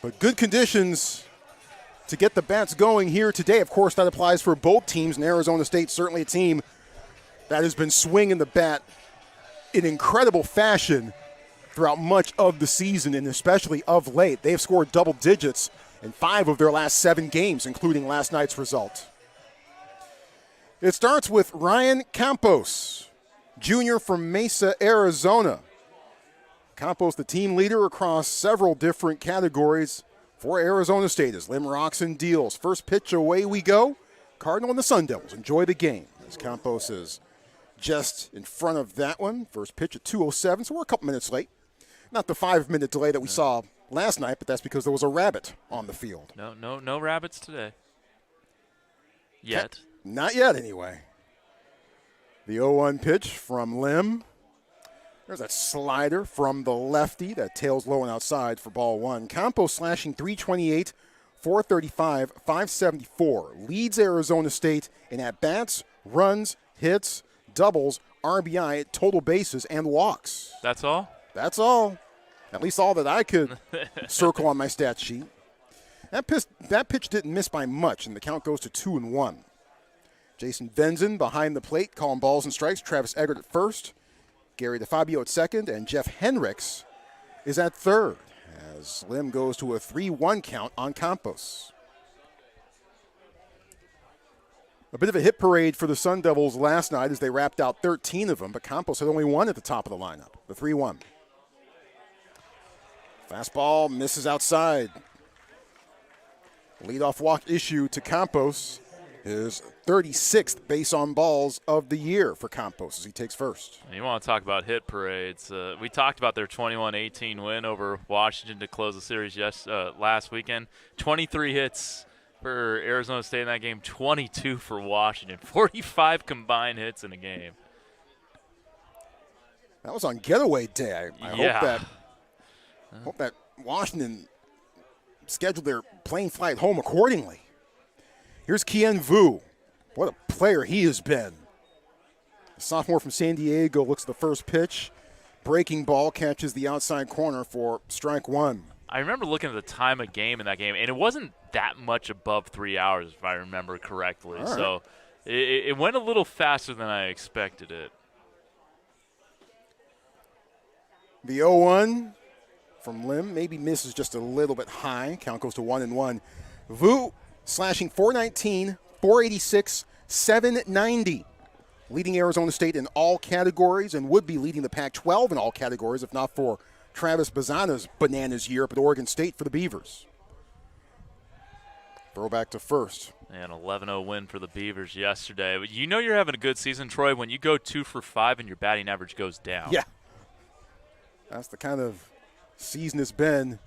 But good conditions to get the bats going here today. Of course, that applies for both teams. And Arizona State, certainly a team that has been swinging the bat in incredible fashion throughout much of the season, and especially of late. They have scored double digits in 5 of their last 7 games, including last night's result. It starts with Ryan Campos, junior from Mesa, Arizona. Campos, the team leader across several different categories for Arizona State as Lim rocks and deals. First pitch, away we go. Cardinal and the Sun Devils enjoy the game as Campos is just in front of that one. First pitch at 2:07, so we're a couple minutes late. Not the 5-minute delay that we saw last night, but that's because there was a rabbit on the field. No rabbits today. Yet. Not yet, anyway. The 0-1 pitch from Lim. There's that slider from the lefty that tails low and outside for ball 1. Campos slashing .328, .435, .574. Leads Arizona State in at-bats, runs, hits, doubles, RBI, total bases, and walks. That's all? That's all. At least all that I could circle on my stat sheet. That pitch didn't miss by much, and the count goes to 2-1. Jason Venzen behind the plate, calling balls and strikes. Travis Eggert at first. Gary DeFabio at second, and Jeff Henricks is at third as Lim goes to a 3-1 count on Campos. A bit of a hit parade for the Sun Devils last night as they wrapped out 13 of them, but Campos had only 1 at the top of the lineup, the 3-1. Fastball misses outside. Leadoff walk issue to Campos. His 36th base on balls of the year for Campos as he takes first. You want to talk about hit parades. We talked about their 21-18 win over Washington to close the series last weekend. 23 hits for Arizona State in that game, 22 for Washington. 45 combined hits in a game. That was on getaway day. I hope that Washington scheduled their plane flight home accordingly. Here's Kien Vu. What a player he has been. The sophomore from San Diego looks at the first pitch. Breaking ball catches the outside corner for strike 1. I remember looking at the time of game in that game, and it wasn't that much above 3 hours, if I remember correctly. All right. So it went a little faster than I expected it. The 0-1 from Lim maybe misses just a little bit high. Count goes to 1-1. Vu slashing .419, .486, .790. Leading Arizona State in all categories and would be leading the Pac-12 in all categories if not for Travis Bazzana's bananas year up at Oregon State for the Beavers. Throw back to first. And 11-0 win for the Beavers yesterday. But you know you're having a good season, Troy, when you go 2 for 5 and your batting average goes down. Yeah. That's the kind of season it's been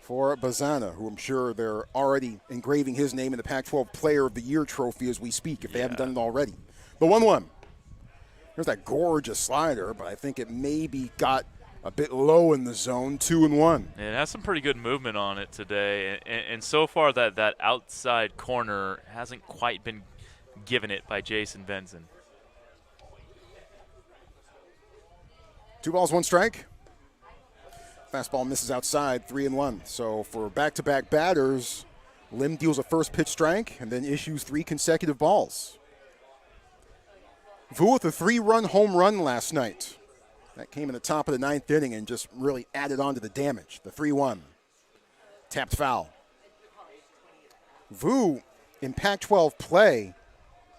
for Bazzana, who I'm sure they're already engraving his name in the Pac-12 Player of the Year trophy as we speak, if they haven't done it already. The 1-1. There's that gorgeous slider, but I think it maybe got a bit low in the zone, 2-1. It has some pretty good movement on it today, and so far that outside corner hasn't quite been given it by Jason Venzen. 2 balls, 1 strike. Fastball misses outside, 3-1. So for back-to-back batters, Lim deals a first pitch strike and then issues 3 consecutive balls. Vu with a 3-run home run last night. That came in the top of the 9th inning and just really added on to the damage. The 3-1. Tapped foul. Vu in Pac-12 play,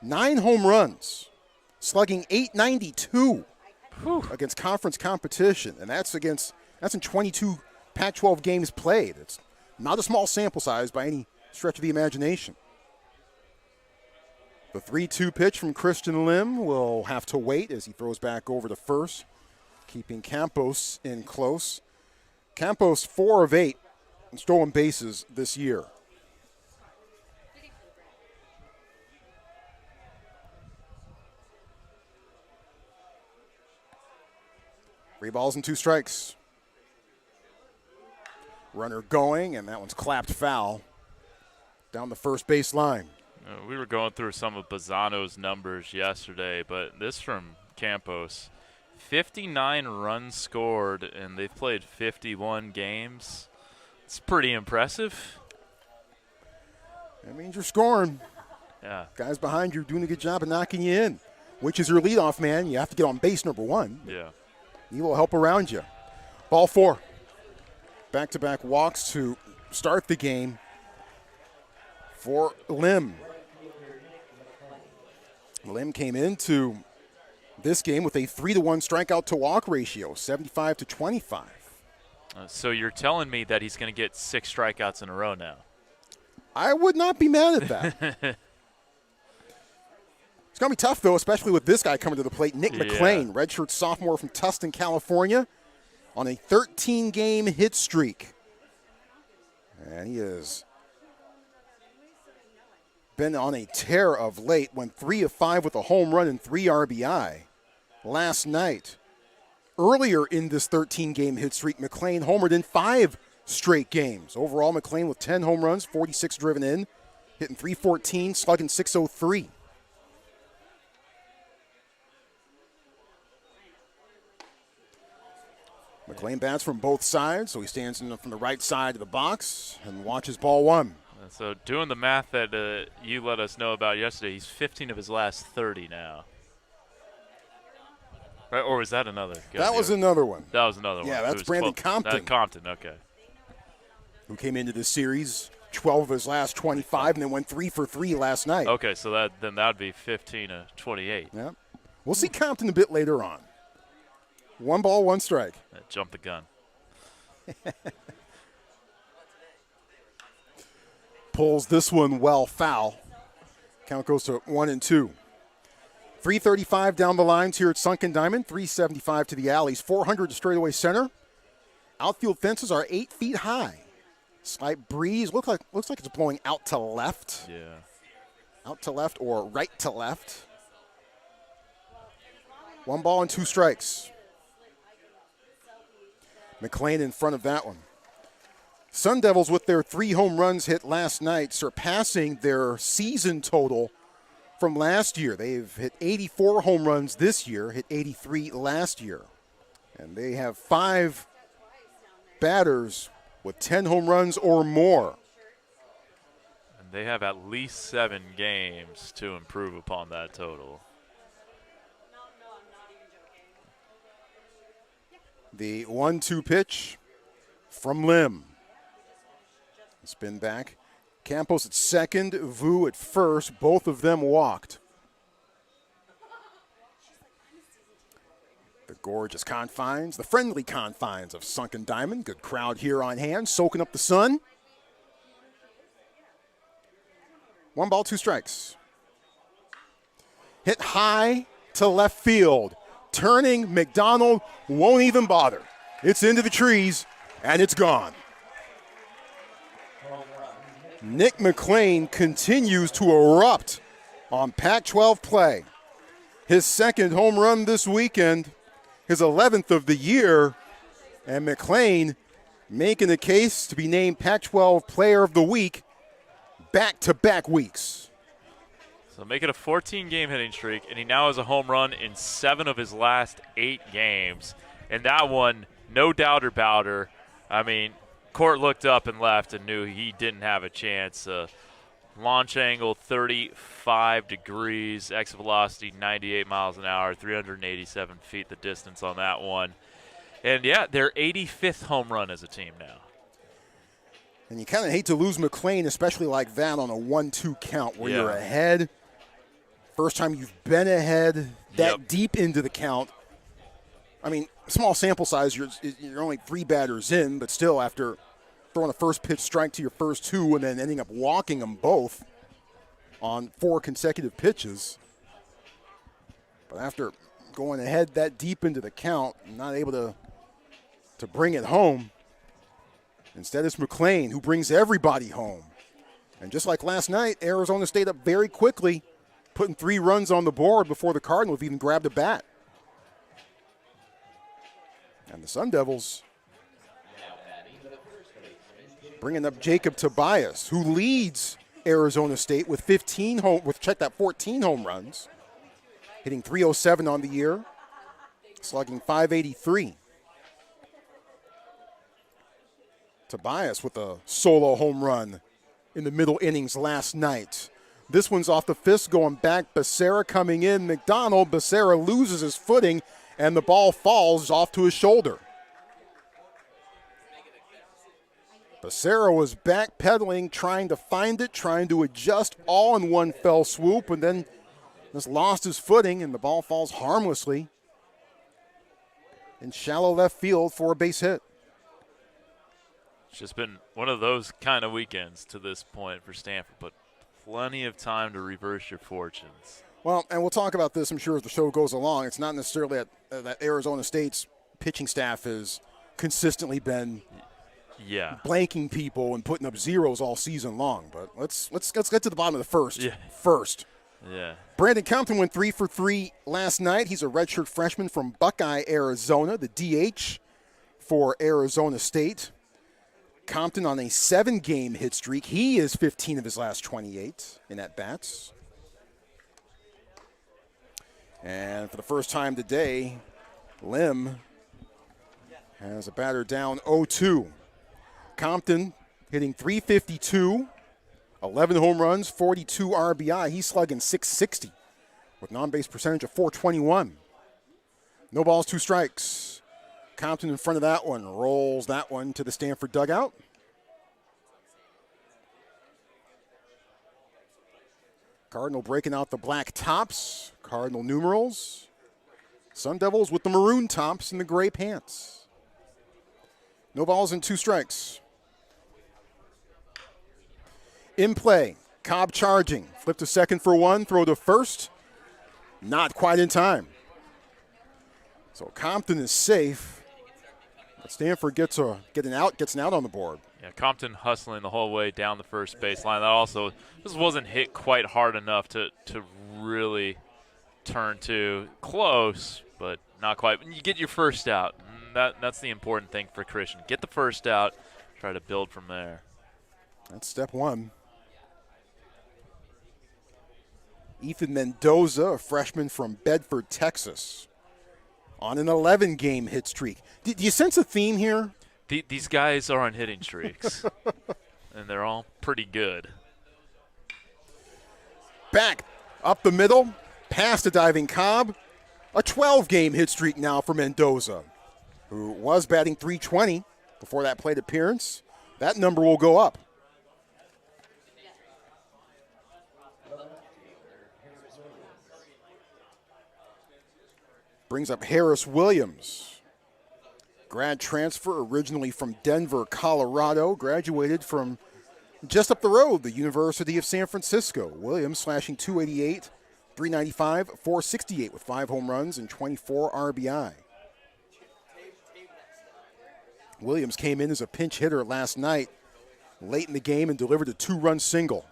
9 home runs, slugging .892 against conference competition, and that's in 22 Pac-12 games played. It's not a small sample size by any stretch of the imagination. The 3-2 pitch from Christian Lim will have to wait as he throws back over to first, keeping Campos in close. Campos 4 of 8 in stolen bases this year. Three balls and 2 strikes. Runner going, and that one's clapped foul down the first base line. We were going through some of Bazzano's numbers yesterday, but this from Campos. 59 runs scored, and they've played 51 games. It's pretty impressive. That means you're scoring. Yeah. Guys behind you doing a good job of knocking you in, which is your leadoff man. You have to get on base number one. Yeah. He will help around you. Ball 4. Back-to-back walks to start the game for Lim. Lim came into this game with a 3-to-1 strikeout to walk ratio, 75 to 25. So you're telling me that he's going to get 6 strikeouts in a row now? I would not be mad at that. It's going to be tough, though, especially with this guy coming to the plate, Nick McClain, redshirt sophomore from Tustin, California, on a 13-game hit streak. And he has been on a tear of late, went 3 of 5 with a home run and 3 RBI last night. Earlier in this 13-game hit streak, McClain homered in 5 straight games. Overall, McClain with 10 home runs, 46 driven in, hitting .314, slugging .603. McClain bats from both sides, so he stands from the right side of the box and watches ball 1. So doing the math that you let us know about yesterday, he's 15 of his last 30 now. Right, or was that another? That was another one. That was another one. Yeah, that's Brandon Compton. Compton, okay. Who came into this series, 12 of his last 25, and then went 3 for 3 last night. Okay, so that would be 15 of 28. Yeah. We'll see Compton a bit later on. 1 ball, 1 strike. Jump the gun. Pulls this one well foul. Count goes to 1-2. 335 down the lines here at Sunken Diamond, 375 to the alleys, 400 to straightaway center. Outfield fences are 8 feet high. Slight breeze, looks like it's blowing out to left. Yeah. Out to left or right to left. 1 ball and 2 strikes. McClain in front of that one. Sun Devils with their 3 home runs hit last night, surpassing their season total from last year. They've hit 84 home runs this year, hit 83 last year. And they have 5 batters with 10 home runs or more. And they have at least 7 games to improve upon that total. The 1-2 pitch from Lim. Spin back. Campos at second, Vu at first. Both of them walked. The gorgeous confines, the friendly confines of Sunken Diamond. Good crowd here on hand, soaking up the sun. 1 ball, 2 strikes. Hit high to left field. Turning, McDonald won't even bother. It's into the trees, and it's gone. Nick McClain continues to erupt on Pac-12 play. His 2nd home run this weekend, his 11th of the year, and McClain making the case to be named Pac-12 Player of the Week back-to-back weeks. So make it a 14-game hitting streak, and he now has a home run in 7 of his last 8 games. And that one, no doubt about it. I mean, Court looked up and left and knew he didn't have a chance. Launch angle 35 degrees, exit velocity 98 miles an hour, 387 feet the distance on that one. And, yeah, their 85th home run as a team now. And you kind of hate to lose McClain, especially like that on a 1-2 count where you're ahead. First time you've been ahead that deep into the count. I mean, small sample size, you're only 3 batters in, but still after throwing a first pitch strike to your first 2 and then ending up walking them both on 4 consecutive pitches. But after going ahead that deep into the count, not able to bring it home, instead it's McClain who brings everybody home. And just like last night, Arizona State up very quickly, putting 3 runs on the board before the Cardinals even grabbed a bat. And the Sun Devils bringing up Jacob Tobias, who leads Arizona State with 14 home runs, hitting .307 on the year, slugging .583. Tobias with a solo home run in the middle innings last night. This one's off the fist going back. Becerra coming in. McDonald. Becerra loses his footing, and the ball falls off to his shoulder. Becerra was backpedaling, trying to find it, trying to adjust all in one fell swoop, and then just lost his footing, and the ball falls harmlessly in shallow left field for a base hit. It's just been one of those kind of weekends to this point for Stanford, but plenty of time to reverse your fortunes. Well, and we'll talk about this, I'm sure, as the show goes along. It's not necessarily that Arizona State's pitching staff has consistently been blanking people and putting up zeros all season long. But let's get to the bottom of the first. First. Yeah. Brandon Compton went 3 for 3 last night. He's a redshirt freshman from Buckeye, Arizona, the DH for Arizona State. Compton on a 7-game hit streak. He is 15 of his last 28 in at-bats. And for the first time today, Lim has a batter down 0-2. Compton hitting .352, 11 home runs, 42 RBI. He's slugging .660 with an on-base percentage of .421. No balls, 2 strikes. Compton in front of that one, rolls that one to the Stanford dugout. Cardinal breaking out the black tops, Cardinal numerals. Sun Devils with the maroon tops and the gray pants. No balls and 2 strikes. In play, Cobb charging. Flip to second for 1, throw to first. Not quite in time. So Compton is safe. But Stanford gets an out on the board. Yeah, Compton hustling the whole way down the first baseline. That also, this wasn't hit quite hard enough to really turn to. Close, but not quite. You get your first out. That's the important thing for Christian. Get the first out, try to build from there. That's step 1. Ethan Mendoza, a freshman from Bedford, Texas, on an 11-game hit streak. Do you sense a theme here? These guys are on hitting streaks, and they're all pretty good. Back, up the middle, past a diving Cobb. A 12-game hit streak now for Mendoza, who was batting .320 before that plate appearance. That number will go up. Brings up Harris Williams. Grad transfer, originally from Denver, Colorado. Graduated from just up the road, the University of San Francisco. Williams slashing .288, .395, .468 with 5 home runs and 24 RBI. Williams came in as a pinch hitter last night, late in the game, and delivered a 2-run single.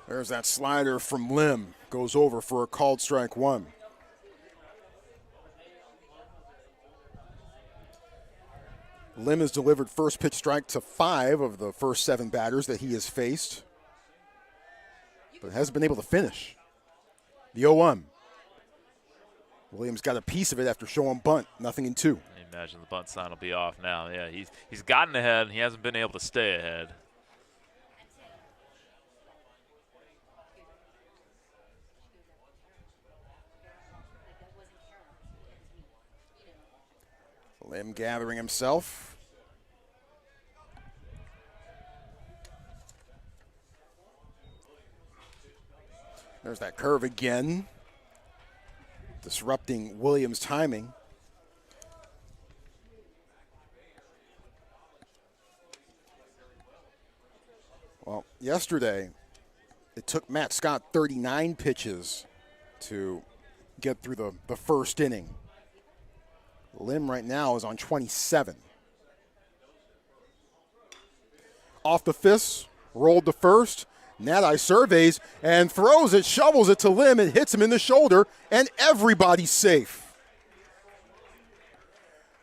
There's that slider from Lim. Goes over for a called strike 1. Lim has delivered first pitch strike to 5 of the first 7 batters that he has faced, but hasn't been able to finish. The 0-1. Williams got a piece of it after showing bunt, nothing in 2. I imagine the bunt sign will be off now. Yeah, he's gotten ahead, and he hasn't been able to stay ahead. Lim gathering himself. There's that curve again, disrupting Williams' timing. Well, yesterday, it took Matt Scott 39 pitches to get through the first inning. Lim right now is on 27. Off the fist, rolled to first. Nati surveys and throws it, shovels it to Lim, and hits him in the shoulder, and everybody's safe.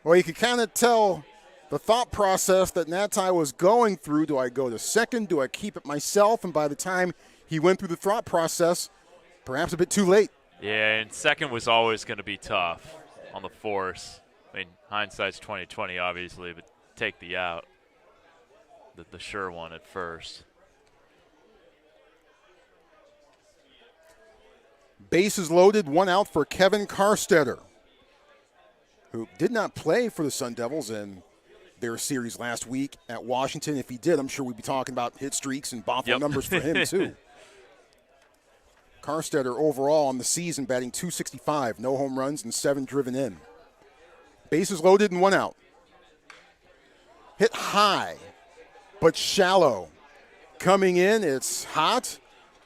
Well, you can kind of tell the thought process that Nati was going through. Do I go to second? Do I keep it myself? And by the time he went through the thought process, perhaps a bit too late. Yeah, and second was always going to be tough. on the force. I mean, hindsight's 20/20, obviously, but take the out. The sure one at first. Bases loaded, one out for Kevin Karstetter, who did not play for the Sun Devils in their series last week at Washington. If he did, I'm sure we'd be talking about hit streaks and Buffalo numbers for him, too. Karstetter overall on the season batting .265, no home runs and 7 driven in. Bases loaded and one out. Hit high, but shallow. Coming in, it's Hot,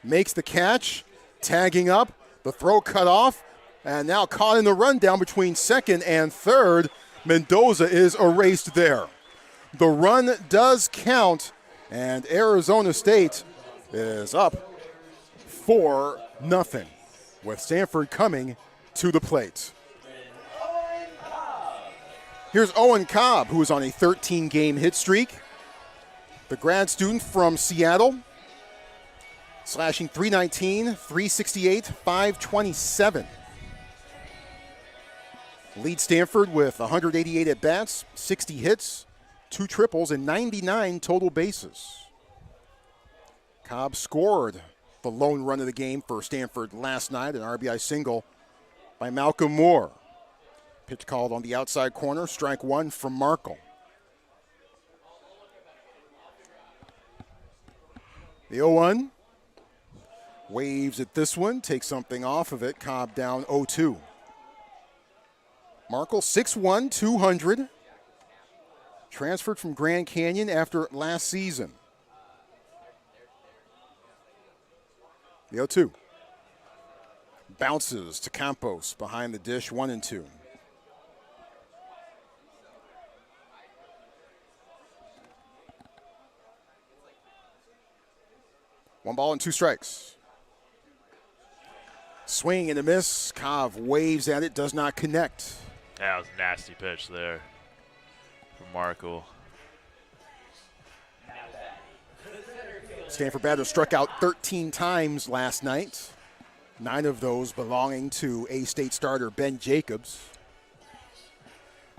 makes the catch, tagging up, the throw cut off, and now caught in the rundown between second and third. Mendoza is erased there. The run does count, and Arizona State is up 4-0, with Stanford coming to the plate. Here's Owen Cobb, who is on a 13-game hit streak. The grad student from Seattle, slashing .319, .368, .527. Lead Stanford with 188 at-bats, 60 hits, 2 triples, and 99 total bases. Cobb scored the lone run of the game for Stanford last night, an RBI single by Malcolm Moore. Pitch called on the outside corner, strike one from Markle. The 0-1. Waves at this one, takes something off of it. Cobb down 0-2. Markle 6'1", 200. Transferred from Grand Canyon after last season. The 0-2. Bounces to Campos behind the dish, 1-2. One ball and 2 strikes. Swing and a miss. Cobb waves at it, does not connect. That was a nasty pitch there from Markle. Stanford batter struck out 13 times last night, 9 of those belonging to A-State starter Ben Jacobs.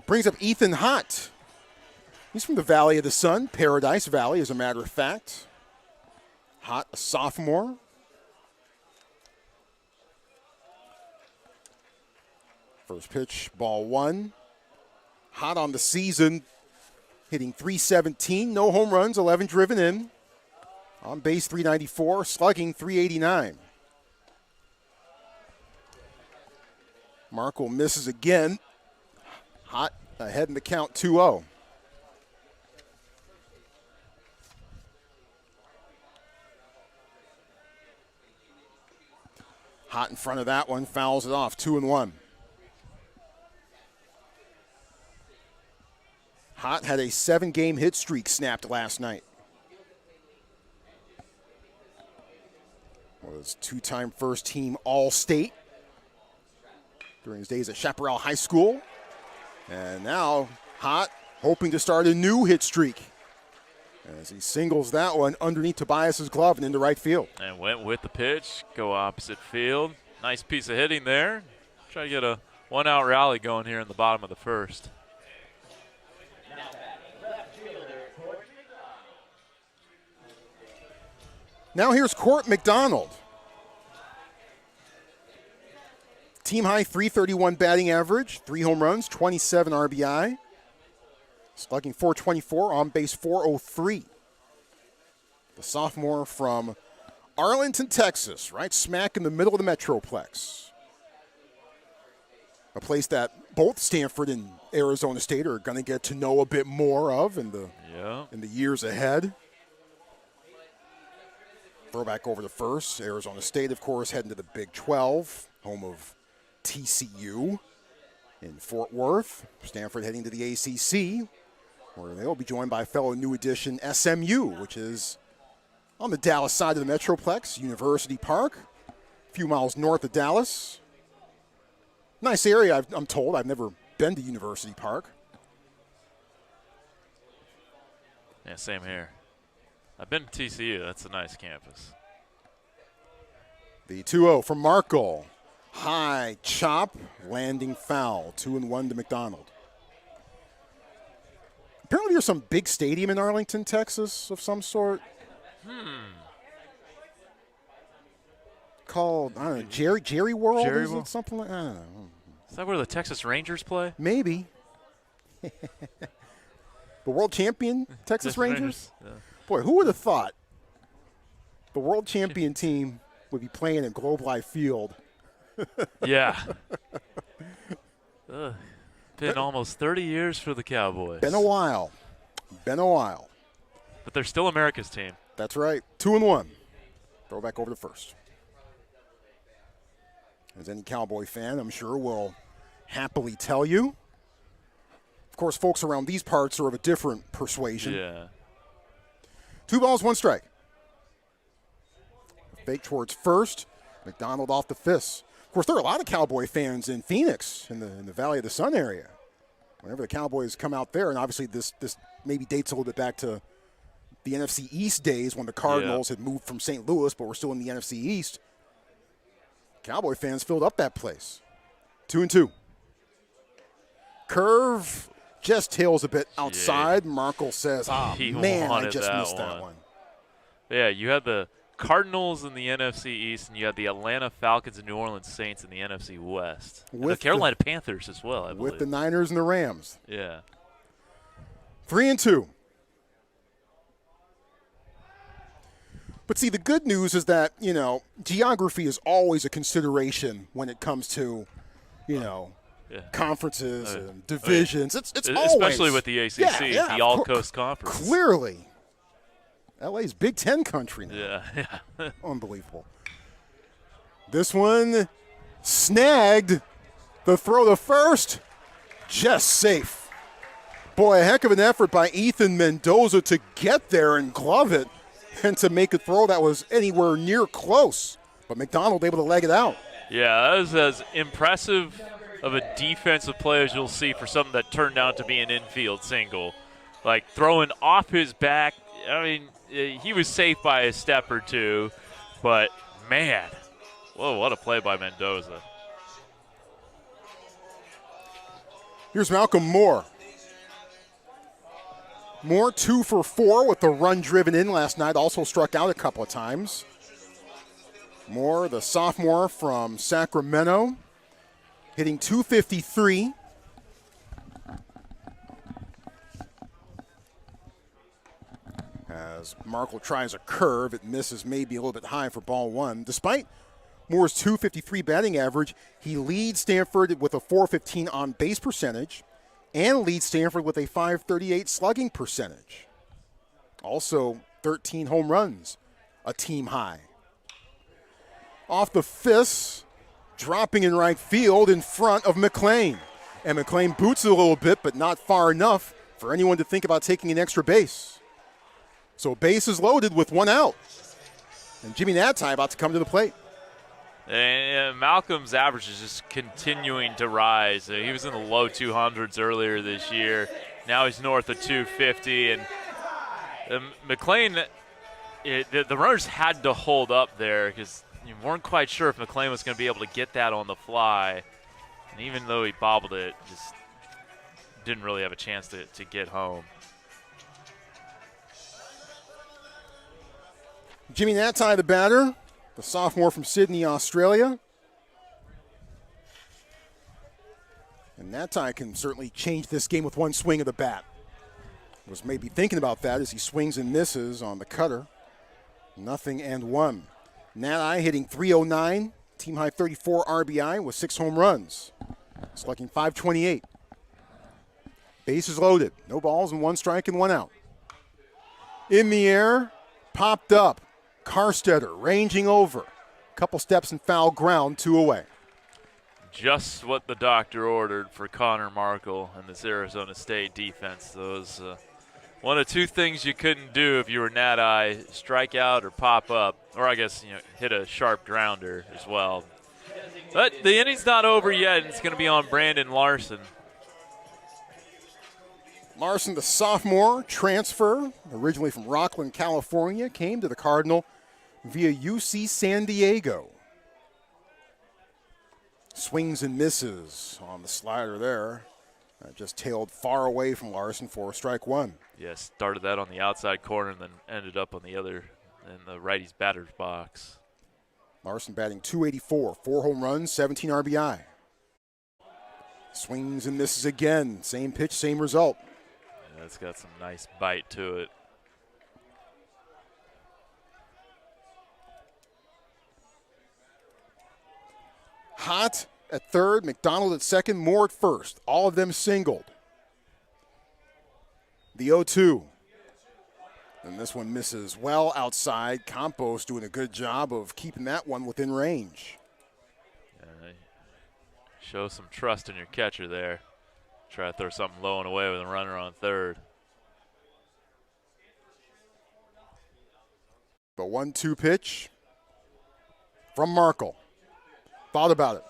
Brings up Ethan Hott. He's from the Valley of the Sun, Paradise Valley, as a matter of fact. Hott, a sophomore. First pitch, ball 1. Hott on the season, hitting .317, no home runs, 11 driven in. On base .394, slugging .389. Markle misses again. Hott ahead in the count, 2-0. Hott in front of that one, fouls it off, 2-1. Hott had a 7-game hit streak snapped last night. Was 2-time first-team All-State during his days at Chaparral High School. And now Hott hoping to start a new hit streak as he singles that one underneath Tobias's glove and into right field. And went with the pitch, go opposite field. Nice piece of hitting there. Try to get a one-out rally going here in the bottom of the first. Now here's Court McDonald. Team high .331 batting average, 3 home runs, 27 RBI. Slugging .424, on base .403. The sophomore from Arlington, Texas, right smack in the middle of the Metroplex. A place that both Stanford and Arizona State are going to get to know a bit more of in the years ahead. Throwback over to first. Arizona State, of course, heading to the Big 12, home of TCU in Fort Worth. Stanford heading to the ACC, where they'll be joined by fellow new addition SMU, which is on the Dallas side of the Metroplex, University Park, a few miles north of Dallas. Nice area, I'm told. I've never been to University Park. Yeah, same here. I've been to TCU. That's a nice campus. The 2-0 from Markle. high chop, landing foul. 2-1 to McDonald. Apparently there's some big stadium in Arlington, Texas of some sort. Called, I don't know, Jerry World? Jerry is World? it something like, I don't know. Is that where the Texas Rangers play? Maybe. The world champion Texas Rangers? Yeah. Boy, who would have thought the world champion team would be playing at Globe Life Field? Yeah. Been almost 30 years for the Cowboys. Been a while. But they're still America's team. That's right. 2-1. Throw back over to first. As any Cowboy fan, I'm sure, will happily tell you. Of course, folks around these parts are of a different persuasion. Yeah. 2 balls, 1 strike. Fake towards first. McDonald off the fists. Of course, there are a lot of Cowboy fans in Phoenix, in the Valley of the Sun area. Whenever the Cowboys come out there, and obviously this maybe dates a little bit back to the NFC East days when the Cardinals had moved from St. Louis, but were still in the NFC East. Cowboy fans filled up that place. 2-2. Curve just tails a bit outside. Markle says, man, I just missed that one. Yeah, you had the Cardinals in the NFC East, and you had the Atlanta Falcons and New Orleans Saints in the NFC West. And the Carolina Panthers as well, I believe. With the Niners and the Rams. Yeah. 3-2. But see, the good news is that, geography is always a consideration when it comes to, conferences and divisions. It's always. Especially with the ACC, the All-Coast Conference. Clearly. LA's Big Ten country now. Yeah. Unbelievable. This one snagged. The throw to first. Just safe. Boy, a heck of an effort by Ethan Mendoza to get there and glove it and to make a throw that was anywhere near close. But McDonald able to leg it out. Yeah, that was as impressive of a defensive play as you'll see for something that turned out to be an infield single. Like throwing off his back. I mean, he was safe by a step or two, but man, whoa, what a play by Mendoza. Here's Malcolm Moore. Moore 2 for 4 with the run driven in last night. Also struck out a couple of times. Moore, the sophomore from Sacramento, hitting .253. As Markle tries a curve, it misses maybe a little bit high for ball 1. Despite Moore's .253 batting average, he leads Stanford with a .415 on base percentage and leads Stanford with a .538 slugging percentage. Also, 13 home runs, a team high. Off the fists, dropping in right field in front of McLean. And McLean boots it a little bit, but not far enough for anyone to think about taking an extra base. So base is loaded with 1 out. And Jimmy Natai about to come to the plate. And Malcolm's average is just continuing to rise. He was in the low 200s earlier this year. Now he's north of 250. And McLean, the runners had to hold up there because you weren't quite sure if McLean was going to be able to get that on the fly. And even though he bobbled it, just didn't really have a chance to get home. Jimmy Natai, the batter, the sophomore from Sydney, Australia. And Natai can certainly change this game with 1 swing of the bat. Was maybe thinking about that as he swings and misses on the cutter. 0-1. Natai hitting .309, team high 34 RBI with 6 home runs. Slugging .528. Bases loaded. No balls and 1 strike and 1 out. In the air, popped up. Carstetter ranging over. Couple steps and foul ground, 2 away. Just what the doctor ordered for Connor Markle and this Arizona State defense. Those one of 2 things you couldn't do if you were Natai, strike out or pop up, or I guess hit a sharp grounder as well. But the inning's not over yet, and it's going to be on Brandon Larson. Larson, the sophomore transfer, originally from Rockland, California, came to the Cardinal via UC San Diego. Swings and misses on the slider there. Just tailed far away from Larson for strike one. Yeah, started that on the outside corner and then ended up on the other, in the righty's batter's box. Larson batting .284, 4 home runs, 17 RBI. Swings and misses again. Same pitch, same result. Yeah, it's got some nice bite to it. Hot at third, McDonald at second, Moore at first. All of them singled. The 0-2. And this one misses well outside. Campos doing a good job of keeping that one within range. Show some trust in your catcher there. Try to throw something low and away with a runner on third. The 1-2 pitch from Markle. Thought about it.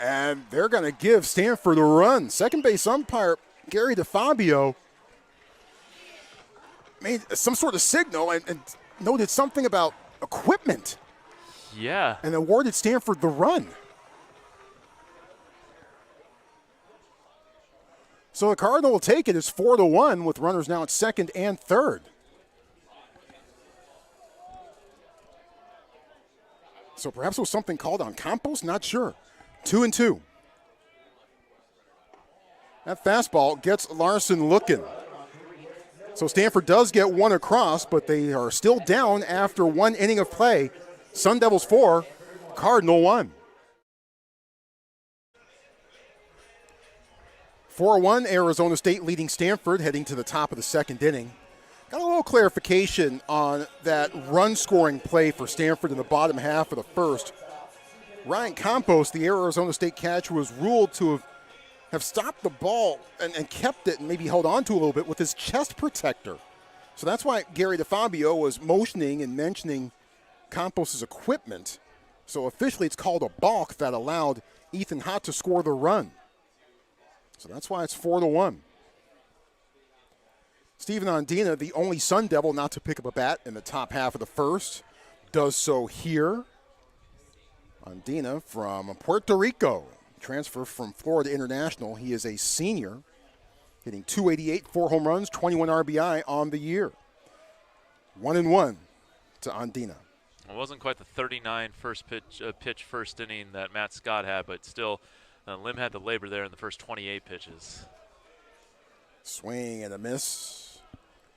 And they're going to give Stanford a run. Second base umpire Gary DeFabio made some sort of signal and noted something about equipment. Yeah. And awarded Stanford the run. So the Cardinal will take it as 4-1 with runners now at second and third. So perhaps it was something called on Campos, not sure. 2-2. That fastball gets Larson looking. So Stanford does get one across, but they are still down after one inning of play. Sun Devils 4, Cardinal 1. 4-1, Arizona State leading Stanford heading to the top of the second inning. Got a little clarification on that run-scoring play for Stanford in the bottom half of the first. Ryan Campos, the Arizona State catcher, was ruled to have stopped the ball and kept it and maybe held on to a little bit with his chest protector. So that's why Gary DeFabio was motioning and mentioning Campos' equipment. So officially it's called a balk that allowed Ethan Hott to score the run. So that's why it's 4-1. Steven Ondina, the only Sun Devil not to pick up a bat in the top half of the first, does so here. Ondina from Puerto Rico, transfer from Florida International. He is a senior, hitting .288, 4 home runs, 21 RBI on the year. 1-1 to Ondina. It wasn't quite the 39 pitch first inning that Matt Scott had, but still, Lim had the labor there in the first 28 pitches. Swing and a miss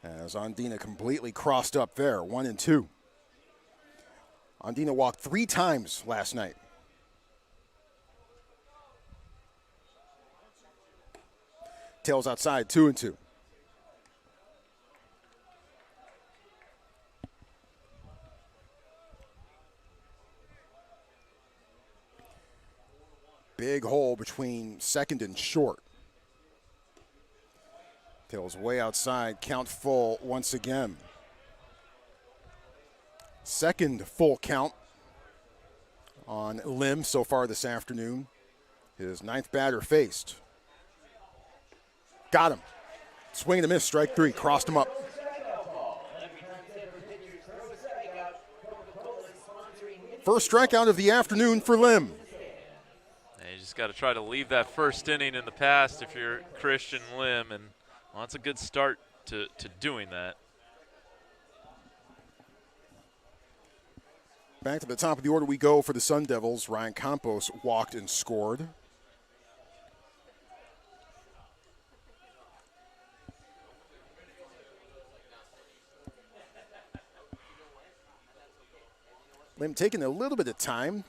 as Ondina completely crossed up there, 1-2. Ondina walked 3 times last night. Tails outside, 2-2. Big hole between second and short. Tails way outside, count full once again. Second full count on Lim so far this afternoon. His 9th batter faced. Got him. Swing and a miss, strike 3, crossed him up. First strikeout of the afternoon for Lim. You just got to try to leave that first inning in the past if you're Christian Lim, and well, that's a good start to doing that. Back to the top of the order we go for the Sun Devils. Ryan Campos walked and scored. Lim taking a little bit of time.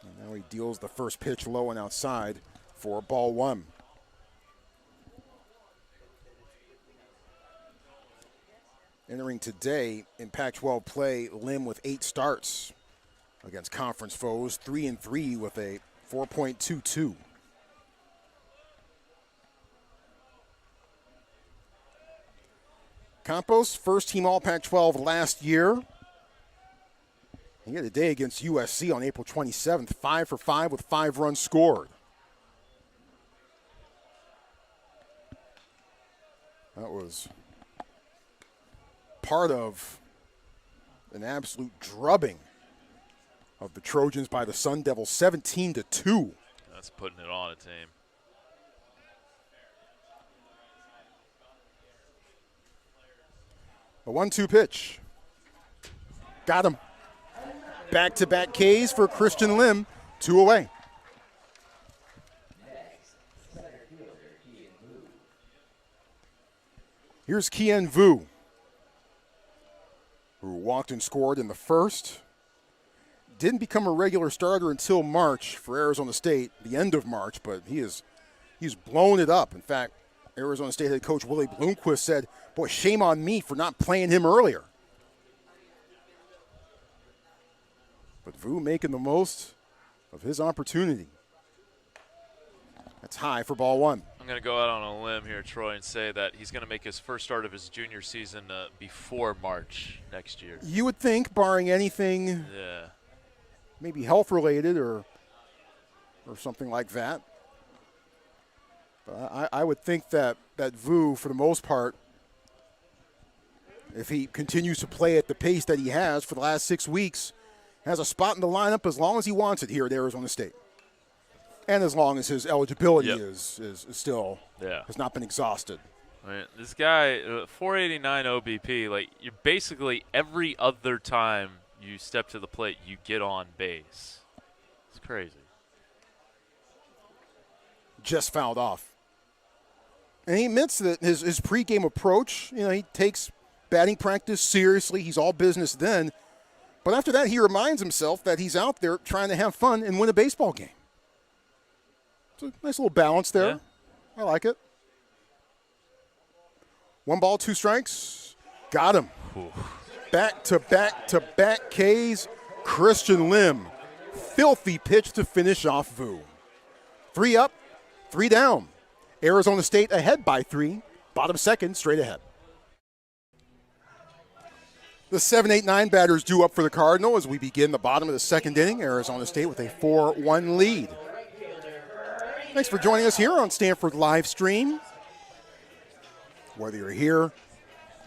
And now he deals the first pitch low and outside for ball 1. Entering today in Pac-12 play, Lim with 8 starts against conference foes, 3-3 with a 4.22. Campos, first team All Pac-12 last year. He had a day against USC on April 27th, 5 for 5 with 5 runs scored. That was part of an absolute drubbing of the Trojans by the Sun Devils, 17-2. That's putting it on a team. A 1-2 pitch. Got him. Back-to-back Ks for Christian Lim. 2 away. Here's Kien Vu, who walked and scored in the first. Didn't become a regular starter until March for Arizona State, the end of March, but he's blown it up. In fact, Arizona State head coach Willie Bloomquist said, boy, shame on me for not playing him earlier. But Vu making the most of his opportunity. That's high for ball 1. I'm going to go out on a limb here, Troy, and say that he's going to make his first start of his junior season before March next year. You would think, barring anything maybe health-related or something like that. But I would think that Vu, for the most part, if he continues to play at the pace that he has for the last 6 weeks, has a spot in the lineup as long as he wants it here at Arizona State. And as long as his eligibility is still has not been exhausted. I mean, this guy, 489 OBP, like you're basically every other time you step to the plate, you get on base. It's crazy. Just fouled off. And he admits that his pregame approach, he takes batting practice seriously. He's all business then. But after that, he reminds himself that he's out there trying to have fun and win a baseball game. It's a nice little balance there. Yeah. I like it. 1 ball, 2 strikes. Got him. Ooh. Back-to-back-to-back Ks. Christian Lim. Filthy pitch to finish off Vu. 3 up, 3 down. Arizona State ahead by 3. Bottom second, straight ahead. The 7-8-9 batters due up for the Cardinal as we begin the bottom of the second inning. Arizona State with a 4-1 lead. Thanks for joining us here on Stanford Live Stream. Whether you're here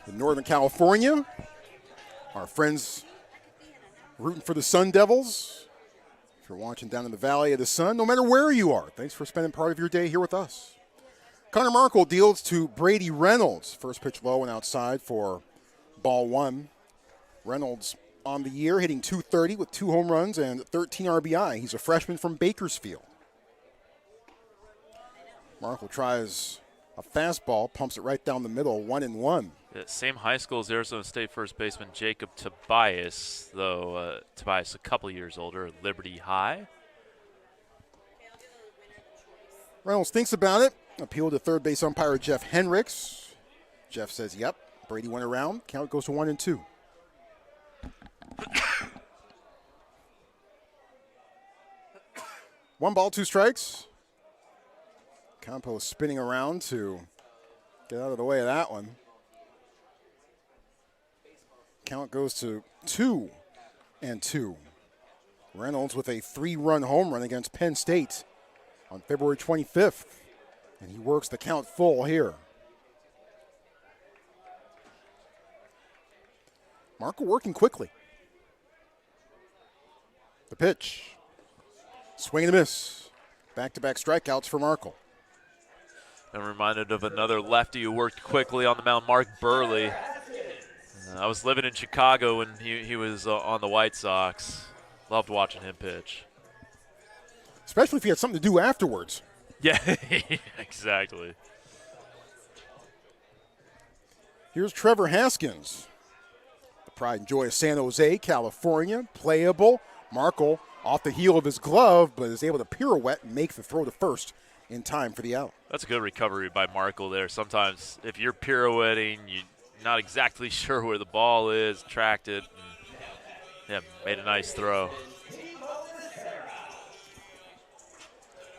in Northern California, our friends rooting for the Sun Devils, if you're watching down in the Valley of the Sun, no matter where you are, thanks for spending part of your day here with us. Connor Markle deals to Brady Reynolds. First pitch low and outside for ball 1. Reynolds on the year hitting .230 with 2 home runs and 13 RBI. He's a freshman from Bakersfield. Markle tries a fastball, pumps it right down the middle, 1-1. Yeah, same high school as Arizona State first baseman Jacob Tobias, though Tobias a couple years older, Liberty High. Reynolds thinks about it, appealed to third base umpire Jeff Henricks. Jeff says, yep. Brady went around. Count goes to 1-2. One ball, 2 strikes. Campo spinning around to get out of the way of that one. Count goes to 2-2. Reynolds with a 3-run home run against Penn State on February 25th. And he works the count full here. Markle working quickly. The pitch. Swing and a miss. Back-to-back strikeouts for Markle. I'm reminded of another lefty who worked quickly on the mound, Mark Burley. I was living in Chicago when he was on the White Sox. Loved watching him pitch. Especially if he had something to do afterwards. Yeah, exactly. Here's Trevor Haskins. The pride and joy of San Jose, California. Playable. Markle off the heel of his glove, but is able to pirouette and make the throw to first in time for the out. That's a good recovery by Markle there. Sometimes if you're pirouetting, you're not exactly sure where the ball is, tracked it, and made a nice throw.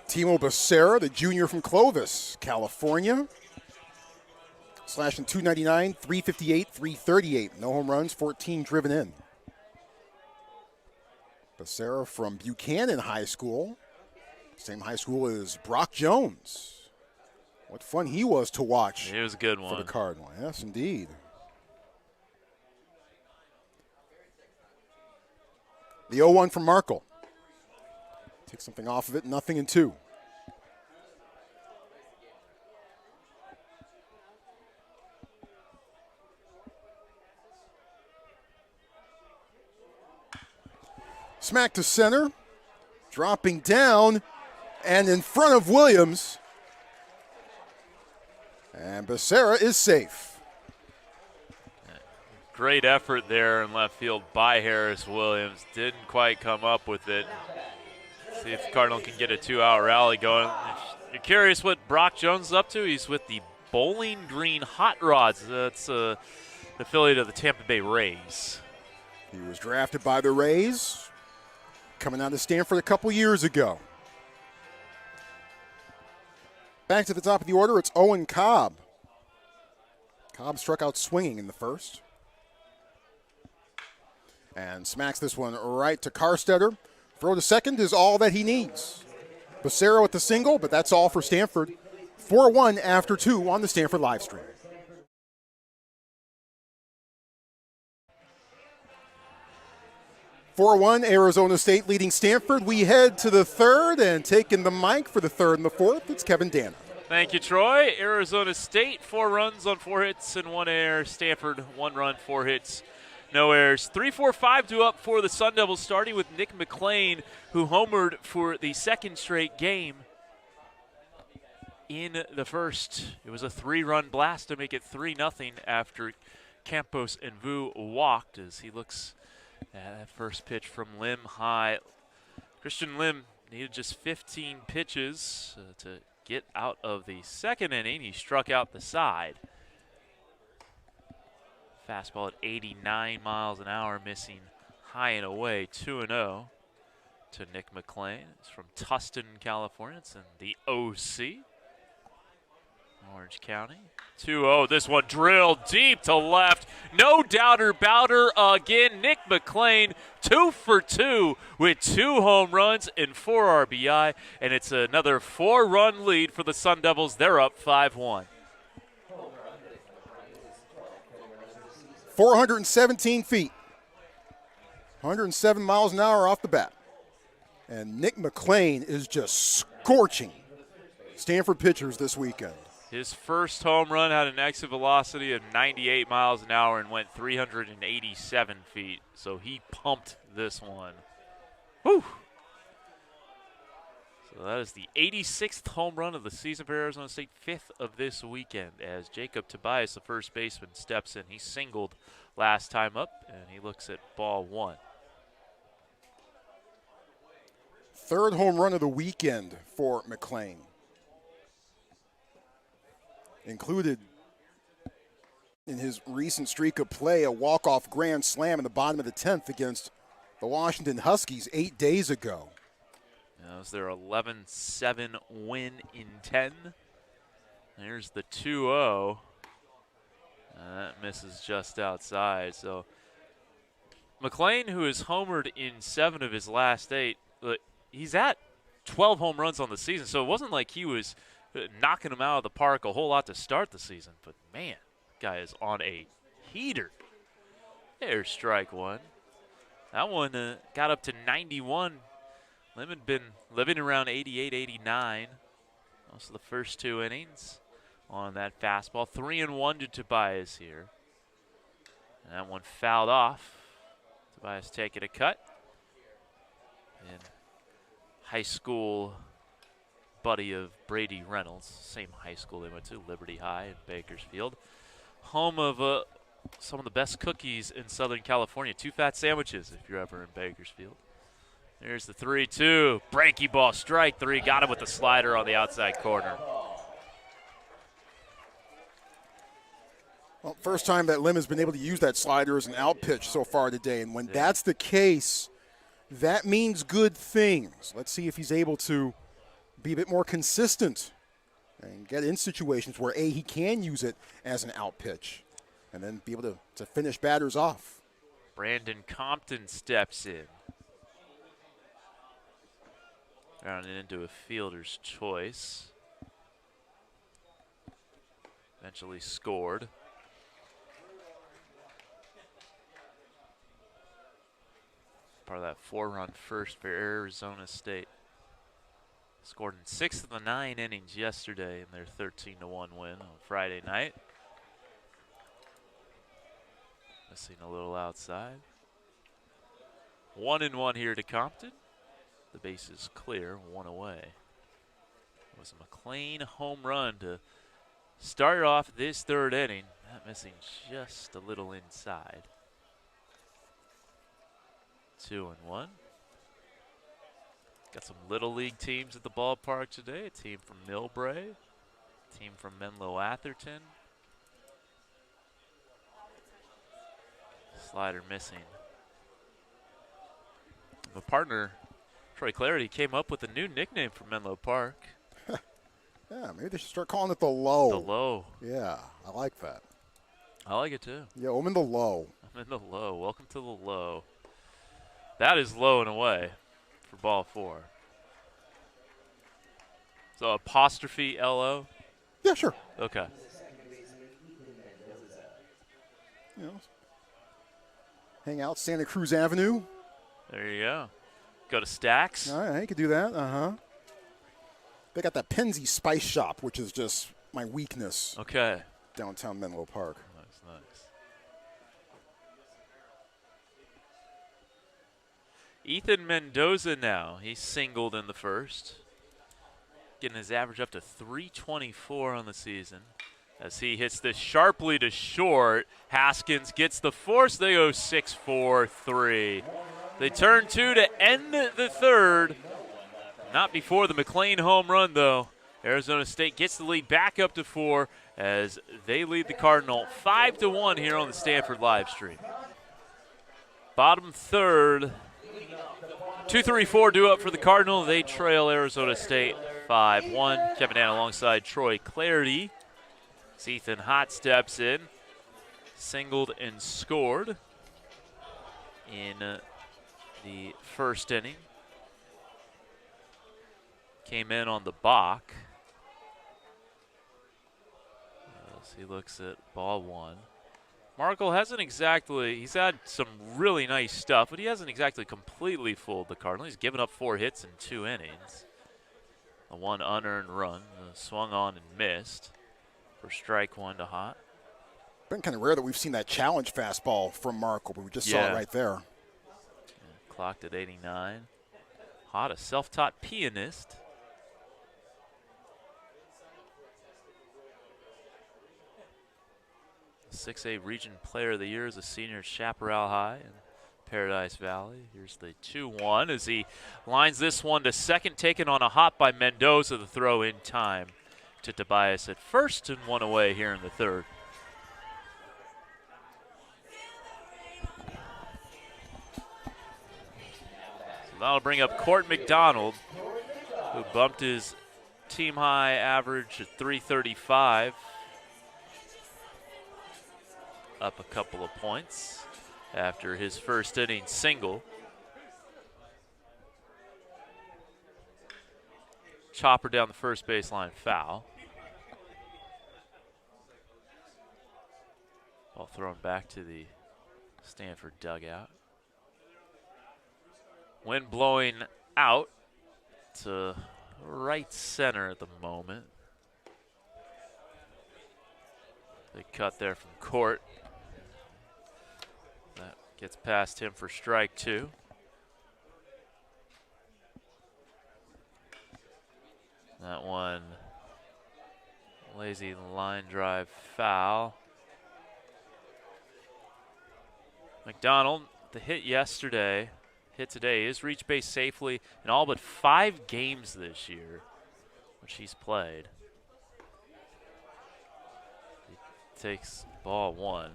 Timo Becerra, the junior from Clovis, California. Slashing .299, 358, 338. No home runs, 14 driven in. Becerra from Buchanan High School. Same high school as Brock Jones. What fun he was to watch. He was a good one. For the Cardinal. Yes, indeed. The 0-1 from Markle. Take something off of it, 0-2. Smack to center, dropping down, and in front of Williams. And Becerra is safe. Great effort there in left field by Harris Williams. Didn't quite come up with it. See if Cardinal can get a 2-out rally going. If you're curious what Brock Jones is up to, he's with the Bowling Green Hot Rods. That's an affiliate of the Tampa Bay Rays. He was drafted by the Rays, coming out of Stanford a couple years ago. Back to the top of the order, it's Owen Cobb. Cobb struck out swinging in the first. And smacks this one right to Carstetter. Throw to second is all that he needs. Becerra with the single, but that's all for Stanford. 4-1 after 2 on the Stanford live stream. Arizona State leading Stanford. We head to the third, and taking the mic for the third and the fourth, it's Kevin Dana. Thank you, Troy. Arizona State, 4 runs on 4 hits and 1 error. Stanford, 1 run, 4 hits, no errors. 3-4-5 due up for the Sun Devils, starting with Nick McLean, who homered for the second straight game in the first. It was a 3-run blast to make it 3-0 after Campos and Vu walked, as he looks at that first pitch from Lim high. Christian Lim needed just 15 pitches to get out of the second inning. He struck out the side. Fastball at 89 miles an hour, missing high and away. 2-0 to Nick McLean. It's from Tustin, California. It's in the OC, Orange County. 2-0. This one drilled deep to left. No doubter bouter again. Nick McLean, 2 for 2 with 2 home runs and 4 RBI. And it's another 4-run lead for the Sun Devils. They're up 5-1. 417 feet. 107 miles an hour off the bat. And Nick McLean is just scorching Stanford pitchers this weekend. His first home run had an exit velocity of 98 miles an hour and went 387 feet. So he pumped this one. Whew. So that is the 86th home run of the season for Arizona State, 5th of this weekend, as Jacob Tobias, the first baseman, steps in. He singled last time up, and he looks at ball 1. Third home run of the weekend for McLean. Included in his recent streak of play a walk-off grand slam in the bottom of the 10th against the Washington Huskies 8 days ago. That was their 11-7 win in 10. There's the 2-0. That misses just outside. So McLean, who has homered in 7 of his last 8, he's at 12 home runs on the season. So it wasn't like he was knocking them out of the park a whole lot to start the season. But, man, guy is on a heater. There's strike 1. That one got up to 91. Lim had been living around 88, 89 most of the first 2 innings on that fastball. 3-1 to Tobias here. And that one fouled off. Tobias taking a cut. And high school buddy of Brady Reynolds, same high school they went to, Liberty High in Bakersfield. Home of some of the best cookies in Southern California. 2 fat sandwiches if you're ever in Bakersfield. There's the 3-2. Breaky ball, strike 3. Got him with the slider on the outside corner. Well, first time that Lim has been able to use that slider as an out pitch so far today. And when that's the case, that means good things. Let's see if he's able to be a bit more consistent and get in situations where, A, he can use it as an out pitch and then be able to finish batters off. Brandon Compton steps in. Rounded into a fielder's choice. Eventually scored. part of that 4-run first for Arizona State. Scored in 6 of the 9 innings yesterday in their 13-1 win on Friday night. Missing a little outside. 1-1 here to Compton. The base is clear, 1 away. It was a McLean home run to start off this 3rd inning. That missing just a little inside. 2-1. Got some Little League teams at the ballpark today. A team from Millbrae, a team from Menlo Atherton. Slider missing. My partner, Troy Clarity, came up with a new nickname for Menlo Park. Yeah, maybe they should start calling it the low. The low. Yeah, I like that. I like it too. Yeah, I'm in the low. I'm in the low. Welcome to the low. That is low and away for ball 4. So apostrophe LO? Yeah, sure. Okay. You know, hang out Santa Cruz Avenue. There you go. Go to Stacks. All right, you could do that. They got that Penzi Spice Shop, which is just my weakness. Okay. Downtown Menlo Park. Nice. Ethan Mendoza now. He singled in the first. Getting his average up to 324 on the season. As he hits this sharply to short, Haskins gets the force. They go 6-4-3. They turn 2 to end the 3rd. Not before the McLean home run, though. Arizona State gets the lead back up to 4 as they lead the Cardinal 5-1 here on the Stanford live stream. Bottom 3rd. 2-3-4 due up for the Cardinal. They trail Arizona State 5-1. Kevin Ann alongside Troy Clarity. Ethan Hott steps in. Singled and scored in the first inning. Came in on the balk. As he looks at ball 1. Markle hasn't exactly, he's had some really nice stuff, but he hasn't exactly completely fooled the Cardinal. He's given up 4 hits in 2 innings. A 1 unearned run, swung on and missed for strike 1 to Hott. Been kind of rare that we've seen that challenge fastball from Markle, but we just saw it right there. Clocked at 89. Hott, a self-taught pianist. The 6A Region Player of the Year is a senior at Chaparral High in Paradise Valley. Here's the 2-1 as he lines this one to second, taken on a hop by Mendoza. The throw in time to Tobias at first and 1 away here in the 3rd. So that'll bring up Court McDonald, who bumped his team high average at 335. Up a couple of points after his first inning single. Chopper down the first baseline, foul. Ball thrown back to the Stanford dugout. Wind blowing out to right center at the moment. Big cut there from Court. That gets past him for strike 2. That one, lazy line drive foul. McDonald, the hit yesterday, hit today, is reached base safely in all but 5 games this year, which he's played. He takes ball 1.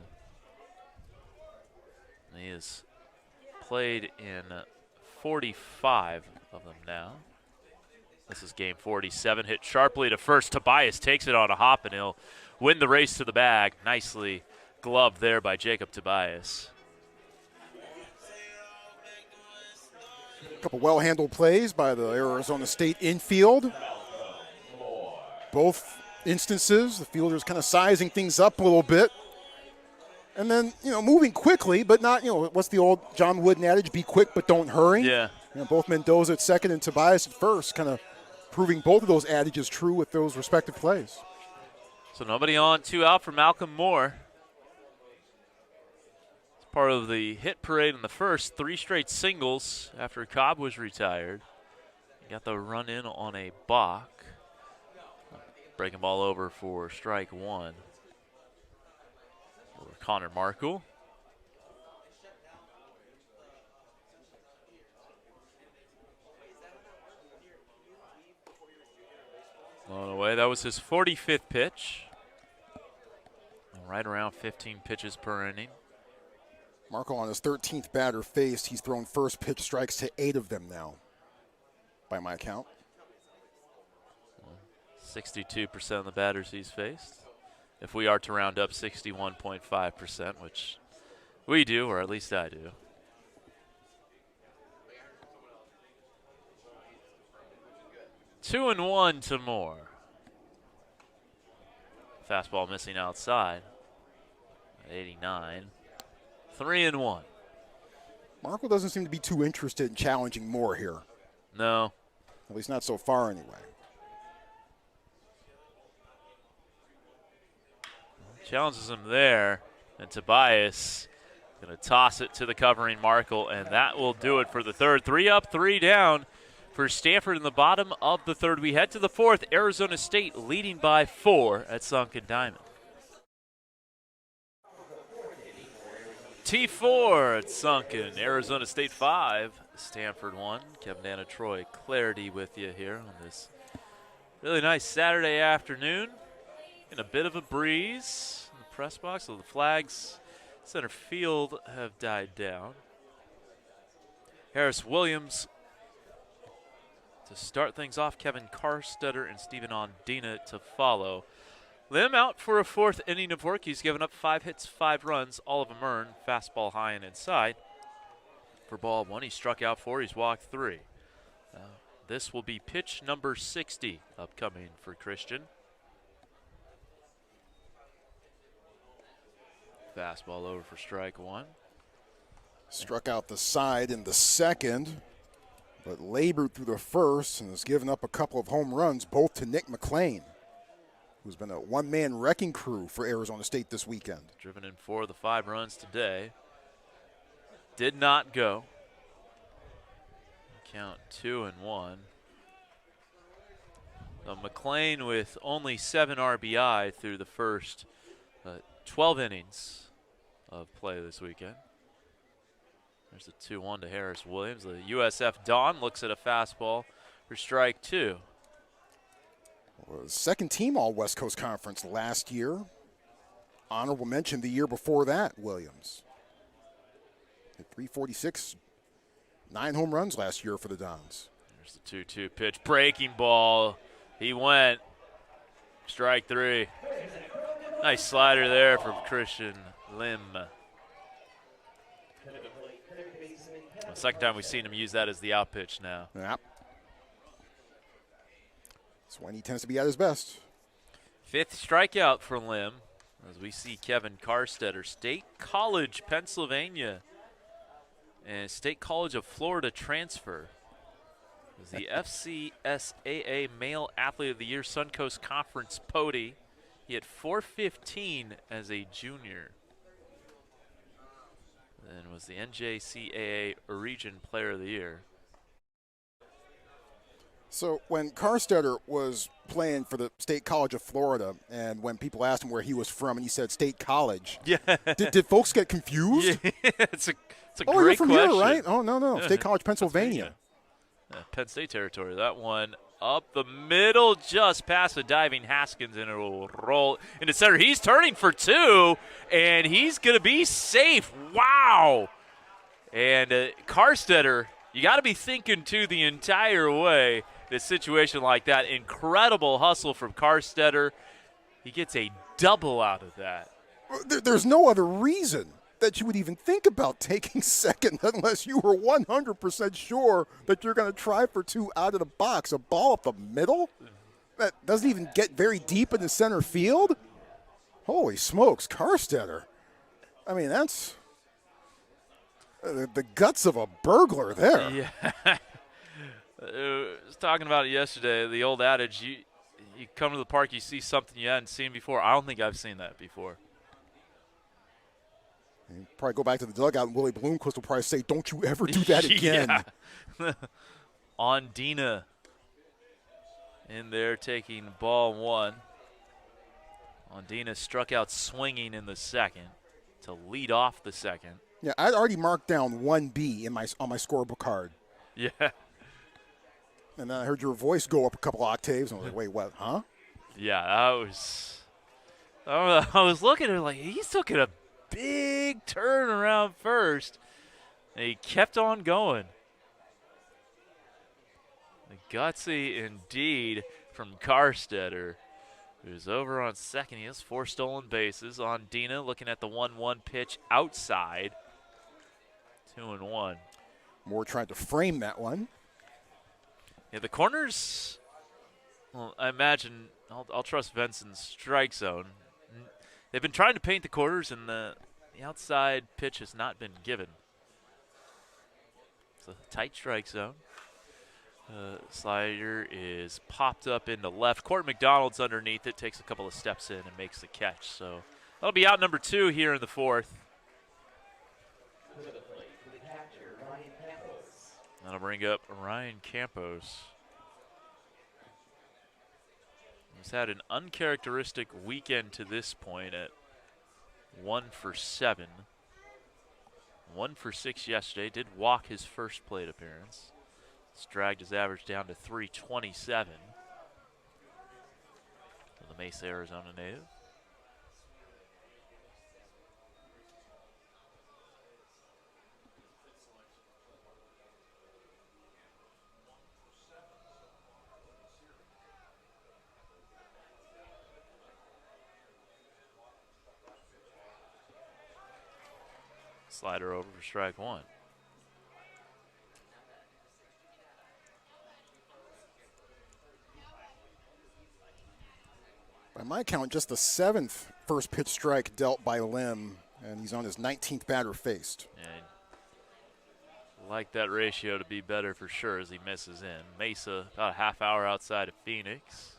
And he has played in 45 of them now. This is game 47. Hit sharply to first. Tobias takes it on a hop, and he'll win the race to the bag. Nicely gloved there by Jacob Tobias. A couple well-handled plays by the Arizona State infield. Both instances, the fielders kind of sizing things up a little bit. And then, moving quickly, but not, what's the old John Wooden adage, be quick but don't hurry? Yeah. Both Mendoza at second and Tobias at first, kind of proving both of those adages true with those respective plays. So nobody on, 2 out for Malcolm Moore. It's part of the hit parade in the first, 3 straight singles after Cobb was retired. Got the run in on a balk. Breaking ball over for strike 1. For Connor Markle. On the way, that was his 45th pitch. Right around 15 pitches per inning. Markle on his 13th batter faced. He's thrown first pitch strikes to 8 of them now, by my count. 62% of the batters he's faced. If we are to round up 61.5%, which we do, or at least I do. Two and 1 to Moore. Fastball missing outside. 89. 3 and 1. Markle doesn't seem to be too interested in challenging Moore here. No. At least not so far anyway. Challenges him there, and Tobias going to toss it to the covering Markle, and that will do it for the third. 3 up, 3 down for Stanford in the bottom of the third. We head to the fourth. Arizona State leading by 4 at Sunken Diamond. T4 at Sunken. Arizona State 5, Stanford 1. Kevin Dana, Troy Clarity with you here on this really nice Saturday afternoon. In a bit of a breeze in the press box, so the flags center field have died down. Harris Williams to start things off, Kevin Karstetter and Steven Ondina to follow. Lim out for a 4th inning of work. He's given up 5 hits, 5 runs, all of them earned. Fastball high and inside. For ball 1, he struck out 4, he's walked 3. This will be pitch number 60 upcoming for Christian. Fastball over for strike 1. Struck out the side in the second, but labored through the first and has given up a couple of home runs, both to Nick McLean, who's been a one-man wrecking crew for Arizona State this weekend. Driven in 4 of the 5 runs today. Did not go. Count 2 and 1. McLean with only 7 RBI through the first 12 innings of play this weekend. There's the 2-1 to Harris Williams. The USF Don looks at a fastball for strike 2. Well, second team All West Coast Conference last year. Honorable mention the year before that, Williams. Hit 346, 9 home runs last year for the Dons. There's the 2-2 pitch. Breaking ball. He went. Strike 3. Nice slider there from Christian Lim. The second time we've seen him use that as the out pitch now. Yep. That's when he tends to be at his best. 5th strikeout for Lim as we see Kevin Karstetter, State College, Pennsylvania, and State College of Florida transfer. Was the FCSAA Male Athlete of the Year Suncoast Conference Pody. He had .415 as a junior. Then was the NJCAA Region Player of the Year. So when Karstetter was playing for the State College of Florida, and when people asked him where he was from, and he said State College, yeah, did folks get confused? Yeah, it's a great great from question. Here, right? Oh, no, State College, Pennsylvania. Penn State territory. That one up the middle, just past the diving Haskins, and it will roll into center. He's turning for 2, and he's going to be safe. Wow. And Karstetter, you got to be thinking, too, the entire way. A situation like that, incredible hustle from Karstetter. He gets a double out of that. There's no other reason that you would even think about taking second unless you were 100% sure that you're going to try for 2 out of the box. A ball up the middle that doesn't even get very deep in the center field? Holy smokes, Karstetter. I mean, that's the guts of a burglar there. Yeah. I was talking about it yesterday, the old adage, you come to the park, you see something you hadn't seen before. I don't think I've seen that before. You probably go back to the dugout, and Willie Bloomquist will probably say, "Don't you ever do that again." Ondina in there taking ball one. Ondina struck out swinging in the second to lead off the second. Yeah, I'd already marked down 1B on my scorebook card. Yeah. And then I heard your voice go up a couple octaves, and I was like, "Wait, what? Huh?" Yeah, I was looking at it like he's taking a big turn around first, and he kept on going. Gutsy indeed from Carstetter, who's over on second. He has 4 stolen bases. Ondina looking at the 1-1 pitch outside. 2-1. Moore tried to frame that one. Yeah, the corners, well, I imagine, I'll trust Benson's strike zone. They've been trying to paint the corners, and the outside pitch has not been given. It's a tight strike zone. Slider is popped up into left. Court McDonald's underneath it, takes a couple of steps in and makes the catch. So that'll be out number 2 here in the 4th. That'll bring up Ryan Campos. He's had an uncharacteristic weekend to this point at 1 for 7. 1 for 6 yesterday. Did walk his first plate appearance. It's dragged his average down to 327 for the Mesa, Arizona native. Slider over for strike 1. By my count, just the 7th first pitch strike dealt by Lim, and he's on his 19th batter faced. And like that ratio to be better for sure as he misses in. Mesa, about a half hour outside of Phoenix.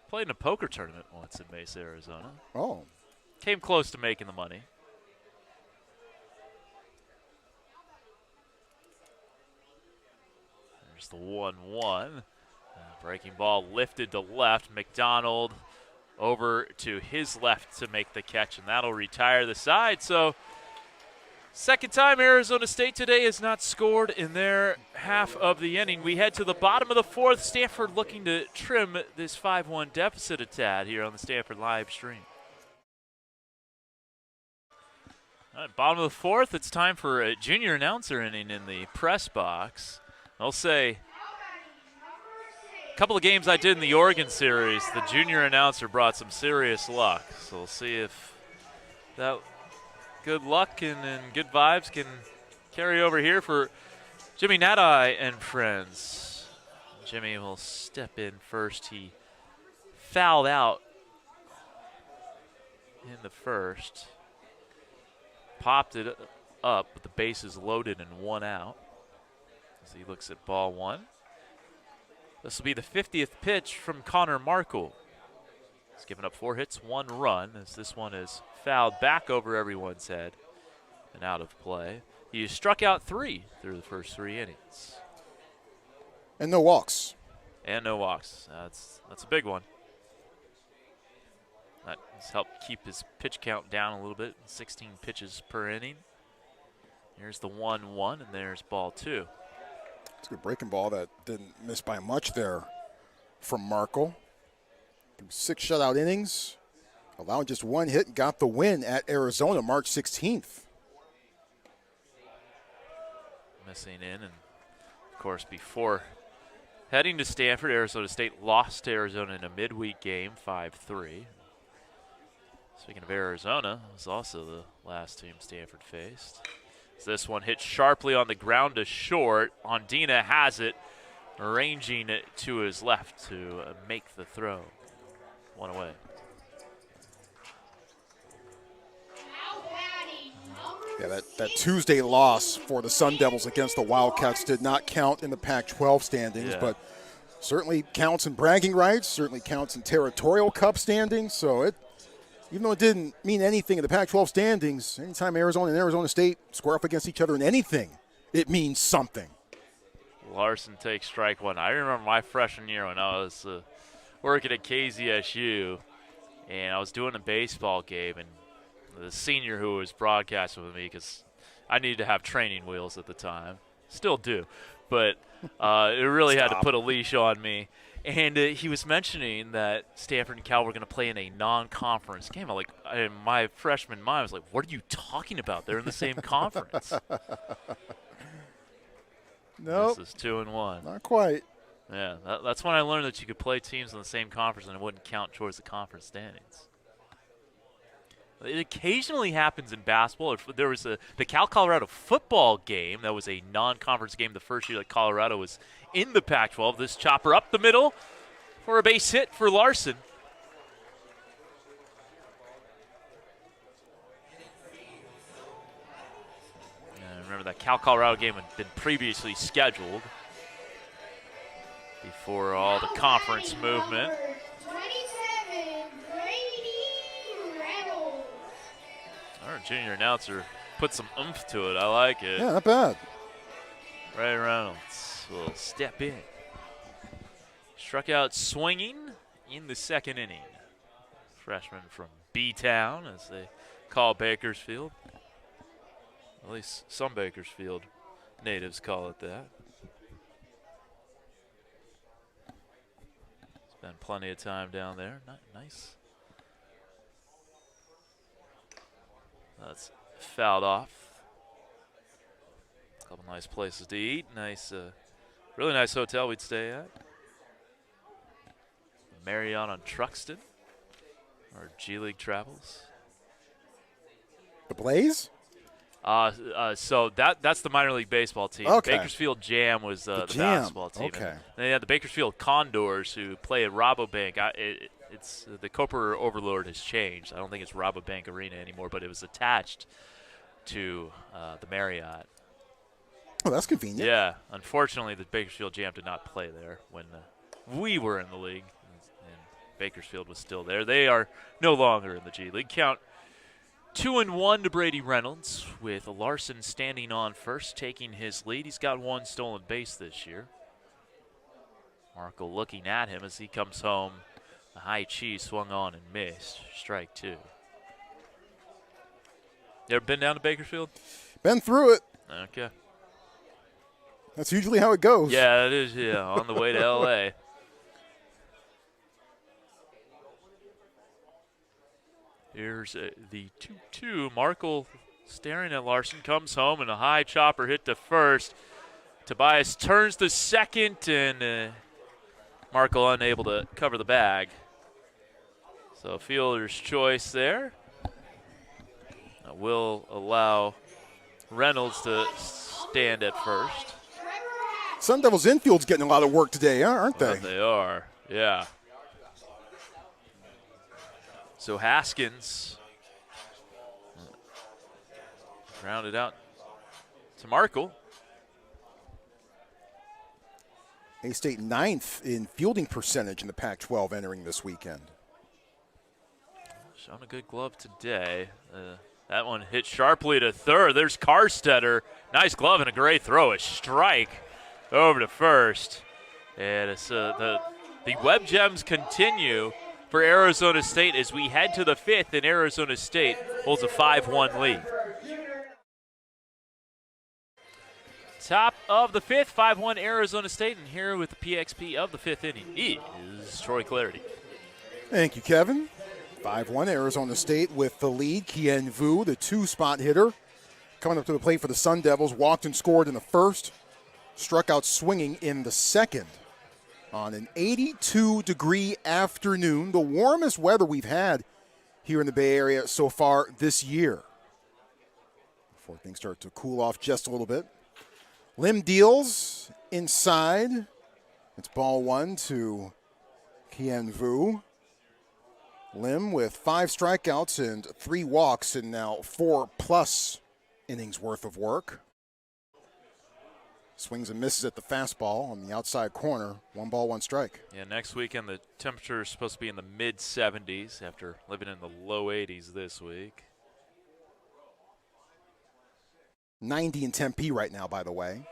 Played in a poker tournament once in Mesa, Arizona. Oh. Came close to making the money. There's the 1-1. Breaking ball lifted to left. McDonald over to his left to make the catch, and that'll retire the side. So second time Arizona State today has not scored in their half of the inning. We head to the bottom of the 4th. Stanford looking to trim this 5-1 deficit a tad here on the Stanford live stream. All right, bottom of the 4th, it's time for a junior announcer inning in the press box. I'll say a couple of games I did in the Oregon series, the junior announcer brought some serious luck. So we'll see if that good luck and good vibes can carry over here for Jimmy Nadai and friends. Jimmy will step in first. He fouled out in the first. Popped it up with the bases loaded and 1 out. As he looks at ball 1. This will be the 50th pitch from Connor Markle. He's given up 4 hits, 1 run, as this one is fouled back over everyone's head and out of play. He has struck out 3 through the first 3 innings. And no walks. And no walks. That's a big one. That has helped keep his pitch count down a little bit, 16 pitches per inning. Here's the 1-1, and there's ball 2. It's a good breaking ball that didn't miss by much there from Markle. Through 6 shutout innings, allowing just 1 hit, and got the win at Arizona March 16th. Missing in, and of course before heading to Stanford, Arizona State lost to Arizona in a midweek game, 5-3. Speaking of Arizona, it was also the last team Stanford faced. So this one hit sharply on the ground to short. Ondina has it, arranging it to his left to make the throw. 1 away. Yeah, that Tuesday loss for the Sun Devils against the Wildcats did not count in the Pac-12 standings, but certainly counts in bragging rights, certainly counts in territorial cup standings. So even though it didn't mean anything in the Pac-12 standings, anytime Arizona and Arizona State square up against each other in anything, it means something. Larson takes strike one. I remember my freshman year when I was working at KZSU, and I was doing a baseball game, and the senior who was broadcasting with me, because I needed to have training wheels at the time, still do, but it really had to put a leash on me. And he was mentioning that Stanford and Cal were going to play in a non-conference game. In my freshman mind, I was like, what are you talking about? They're in the same conference. Nope. This is 2-1. Not quite. Yeah, that's when I learned that you could play teams in the same conference and it wouldn't count towards the conference standings. It occasionally happens in basketball. There was the Cal-Colorado football game that was a non-conference game the first year that Colorado was in the Pac-12. This chopper up the middle for a base hit for Larson. And remember that Cal-Colorado game had been previously scheduled before all the conference movement. Our junior announcer put some oomph to it. I like it. Yeah, not bad. Ray Reynolds will step in. Struck out swinging in the second inning. Freshman from B-Town, as they call Bakersfield. At least some Bakersfield natives call it that. Spent plenty of time down there. Nice. That's fouled off. A couple nice places to eat. Nice, really nice hotel we'd stay at. Marriott on Truxton. Our G League travels. The Blaze? So that's the minor league baseball team. Okay. Bakersfield Jam was the Jam. basketball team. Okay. And they had the Bakersfield Condors who play at Rabobank. It's the Cooper Overlord has changed. I don't think it's Rabobank Arena anymore, but it was attached to the Marriott. Oh, that's convenient. Yeah. Unfortunately, the Bakersfield Jam did not play there when we were in the league, and Bakersfield was still there. They are no longer in the G League. Count 2-1 to Brady Reynolds, with Larson standing on first, taking his lead. He's got one stolen base this year. Markle looking at him as he comes home. The high cheese swung on and missed. Strike two. You ever been down to Bakersfield? Been through it. Okay. That's usually how it goes. Yeah, it is, yeah, on the way to L.A. Here's the 2-2. Markle staring at Larson, comes home, and a high chopper hit to first. Tobias turns to second, and Markle unable to cover the bag. So fielder's choice there. Will allow Reynolds to stand at first. Sun Devils infield's getting a lot of work today, aren't they? Well, they are, yeah. So Haskins grounded out to Markle. A-State 9th in fielding percentage in the Pac-12 entering this weekend. Showing a good glove today. That one hit sharply to third. There's Karstetter. Nice glove and a great throw. A strike over to first. And it's, the Web Gems continue for Arizona State as we head to the fifth, and Arizona State holds a 5-1 lead. Top of the fifth, 5-1 Arizona State, and here with the PXP of the fifth inning is Troy Clarity. Thank you, Kevin. 5-1 Arizona State with the lead. Kien Vu, the two-spot hitter, coming up to the plate for the Sun Devils, walked and scored in the first, struck out swinging in the second. On an 82-degree afternoon, the warmest weather we've had here in the Bay Area so far this year. Before things start to cool off just a little bit. Lim deals inside. It's ball one to Kien Vu. Lim with 5 strikeouts and 3 walks and now 4+ innings worth of work. Swings and misses at the fastball on the outside corner. 1 ball, 1 strike. Yeah, next weekend the temperature is supposed to be in the mid-70s after living in the low 80s this week. 90 in Tempe right now, by the way.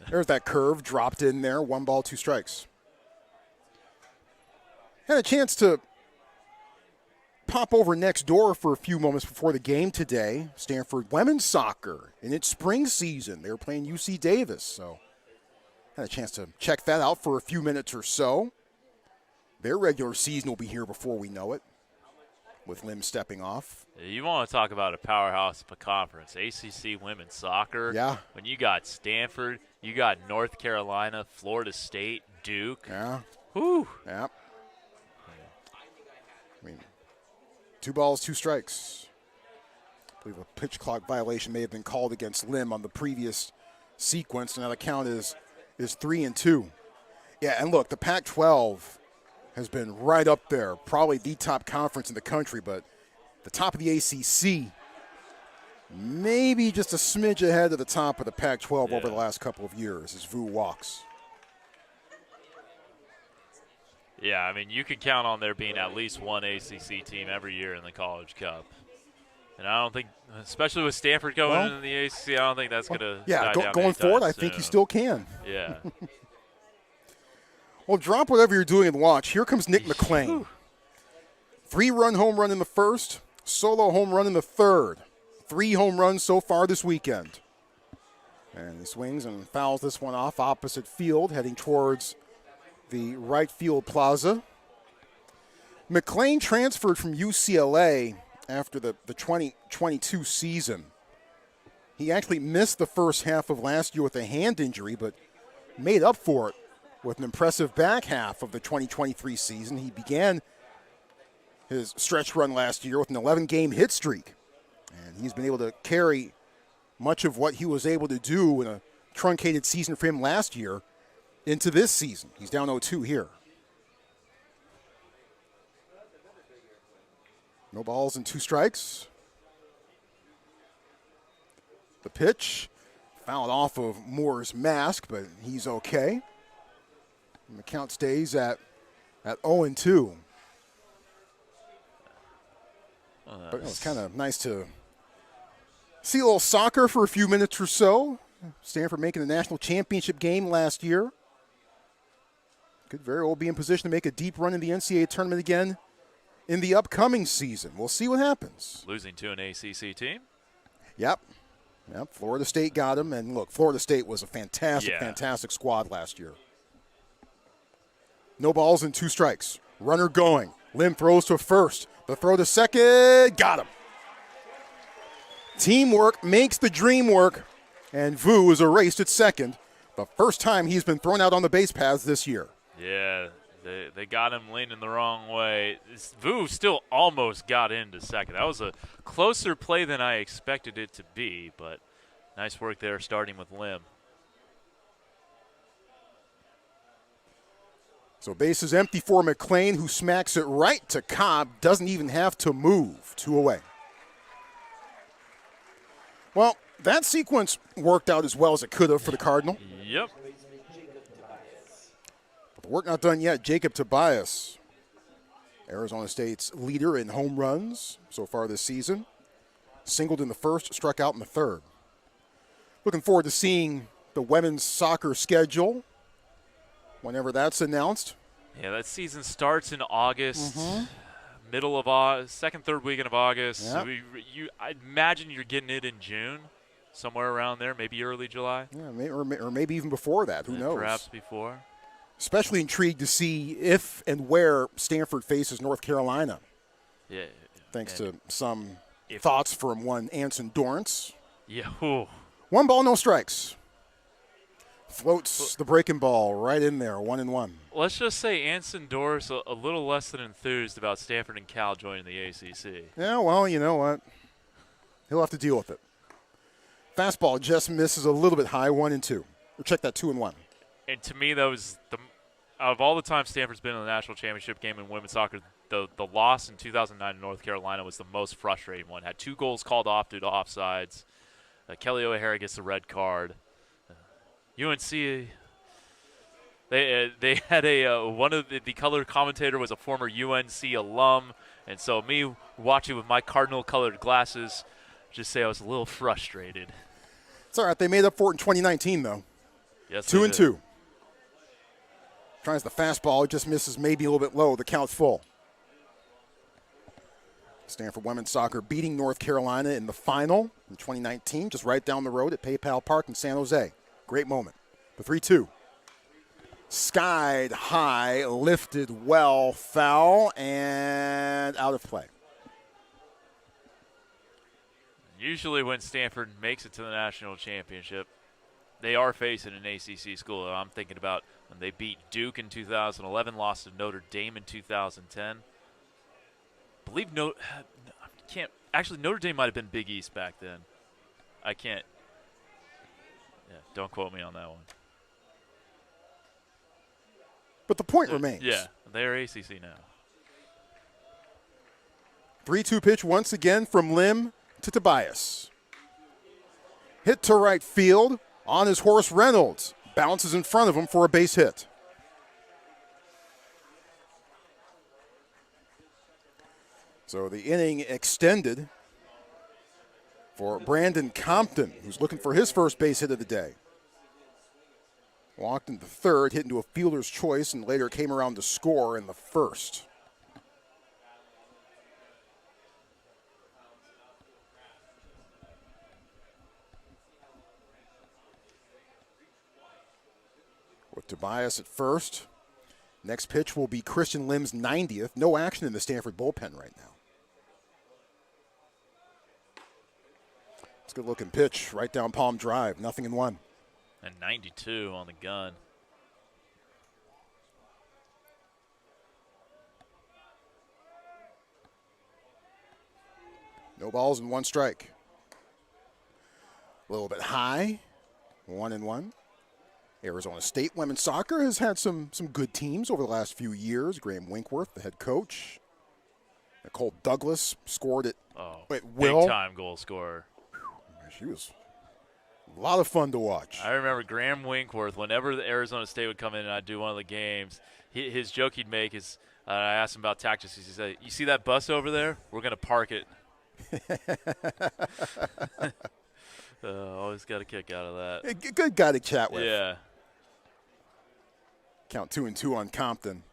There's that curve dropped in there. 1 ball, 2 strikes. Had a chance to pop over next door for a few moments before the game today. Stanford women's soccer in its spring season. They were playing UC Davis, so had a chance to check that out for a few minutes or so. Their regular season will be here before we know it, with Lim stepping off. You want to talk about a powerhouse of a conference, ACC women's soccer. Yeah. When you got Stanford, you got North Carolina, Florida State, Duke. Yeah. Whew. Yeah. I mean, 2 balls, 2 strikes. I believe a pitch clock violation may have been called against Lim on the previous sequence. Now the count is 3-2. Yeah, and look, the Pac-12 has been right up there, probably the top conference in the country, but the top of the ACC, maybe just a smidge ahead of the top of the Pac-12 over the last couple of years as Vu walks. Yeah, I mean, you can count on there being at least one ACC team every year in the College Cup. And I don't think, especially with Stanford going into the ACC, I don't think that's going to die down going forward, I soon. think you still can. Yeah. Well, drop whatever you're doing and watch. Here comes Nick McLean. 3-run home run in the first, solo home run in the third. 3 home runs so far this weekend. And he swings and fouls this one off opposite field, heading towards the right field plaza. McLean transferred from UCLA after the 2022 season. He actually missed the first half of last year with a hand injury, but made up for it with an impressive back half of the 2023 season. He began his stretch run last year with an 11-game hit streak, and he's been able to carry much of what he was able to do in a truncated season for him last year into this season. He's down 0-2 here. No balls and 2 strikes. The pitch fouled off of Moore's mask, but he's okay. And the count stays at 0-2. But it was kind of nice to see a little soccer for a few minutes or so. Stanford making the national championship game last year. Could very well be in position to make a deep run in the NCAA tournament again in the upcoming season. We'll see what happens. Losing to an ACC team? Yep. Florida State got him. And look, Florida State was a fantastic squad last year. No balls and 2 strikes. Runner going. Lim throws to first. The throw to second. Got him. Teamwork makes the dream work. And Vu is erased at second. The first time he's been thrown out on the base paths this year. Yeah, they got him leaning the wrong way. Vu still almost got into second. That was a closer play than I expected it to be, but nice work there starting with Lim. So base is empty for McLean, who smacks it right to Cobb. Doesn't even have to move. 2 away. Well, that sequence worked out as well as it could have for the Cardinal. Yep. But the work not done yet. Jacob Tobias, Arizona State's leader in home runs so far this season. Singled in the first, struck out in the third. Looking forward to seeing the women's soccer schedule whenever that's announced. Yeah, that season starts in August, middle of August, second, third weekend of August. Yep. So I imagine you're getting it in June, somewhere around there, maybe early July. Yeah, or maybe even before that. Who knows? Perhaps before. Especially intrigued to see if and where Stanford faces North Carolina. Yeah. Thanks to some thoughts from one Anson Dorrance. Yeah. Ooh. 1 ball, no strikes. Floats the breaking ball right in there, 1-1. Let's just say Anson Dorrance a little less than enthused about Stanford and Cal joining the ACC. Yeah, well, you know what? He'll have to deal with it. Fastball just misses a little bit high, 1-2. Or check that 2-1. And to me, that was out of all the times Stanford's been in the national championship game in women's soccer, the loss in 2009 in North Carolina was the most frustrating one. Had 2 goals called off due to offsides. Kelly O'Hara gets the red card. UNC, they had one of the color commentator was a former UNC alum, and so me watching with my Cardinal-colored glasses, just say I was a little frustrated. It's all right. They made up for it in 2019, though. Yes, 2-2. Tries the fastball, just misses maybe a little bit low. The count's full. Stanford women's soccer beating North Carolina in the final in 2019, just right down the road at PayPal Park in San Jose. Great moment. The 3-2. Skied high, lifted well, foul, and out of play. Usually when Stanford makes it to the national championship, they are facing an ACC school. I'm thinking about when they beat Duke in 2011, lost to Notre Dame in 2010. Believe Notre Dame might have been Big East back then. I can't. Yeah, don't quote me on that one. But the point remains. Yeah, they're ACC now. 3-2 pitch once again from Lim to Tobias. Hit to right field. On his horse, Reynolds bounces in front of him for a base hit. So the inning extended for Brandon Compton, who's looking for his first base hit of the day. Walked into third, hit into a fielder's choice, and later came around to score in the first. With Tobias at first. Next pitch will be Christian Lim's 90th. No action in the Stanford bullpen right now. It's a good-looking pitch right down Palm Drive. 0-1. And 92 on the gun. No balls and 1 strike. A little bit high. 1-1. Arizona State women's soccer has had some good teams over the last few years. Graham Winkworth, the head coach. Nicole Douglas scored at will. Big-time goal scorer. She was a lot of fun to watch. I remember Graham Winkworth, whenever the Arizona State would come in and I'd do one of the games, his joke he'd make is, I asked him about tactics, he said, "You see that bus over there? We're going to park it." Always got a kick out of that. A good guy to chat with. Yeah. Count 2-2 on Compton.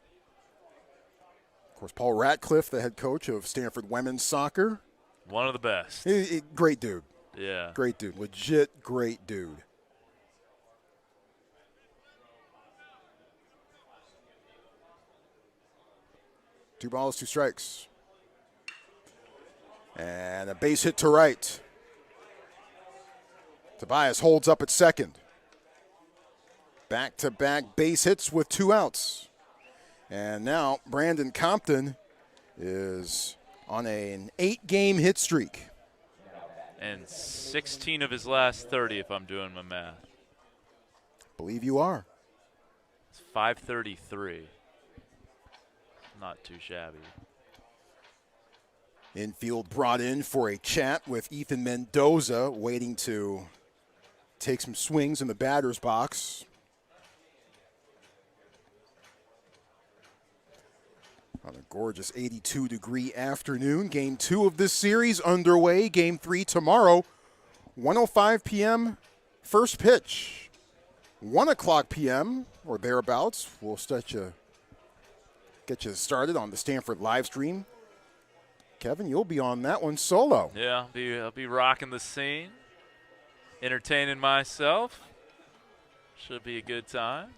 Of course, Paul Ratcliffe, the head coach of Stanford women's soccer. One of the best. Great dude. Yeah. Great dude. Legit great dude. Two balls, 2 strikes. And a base hit to right. Tobias holds up at second. Back-to-back base hits with 2 outs. And now Brandon Compton is on an 8-game hit streak. And 16 of his last 30, if I'm doing my math. Believe you are. It's 533. Not too shabby. Infield brought in for a chat with Ethan Mendoza, waiting to take some swings in the batter's box. On a gorgeous 82-degree afternoon. Game 2 of this series underway. Game 3 tomorrow. 1:05 p.m. first pitch. 1 o'clock p.m. or thereabouts. We'll get you started on the Stanford live stream. Kevin, you'll be on that one solo. Yeah, I'll be rocking the scene, entertaining myself. Should be a good time.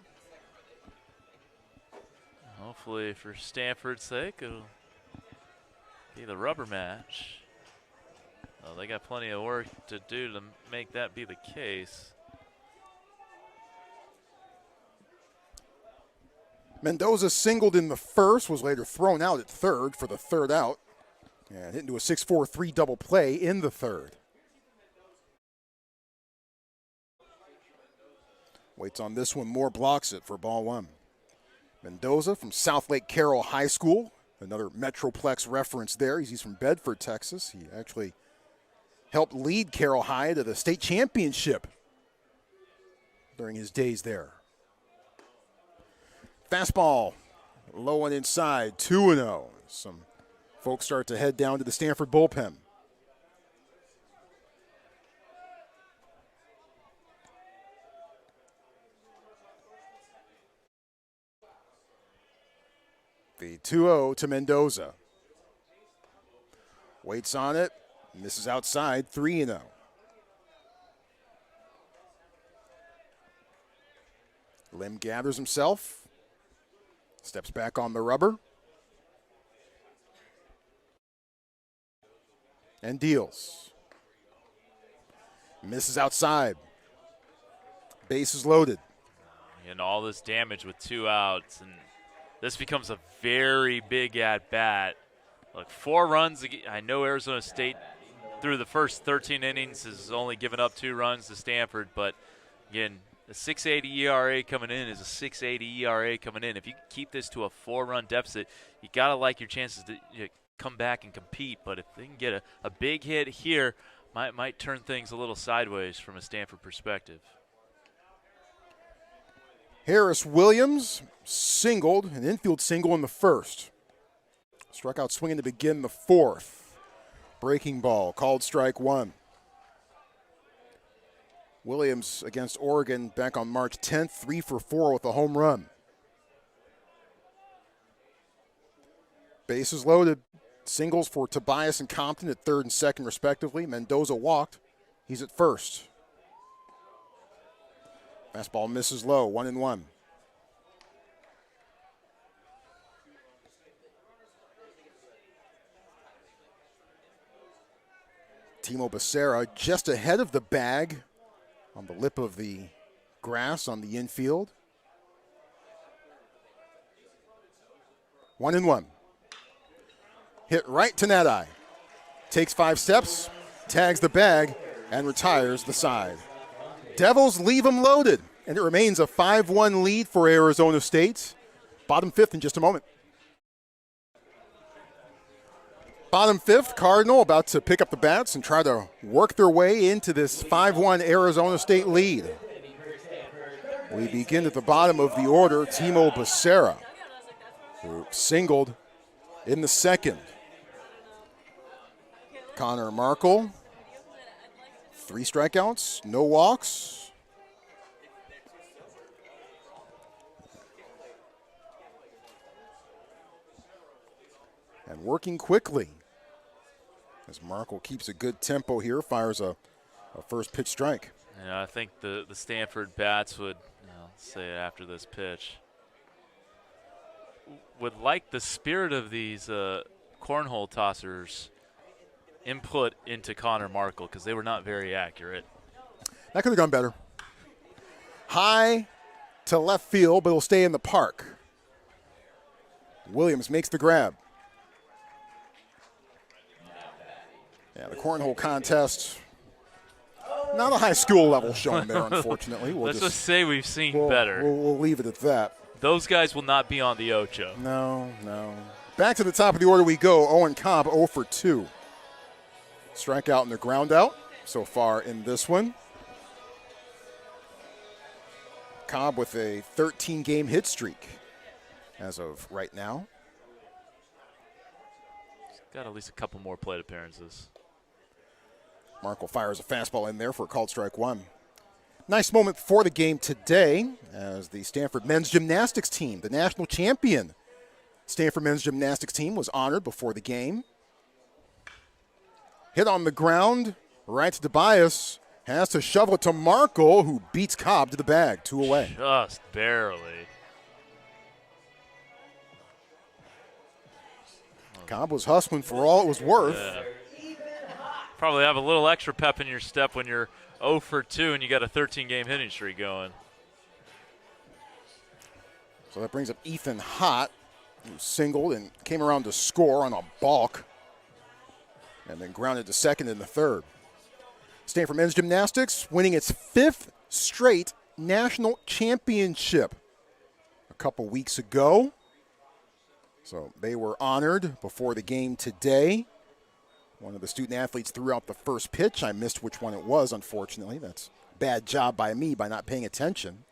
Hopefully, for Stanford's sake, it'll be the rubber match. Oh, they got plenty of work to do to make that be the case. Mendoza singled in the first, was later thrown out at third for the third out, and hit into a 6-4-3 double play in the third. Waits on this one, Moore blocks it for ball 1. Mendoza from South Lake Carroll High School, another Metroplex reference there. He's from Bedford, Texas. He actually helped lead Carroll High to the state championship during his days there. Fastball, low and inside, 2-0. Some folks start to head down to the Stanford bullpen. The 2-0 to Mendoza. Waits on it, misses outside, 3-0. Lim gathers himself, steps back on the rubber, and deals. Misses outside. Bases loaded. And all this damage with 2 outs, and this becomes a very big at-bat. Look, 4 runs. I know Arizona State through the first 13 innings has only given up 2 runs to Stanford, but again, the 6.80 ERA coming in is a 6.80 ERA coming in. If you keep this to a 4-run deficit, you got to like your chances to come back and compete. But if they can get a big hit here, might turn things a little sideways from a Stanford perspective. Harris Williams singled, an infield single in the first. Struck out swinging to begin the fourth. Breaking ball, called strike 1. Williams against Oregon back on March 10th, 3 for 4 with a home run. Bases loaded. Singles for Tobias and Compton at third and second respectively. Mendoza walked. He's at first. Fastball misses low, 1-1. Timo Becerra just ahead of the bag on the lip of the grass on the infield. 1-1. Hit right to net eye. Takes 5 steps, tags the bag, and retires the side. Devils leave him loaded, and it remains a 5-1 lead for Arizona State. Bottom 5th in just a moment. Bottom 5th, Cardinal about to pick up the bats and try to work their way into this 5-1 Arizona State lead. We begin at the bottom of the order, Timo Becerra, who singled in the second. Connor Markle, 3 strikeouts, no walks. And working quickly as Markle keeps a good tempo here, fires a first pitch strike. Yeah, I think the Stanford bats would, say it after this pitch, would like the spirit of these cornhole tossers input into Connor Markle because they were not very accurate. That could have gone better. High to left field, but it'll stay in the park. Williams makes the grab. Yeah, the cornhole contest, not a high school level showing there, unfortunately. Let's just say we've seen better. We'll leave it at that. Those guys will not be on the Ocho. No. Back to the top of the order we go. Owen Cobb, 0 for 2. Strikeout and the ground out so far in this one. Cobb with a 13-game hit streak as of right now. He's got at least a couple more plate appearances. Markle fires a fastball in there for a called strike 1. Nice moment for the game today as the Stanford men's gymnastics team, the national champion Stanford men's gymnastics team, was honored before the game. Hit on the ground, right to Tobias, has to shovel it to Markle, who beats Cobb to the bag, 2 away. Just barely. Cobb was hustling for all it was worth. Yeah. Probably have a little extra pep in your step when you're 0 for 2 and you got a 13-game hitting streak going. So that brings up Ethan Hott, who singled and came around to score on a balk, and then grounded to second in the third. Stanford men's gymnastics winning its 5th straight national championship a couple weeks ago. So they were honored before the game today One of the student athletes threw out the first pitch. I missed which one it was, unfortunately. That's a bad job by me by not paying attention.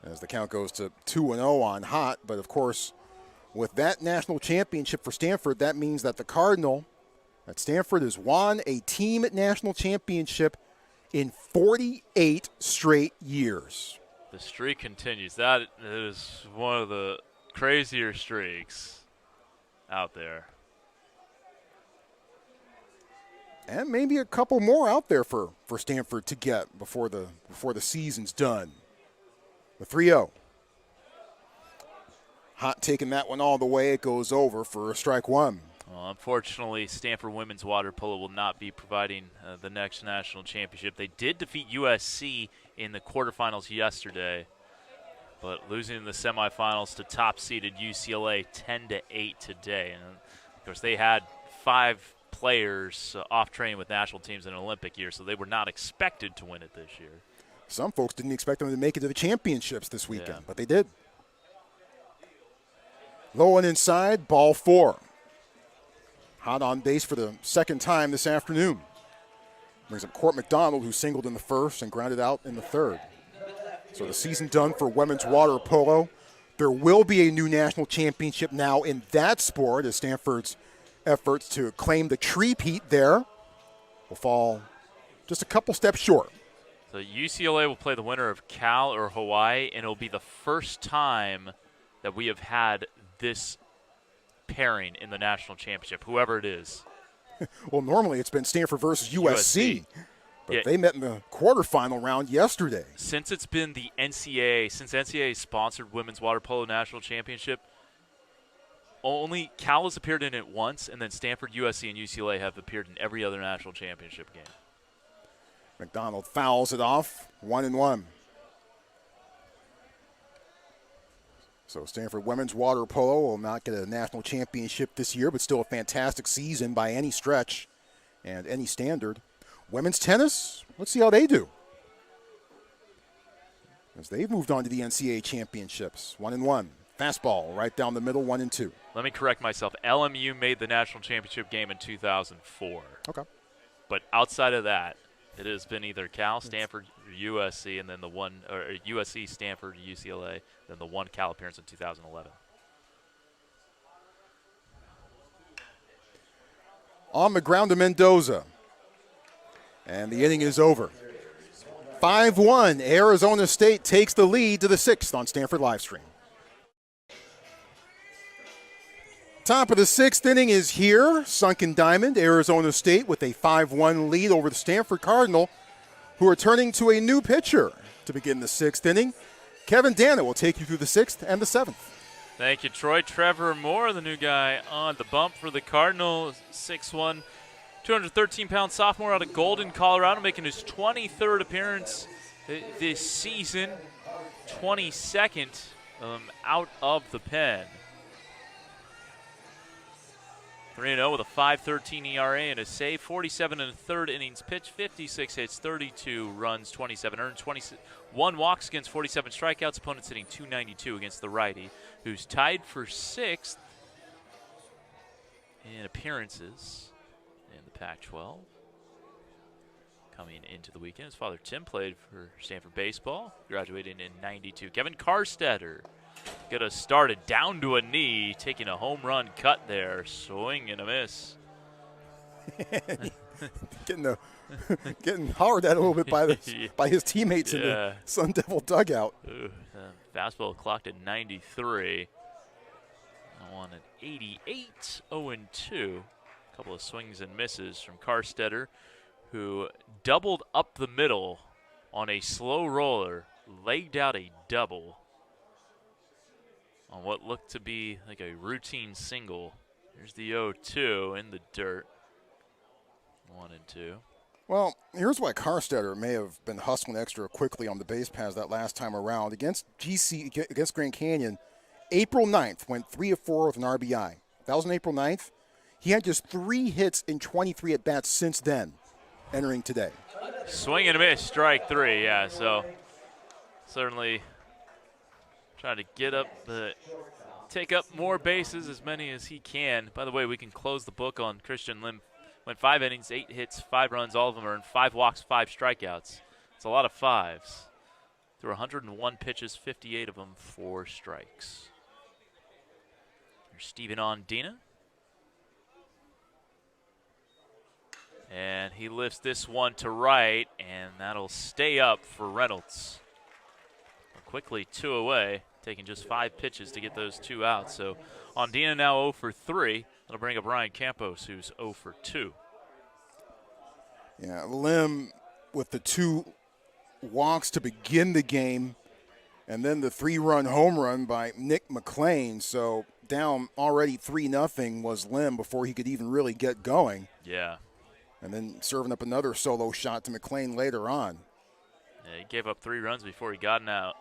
As the count goes to 2-0 on Hot. But, of course, with that national championship for Stanford, that means that that Stanford has won a team national championship in 48 straight years. The streak continues. That is one of the crazier streaks out there. And maybe a couple more out there for Stanford to get before the season's done. The 3-0. Hot taking that one all the way. It goes over for a strike one. Well, unfortunately, Stanford women's water polo will not be providing the next national championship. They did defeat USC in the quarterfinals yesterday, but losing in the semifinals to top-seeded UCLA 10-8 today. And, of course, they had 5 players off training with national teams in an Olympic year, so they were not expected to win it this year. Some folks didn't expect them to make it to the championships this weekend, but they did. Low and inside, ball 4. Hot on base for the second time this afternoon. Brings up Court McDonald, who singled in the first and grounded out in the third. So the season done for women's water polo. There will be a new national championship now in that sport as Stanford's efforts to claim the three-peat there will fall just a couple steps short. So UCLA will play the winner of Cal or Hawaii, and it will be the first time that we have had this pairing in the national championship, whoever it is. Well, normally it's been Stanford versus USC. But yeah, they met in the quarterfinal round yesterday. Since it's been the NCAA, since NCAA sponsored Women's Water Polo National Championship, only Cal has appeared in it once, and then Stanford, USC, and UCLA have appeared in every other national championship game. McDonald fouls it off, 1-1. So Stanford women's water polo will not get a national championship this year, but still a fantastic season by any stretch and any standard. Women's tennis, let's see how they do. As they've moved on to the NCAA championships, 1-1. Fastball right down the middle, 1-2. Let me correct myself. LMU made the national championship game in 2004. Okay. But outside of that, it has been either Cal, Stanford, USC, and then the one, or USC, Stanford, UCLA, then the one Cal appearance in 2011. On the ground to Mendoza. And the inning is over. 5-1, Arizona State takes the lead to the 6th on Stanford Livestream. Top of the 6th inning is here. Sunken Diamond, Arizona State with a 5-1 lead over the Stanford Cardinal, who are turning to a new pitcher to begin the 6th inning. Kevin Dana will take you through the 6th and the 7th. Thank you, Troy. Trevor Moore, the new guy on the bump for the Cardinals. 6'1", 213-pound sophomore out of Golden, Colorado, making his 23rd appearance this season, 22nd out of the pen. 3-0 with a 5.13 ERA and a save, 47 in the third innings pitched, 56 hits, 32 runs, 27 earned, 21 walks against 47 strikeouts. Opponents hitting .292 against the righty, who's tied for 6th in appearances in the Pac-12. Coming into the weekend, his father Tim played for Stanford baseball, graduating in '92. Kevin Karstetter get us started down to a knee, taking a home run cut there, swing and a miss. getting hollered at a little bit by his teammates in the Sun Devil dugout. Fastball clocked at 93. On an 88, 0-2. A couple of swings and misses from Karstetter, who doubled up the middle on a slow roller, legged out a double on what looked to be like a routine single. Here's the 0-2 in the dirt. 1-2. Well, here's why Karstetter may have been hustling extra quickly on the base paths that last time around. Against Grand Canyon, April 9th, went 3 of 4 with an RBI. That was on April 9th. He had just 3 hits in 23 at-bats since then, entering today. Swing and a miss, strike 3, yeah, so certainly trying to get up the take up more bases, as many as he can. By the way, we can close the book on Christian Lim. Went 5 innings, 8 hits, 5 runs, all of them earned, 5 walks, 5 strikeouts. It's a lot of fives. Through 101 pitches, 58 of them 4 strikes. Here's Steven Ondina. And he lifts this one to right, and that'll stay up for Reynolds. Quickly 2 away, taking just 5 pitches to get those 2 out. So Ondina now 0 for 3. That'll bring up Ryan Campos, who's 0 for 2. Yeah, Lim with the 2 walks to begin the game, and then the 3-run home run by Nick McLean. So down already 3-0 was Lim before he could even really get going. Yeah. And then serving up another solo shot to McLean later on. Yeah, he gave up 3 runs before he got out.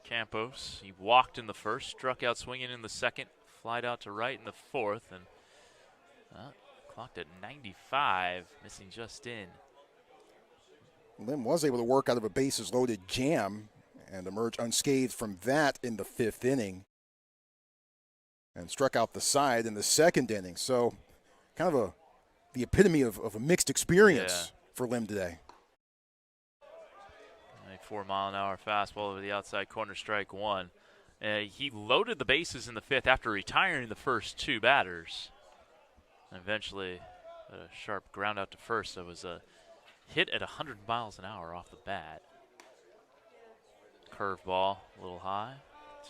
Campos, he walked in the first, struck out swinging in the second, flied out to right in the fourth, and clocked at 95, missing just in. Lim was able to work out of a bases-loaded jam and emerge unscathed from that in the 5th inning, and struck out the side in the 2nd inning. So kind of the epitome of a mixed experience for Lim today. 4-mile-an-hour fastball over the outside corner, strike 1. He loaded the bases in the 5th after retiring the first 2 batters. And eventually, a sharp ground out to first. That was a hit at 100 miles an hour off the bat. Curveball, a little high,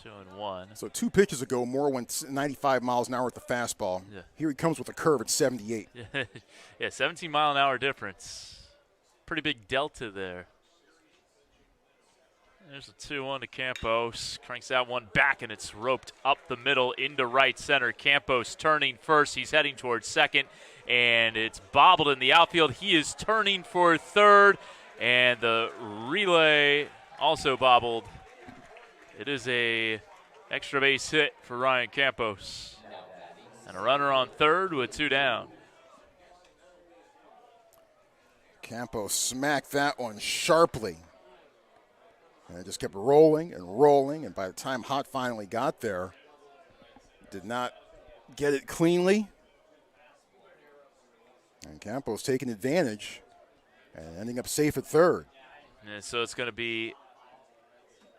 2-1. So 2 pitches ago, Moore went 95 miles an hour with the fastball. Yeah. Here he comes with a curve at 78. Yeah, 17-mile-an-hour difference. Pretty big delta there. There's a 2-1 to Campos. Cranks that one back, and it's roped up the middle into right center. Campos turning first. He's heading towards second, and it's bobbled in the outfield. He is turning for third, and the relay also bobbled. It is a extra base hit for Ryan Campos. And a runner on third with 2 down. Campos smacked that one sharply. And it just kept rolling and rolling, and by the time Hott finally got there, did not get it cleanly. And Campos taking advantage and ending up safe at third. And so it's going to be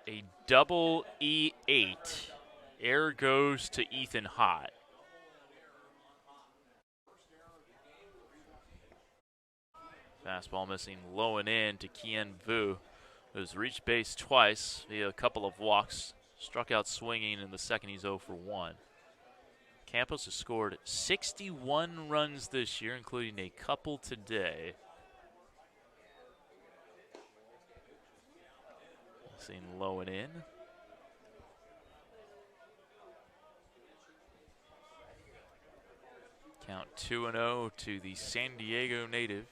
a double E8. Air goes to Ethan Hott. Fastball missing low and in to Kien Vu, who's reached base twice via a couple of walks. Struck out swinging in the second. He's 0 for 1. Campos has scored 61 runs this year, including a couple today. Seen low and in. Count 2-0 to the San Diego native.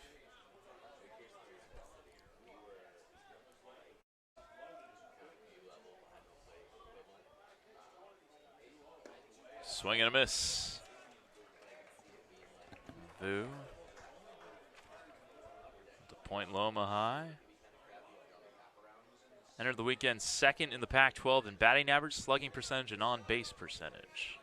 Swing and a miss. Vu. To Point Loma High. Entered the weekend second in the Pac-12 in batting average, slugging percentage, and on-base percentage.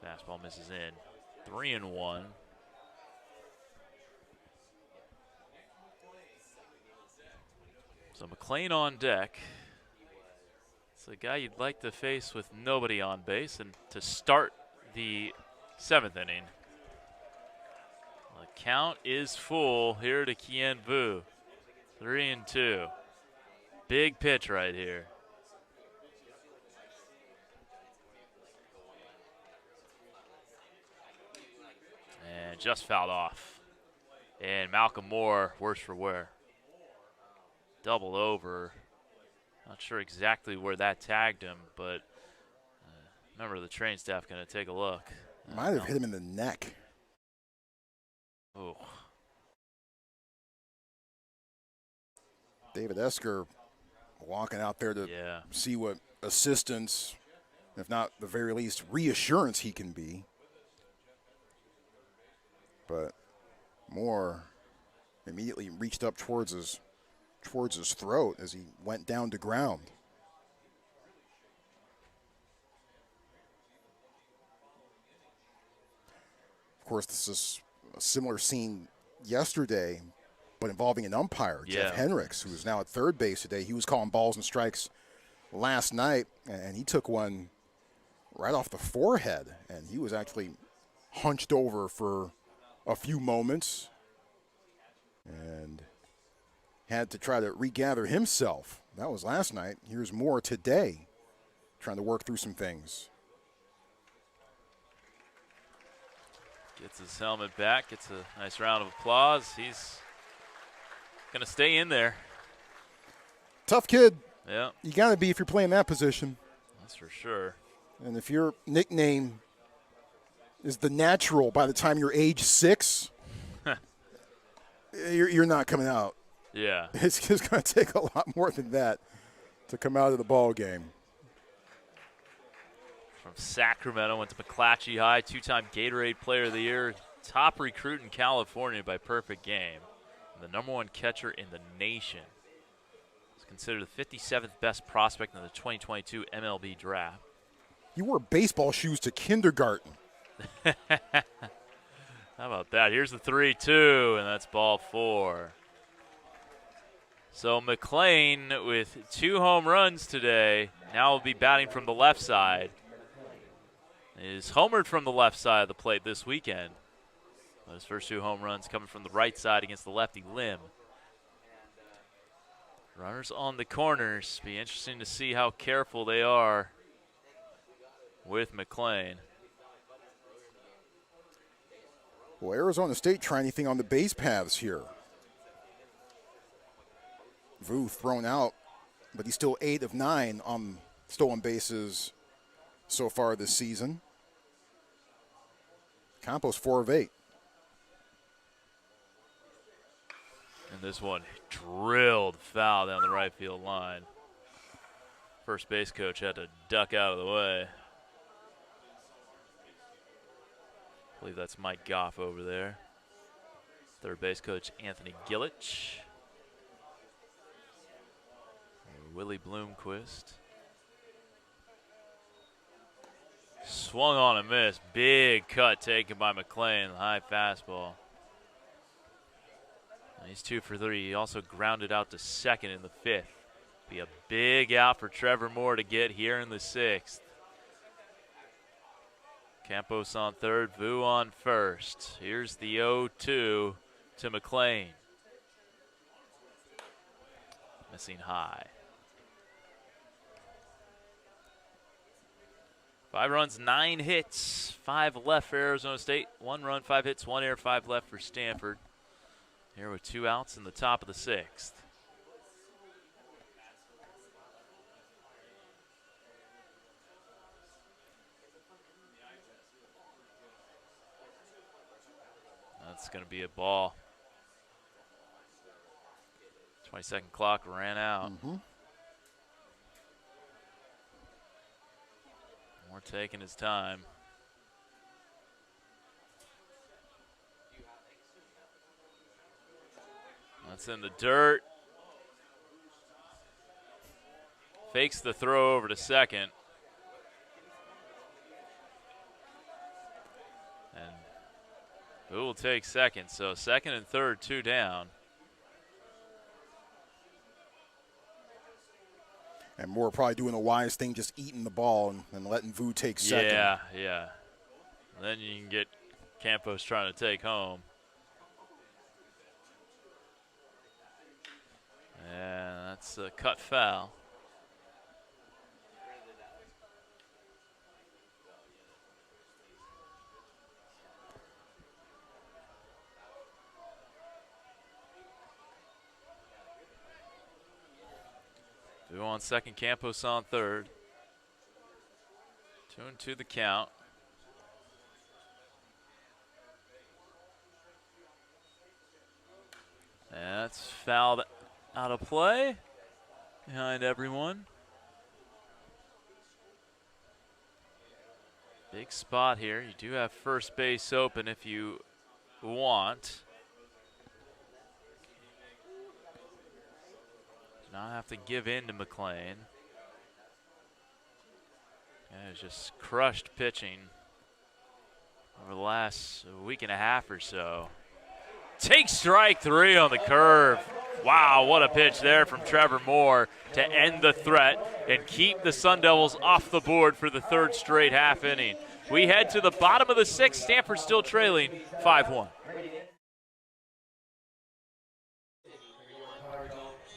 Fastball misses in. 3-1. So McLean on deck. It's a guy you'd like to face with nobody on base, and to start the 7th inning. The count is full here to Kien Vu. 3-2. Big pitch right here. And just fouled off. And Malcolm Moore, worse for wear. Doubled over. Not sure exactly where that tagged him, but member of the train staff going to take a look. Might have hit him in the neck. Oh. David Esker walking out there to see what assistance, if not the very least reassurance he can be. But Moore immediately reached up towards his towards his throat as he went down to ground. Of course, this is a similar scene yesterday, but involving an umpire, Jeff Henricks, who is now at third base today. He was calling balls and strikes last night, and he took one right off the forehead, and he was actually hunched over for a few moments and had to try to regather himself. That was last night. Here's more today, trying to work through some things. Gets his helmet back, gets a nice round of applause. He's going to stay in there. Tough kid. Yeah. You got to be if you're playing that position. That's for sure. And if your nickname is the natural by the time you're age 6, you're not coming out. Yeah. It's just going to take a lot more than that to come out of the ball game. From Sacramento, went to McClatchy High, 2-time Gatorade Player of the Year, top recruit in California by Perfect Game, and the #1 catcher in the nation. He's considered the 57th best prospect in the 2022 MLB draft. You wore baseball shoes to kindergarten. How about that? Here's the 3-2, and that's ball 4. So McLean with 2 home runs today, now will be batting from the left side. Is homered from the left side of the plate this weekend. But his first 2 home runs coming from the right side against the lefty Lim. Runners on the corners. Be interesting to see how careful they are with McLean. Well, Arizona State trying anything on the base paths here. Vu thrown out, but he's still 8 of 9 on stolen bases so far this season. Campos 4 of 8. And this one drilled foul down the right field line. First base coach had to duck out of the way. I believe that's Mike Goff over there. Third base coach Anthony Gillich. Willie Bloomquist. Swung on and missed. Big cut taken by McLean. High fastball. He's 2 for 3. He also grounded out to second in the 5th. Be a big out for Trevor Moore to get here in the 6th. Campos on third, Vu on first. Here's the 0-2 to McLean. Missing high. 5 runs, 9 hits, 5 left for Arizona State. 1 run, 5 hits, 1 error, 5 left for Stanford. Here with 2 outs in the top of the 6th. That's going to be a ball. 20-second clock ran out. Moore taking his time. That's in the dirt. Fakes the throw over to second. And who will take second? So second and third, 2 down. And Moore probably doing the wise thing, just eating the ball and letting Vu take second. Yeah. Then you can get Campos trying to take home. And that's a cut foul. Vu on second, Campos on third. 2-2 the count. And that's fouled out of play behind everyone. Big spot here. You do have first base open if you want. not have to give in to McLean. Yeah, it's just crushed pitching over the last week and a half or so. Takes strike 3 on the curve. Wow, what a pitch there from Trevor Moore to end the threat and keep the Sun Devils off the board for the 3rd straight half inning. We head to the bottom of the 6th. Stanford still trailing 5-1.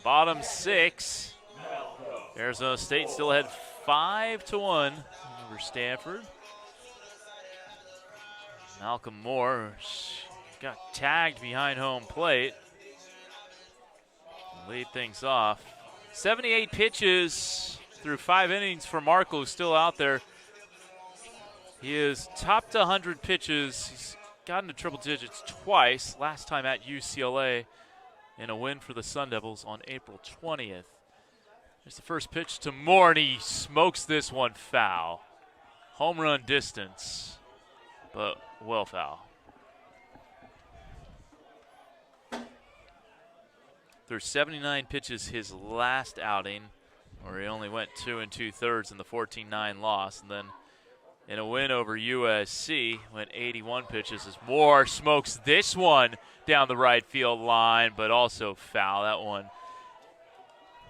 Bottom 6. Arizona State still had 5-1 over Stanford. Malcolm Moore got tagged behind home plate. Lead things off. 78 pitches through 5 innings for Markle, who's still out there. He is topped 100 pitches. He's gotten to triple digits twice, last time at UCLA in a win for the Sun Devils on April 20th. There's the first pitch to Moore, and he smokes this one foul. Home run distance, but well foul. Through 79 pitches his last outing, where he only went 2 2/3 in the 14-9 loss, and then in a win over USC, went 81 pitches as Moore smokes this one down the right field line, but also foul. That one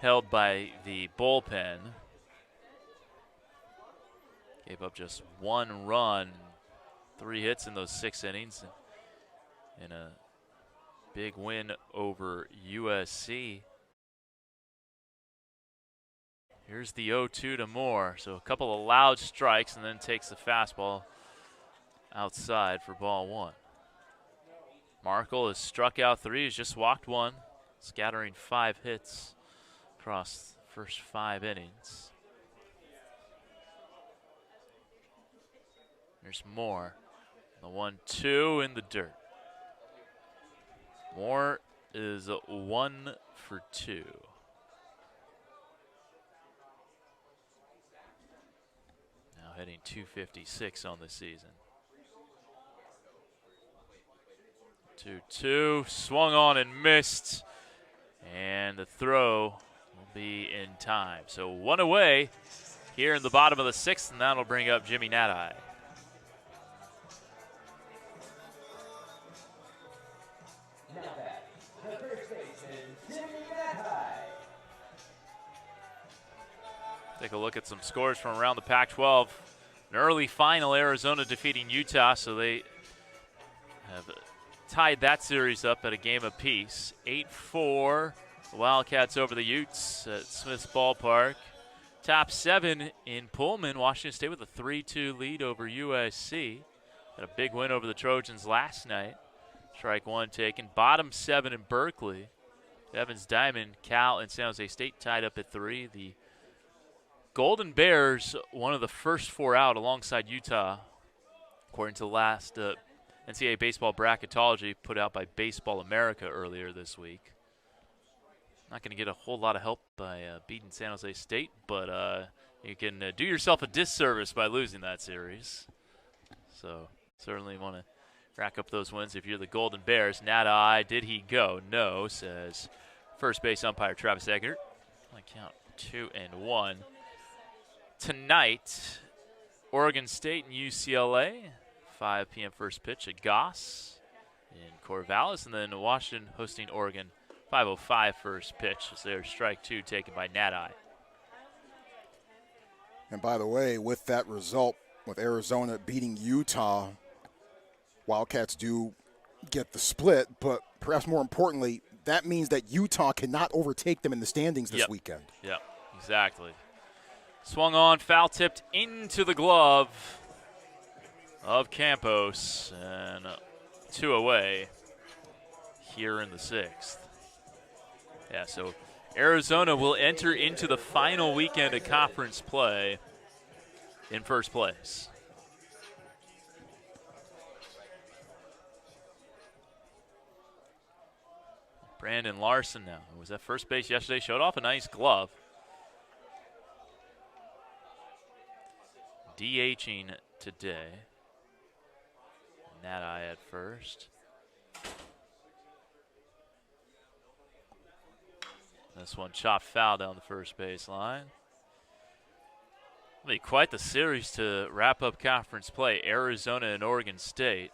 held by the bullpen. Gave up just 1 run, 3 hits in those 6 innings, in a big win over USC. Here's the 0-2 to Moore. So a couple of loud strikes and then takes the fastball outside for ball 1. Markle has struck out 3, has just walked 1, scattering 5 hits across the first 5 innings. There's Moore. The 1-2 in the dirt. Moore is 1 for 2. Now hitting .256 on the season. 2-2, swung on and missed. And the throw will be in time. So 1 away here in the bottom of the 6th, and that'll bring up Jimmy Nadai. Take a look at some scores from around the Pac-12. An early final, Arizona defeating Utah, so they have tied that series up at a game apiece. 8-4, the Wildcats over the Utes at Smith's Ballpark. Top 7 in Pullman, Washington State with a 3-2 lead over USC. Had a big win over the Trojans last night. Strike 1 taken. Bottom 7 in Berkeley. Evans, Diamond, Cal, and San Jose State tied up at 3. The Golden Bears, one of the first 4 out alongside Utah, according to the last NCAA baseball bracketology put out by Baseball America earlier this week. Not going to get a whole lot of help by beating San Jose State, but you can do yourself a disservice by losing that series. So certainly want to rack up those wins if you're the Golden Bears. Nadai, did he go? No, says first base umpire Travis Eggert. I count 2-1. Tonight, Oregon State and UCLA, 5 p.m. first pitch at Goss in Corvallis, and then Washington hosting Oregon, 5:05 first pitch. As there's strike 2 taken by Nadai. And by the way, with that result, with Arizona beating Utah, Wildcats do get the split, but perhaps more importantly, that means that Utah cannot overtake them in the standings this weekend. Yep, exactly. Swung on, foul tipped into the glove of Campos, and 2 away here in the 6th. Yeah, so Arizona will enter into the final weekend of conference play in first place. Brandon Larson now, who was at first base yesterday, showed off a nice glove. DHing today. Nadai at first. This one chopped foul down the first baseline. It'll be quite the series to wrap up conference play. Arizona and Oregon State.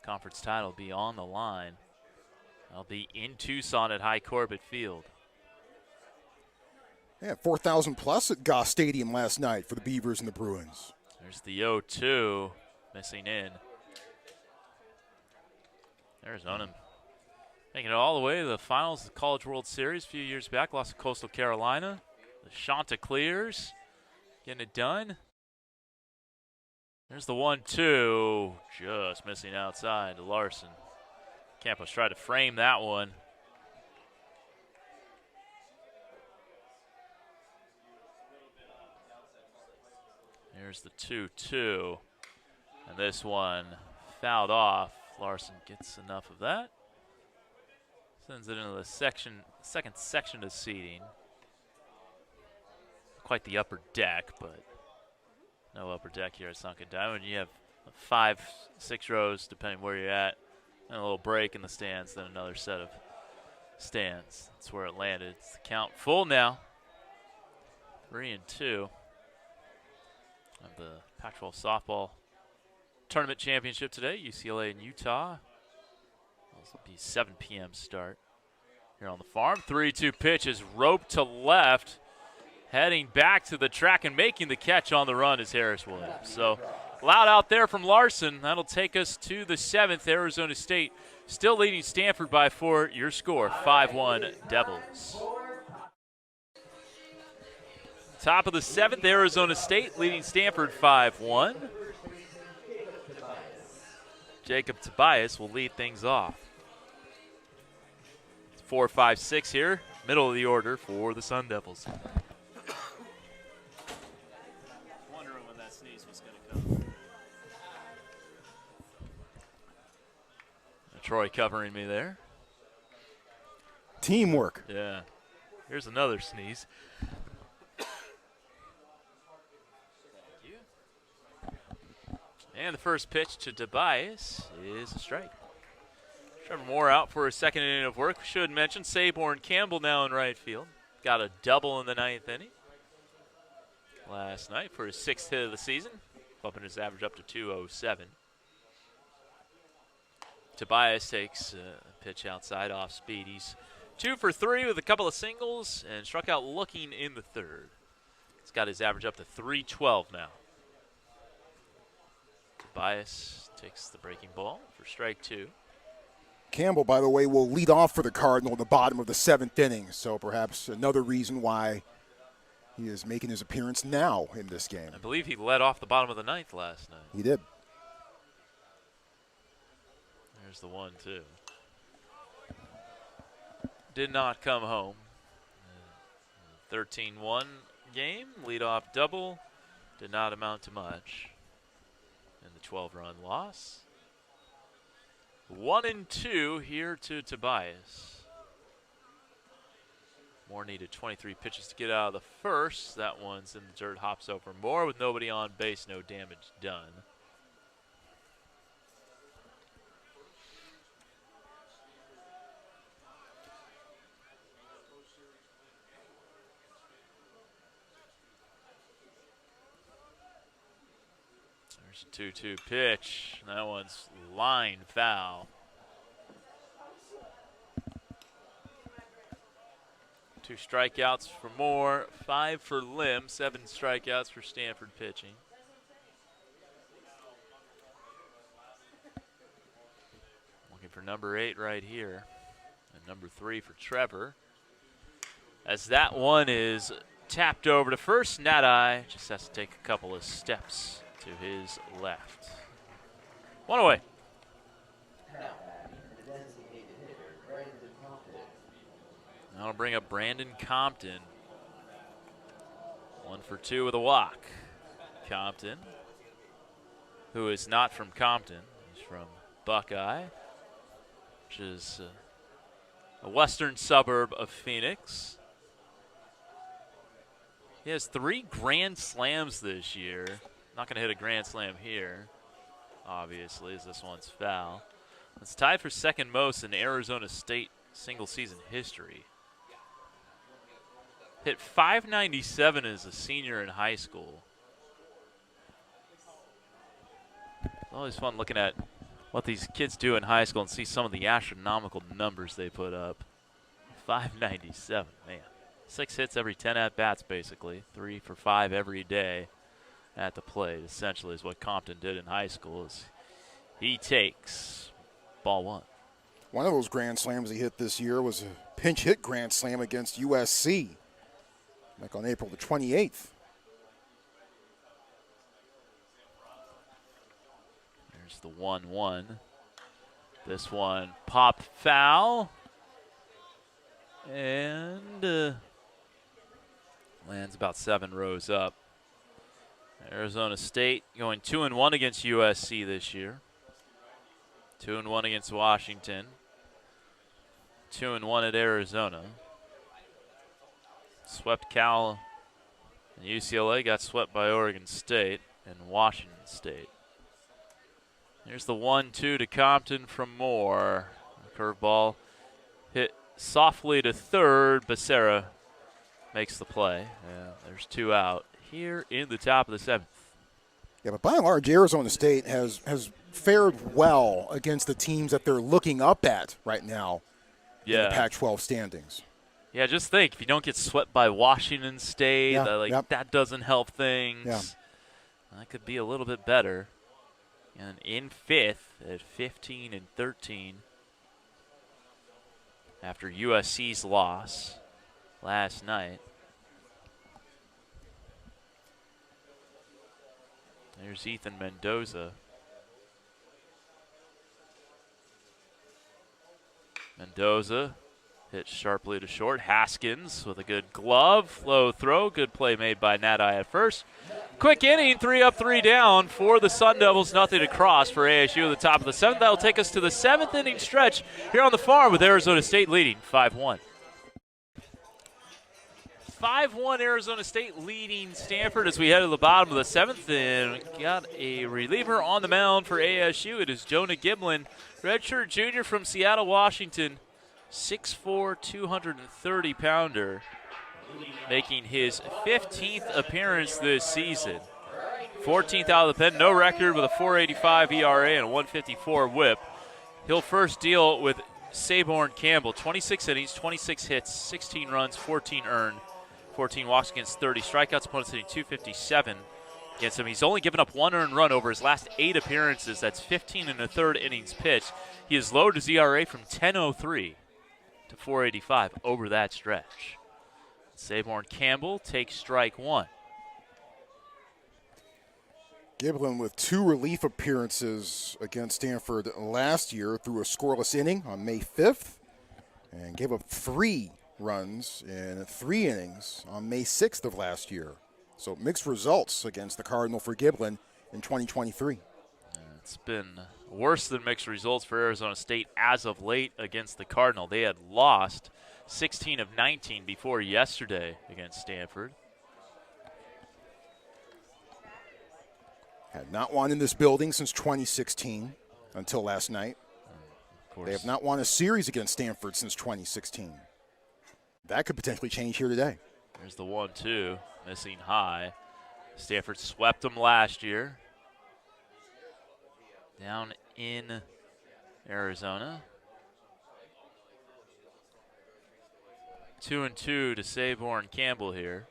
Conference title will be on the line. I'll be in Tucson at High Corbett Field. Yeah, 4,000 plus at Goss Stadium last night for the Beavers and the Bruins. There's the 0-2 missing in. Arizona making it all the way to the finals of the College World Series a few years back. Lost to Coastal Carolina. The Chanticleers getting it done. There's the 1-2. Just missing outside to Larson. Campos tried to frame that one. Here's the 2-2. And this one fouled off. Larson gets enough of that. Sends it into the second section of seating. Quite the upper deck, but no upper deck here at Sunken Diamond. You have 5, 6 rows, depending where you're at, and a little break in the stands, then another set of stands. That's where it landed. It's the count full now. 3-2 of the Pac-12 softball tournament championship today. UCLA and Utah. This will be 7 p.m. start here on the farm. 3-2 pitch is roped to left. Heading back to the track and making the catch on the run is Harris Williams. So loud out there from Larson. That'll take us to the 7th. Arizona State still leading Stanford by 4. Your score, 5-1 Devils. Top of the 7th, Arizona State leading Stanford 5-1. Jacob Tobias will lead things off. 4, 5, 6 here, middle of the order for the Sun Devils. Wondering when that sneeze was going to come. Troy covering me there. Teamwork. Yeah. Here's another sneeze. And the first pitch to Tobias is a strike. Trevor Moore out for a second inning of work. Should mention Saborn Campbell now in right field. Got a double in the 9th inning last night for his 6th hit of the season, bumping his average up to 207. Tobias takes a pitch outside off speed. He's 2 for 3 with a couple of singles and struck out looking in the 3rd. He's got his average up to 312 now. Tobias takes the breaking ball for strike 2. Campbell, by the way, will lead off for the Cardinal in the bottom of the 7th inning, so perhaps another reason why he is making his appearance now in this game. I believe he led off the bottom of the 9th last night. He did. There's the 1-2. Did not come home. 13-1 game, leadoff double, did not amount to much. And the 12-run loss. 1-2 here to Tobias. Moore needed 23 pitches to get out of the first. That one's in the dirt, hops over Moore with nobody on base, no damage done. There's a 2-2 pitch. That one's line foul. 2 strikeouts for Moore, 5 for Lim, 7 strikeouts for Stanford pitching. Looking for number 8 right here, and number 3 for Trevor. As that one is tapped over to first, Nadai just has to take a couple of steps to his left. 1 away. That'll bring up Brandon Compton. 1 for 2 with a walk. Compton, who is not from Compton, he's from Buckeye, which is a western suburb of Phoenix. He has 3 grand slams this year. Not going to hit a grand slam here, obviously, as this one's foul. It's tied for second most in Arizona State single season history. Hit .597 as a senior in high school. It's always fun looking at what these kids do in high school and see some of the astronomical numbers they put up. .597, man. 6 hits every 10 at-bats, basically. 3 for 5 every day at the plate, essentially, is what Compton did in high school. Is he takes ball 1. One of those grand slams he hit this year was a pinch hit grand slam against USC, like on April the 28th. There's the 1-1. This one popped foul. And lands about 7 rows up. Arizona State going 2-1 against USC this year. 2-1 against Washington. 2-1 at Arizona. Swept Cal and UCLA, got swept by Oregon State and Washington State. Here's the 1-2 to Compton from Moore. Curveball hit softly to third. Becerra makes the play. Yeah, there's 2 out here in the top of the 7th. Yeah, but by and large, Arizona State has fared well against the teams that they're looking up at right now in the Pac-12 standings. Yeah, just think, if you don't get swept by Washington State, that doesn't help things. Yeah. That could be a little bit better. And in 5th at 15-13 after USC's loss last night. There's Ethan Mendoza. Mendoza hit sharply to short. Haskins with a good glove. Low throw. Good play made by Nadai at first. Quick inning, 3 up, 3 down for the Sun Devils. Nothing to cross for ASU at the top of the 7th. That'll take us to the 7th inning stretch here on the farm with Arizona State leading 5-1. 5-1 Arizona State leading Stanford as we head to the bottom of the 7th. And got a reliever on the mound for ASU. It is Jonah Giblin, redshirt junior from Seattle, Washington. 6'4", 230-pounder, making his 15th appearance this season. 14th out of the pen, no record with a 4.85 ERA and a 1.54 whip. He'll first deal with Saborn Campbell. 26 innings, 26 hits, 16 runs, 14 earned, 14 walks against 30 strikeouts. Opponents hitting 257 against him. He's only given up 1 earned run over his last 8 appearances. That's 15 1/3 innings pitched. He has lowered his ERA from 10.03 to 4.85 over that stretch. Saborn Campbell takes strike 1. Giblin with 2 relief appearances against Stanford last year through a scoreless inning on May 5th and gave up 3 runs in 3 innings on May 6th of last year. So mixed results against the Cardinal for Giblin in 2023. It's been worse than mixed results for Arizona State as of late against the Cardinal. They had lost 16 of 19 before yesterday against Stanford. Had not won in this building since 2016 until last night. Of course. They have not won a series against Stanford since 2016. That could potentially change here today. There's the 1-2, missing high. Stanford swept them last year down in Arizona. 2-2 to Saborn Campbell here.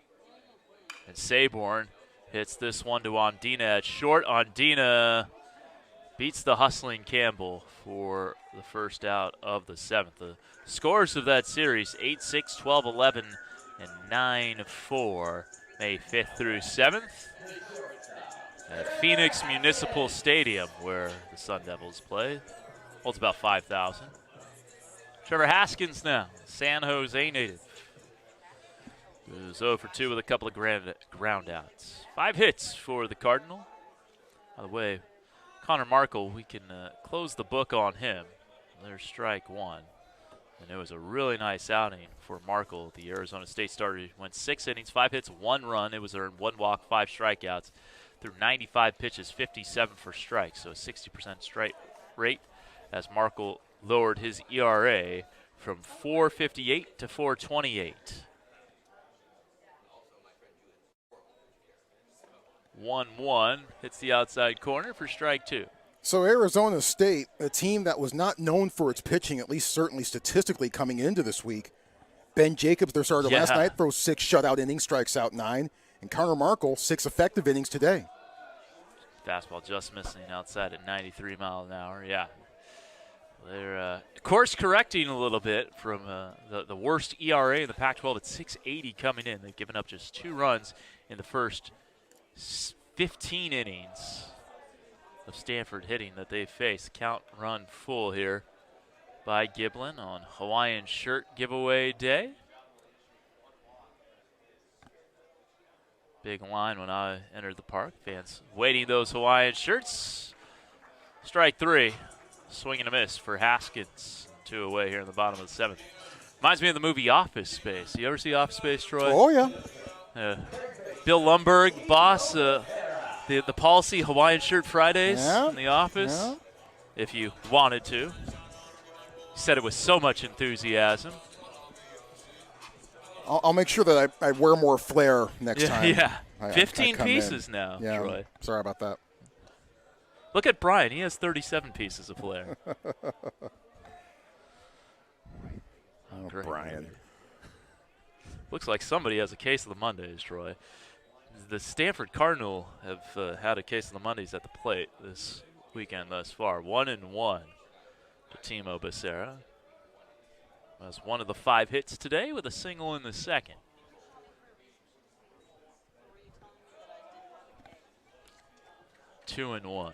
And Saborn hits this one to Ondina at short. Ondina beats the hustling Campbell for the first out of the 7th. The scores of that series, 8-6, 12-11, and 9-4, May 5th through 7th. At Phoenix Municipal Stadium, where the Sun Devils play. Holds about 5,000. Trevor Haskins now, San Jose native. Goes 0 for 2 with a couple of ground outs. 5 hits for the Cardinal. By the way, Connor Markle, we can close the book on him. There's strike 1. And it was a really nice outing for Markle. The Arizona State starter went 6 innings, 5 hits, 1 run. It was earned 1 walk, 5 strikeouts. Through 95 pitches, 57 for strikes, so a 60% strike rate as Markle lowered his ERA from 458 to 428. 1-1 hits the outside corner for strike 2. So Arizona State, a team that was not known for its pitching, at least certainly statistically coming into this week. Ben Jacobs, their starter last night, throws 6 shutout innings, strikes out 9. And Connor Markle, 6 effective innings today. Fastball just missing outside at 93 miles an hour. Yeah. They're course correcting a little bit from the worst ERA in the Pac-12 at 6.80 coming in. They've given up just 2 runs in the first 15 innings of Stanford hitting that they faced. Count run full here by Giblin on Hawaiian shirt giveaway day. Big line when I entered the park. Fans waiting those Hawaiian shirts. Strike 3. Swing and a miss for Haskins. 2 away here in the bottom of the 7th. Reminds me of the movie Office Space. You ever see Office Space, Troy? Oh, yeah. Bill Lumbergh, boss, the policy Hawaiian shirt Fridays in the office, if you wanted to. He said it with so much enthusiasm. I'll make sure that I wear more flair next time. Yeah, 15 pieces now, Troy. Sorry about that. Look at Brian. He has 37 pieces of flair. Brian. Looks like somebody has a case of the Mondays, Troy. The Stanford Cardinal have had a case of the Mondays at the plate this weekend thus far. 1-1 to Timo Becerra. Was one of the 5 hits today with a single in the second. Two and 1.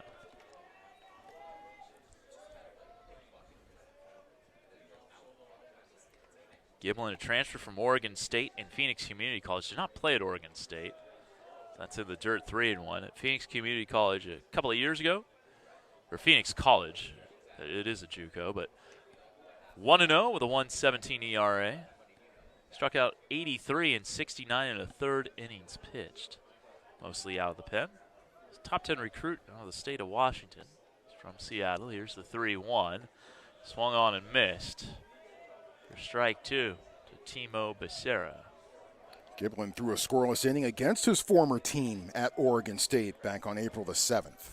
Giblin, a transfer from Oregon State and Phoenix Community College, did not play at Oregon State. That's in the dirt. 3-1 at Phoenix Community College a couple of years ago, or Phoenix College. It is a JUCO, but 1-0 with a 1.17 ERA. Struck out 83 and 69 in a third innings pitched, mostly out of the pen. Top 10 recruit out of the state of Washington. He's from Seattle. Here's the 3-1. Swung on and missed for strike 2 to Timo Becerra. Giblin threw a scoreless inning against his former team at Oregon State back on April the 7th.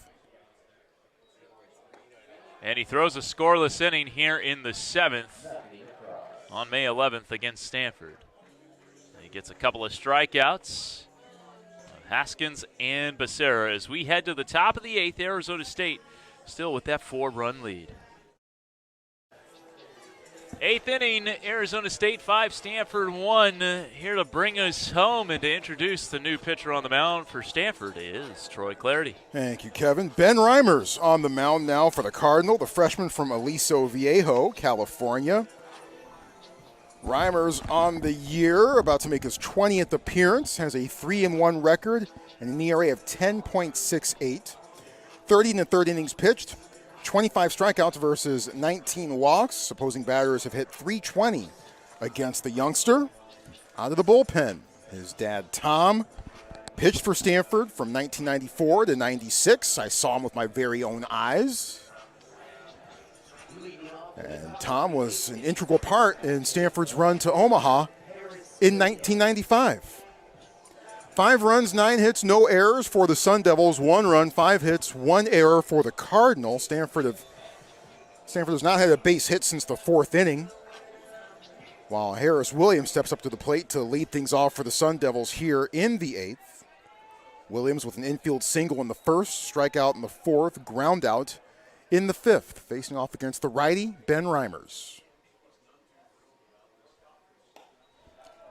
And he throws a scoreless inning here in the 7th on May 11th against Stanford. And he gets a couple of strikeouts. Haskins and Becerra as we head to the top of the 8th. Arizona State still with that 4-run lead. 8th inning, Arizona State 5, Stanford 1. Here to bring us home and to introduce the new pitcher on the mound for Stanford is Troy Clarity. Thank you, Kevin. Ben Reimers on the mound now for the Cardinal, the freshman from Aliso Viejo, California. Reimers on the year, about to make his 20th appearance, has a 3-1 record and an ERA of 10.68. 30 in the third innings pitched. 25 strikeouts versus 19 walks. Opposing batters have hit .320 against the youngster. Out of the bullpen, his dad, Tom, pitched for Stanford from 1994 to 96. I saw him with my very own eyes. And Tom was an integral part in Stanford's run to Omaha in 1995. 5 runs, 9 hits, no errors for the Sun Devils. 1 run, 5 hits, 1 error for the Cardinals. Stanford has not had a base hit since the 4th inning. While Harris Williams steps up to the plate to lead things off for the Sun Devils here in the 8th. Williams with an infield single in the 1st, strikeout in the 4th, ground out in the 5th. Facing off against the righty, Ben Reimers.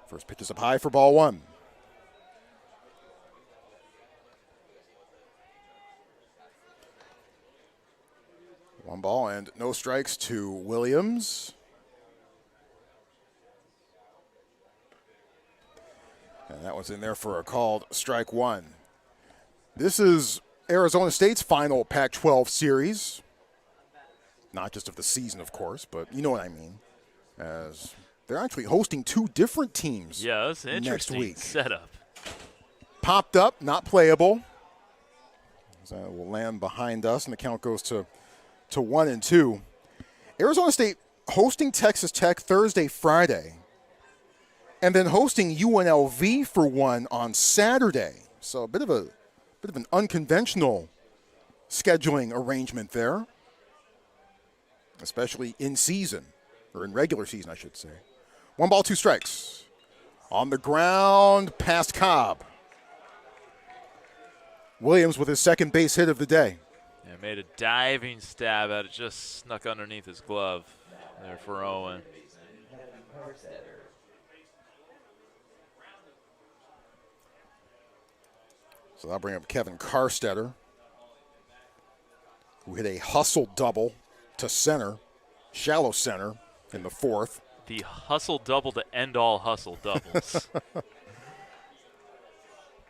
First pitch is up high for ball 1. 1 ball and no strikes to Williams. And that was in there for a called strike 1. This is Arizona State's final Pac-12 series. Not just of the season, of course, but you know what I mean. As they're actually hosting 2 different teams that's an interesting next week. Setup. Popped up, not playable. So that will land behind us, and the count goes to 1-2. Arizona State hosting Texas Tech Thursday, Friday, and then hosting UNLV for one on Saturday. So a bit of an unconventional scheduling arrangement there, especially in season, or in regular season, I should say. 1 ball, 2 strikes. On the ground, past Cobb. Williams with his second base hit of the day. Yeah, made a diving stab at it, just snuck underneath his glove there for Owen. So that'll bring up Kevin Karstetter, who hit a hustle double to center, shallow center in the fourth. The hustle double to end all hustle doubles.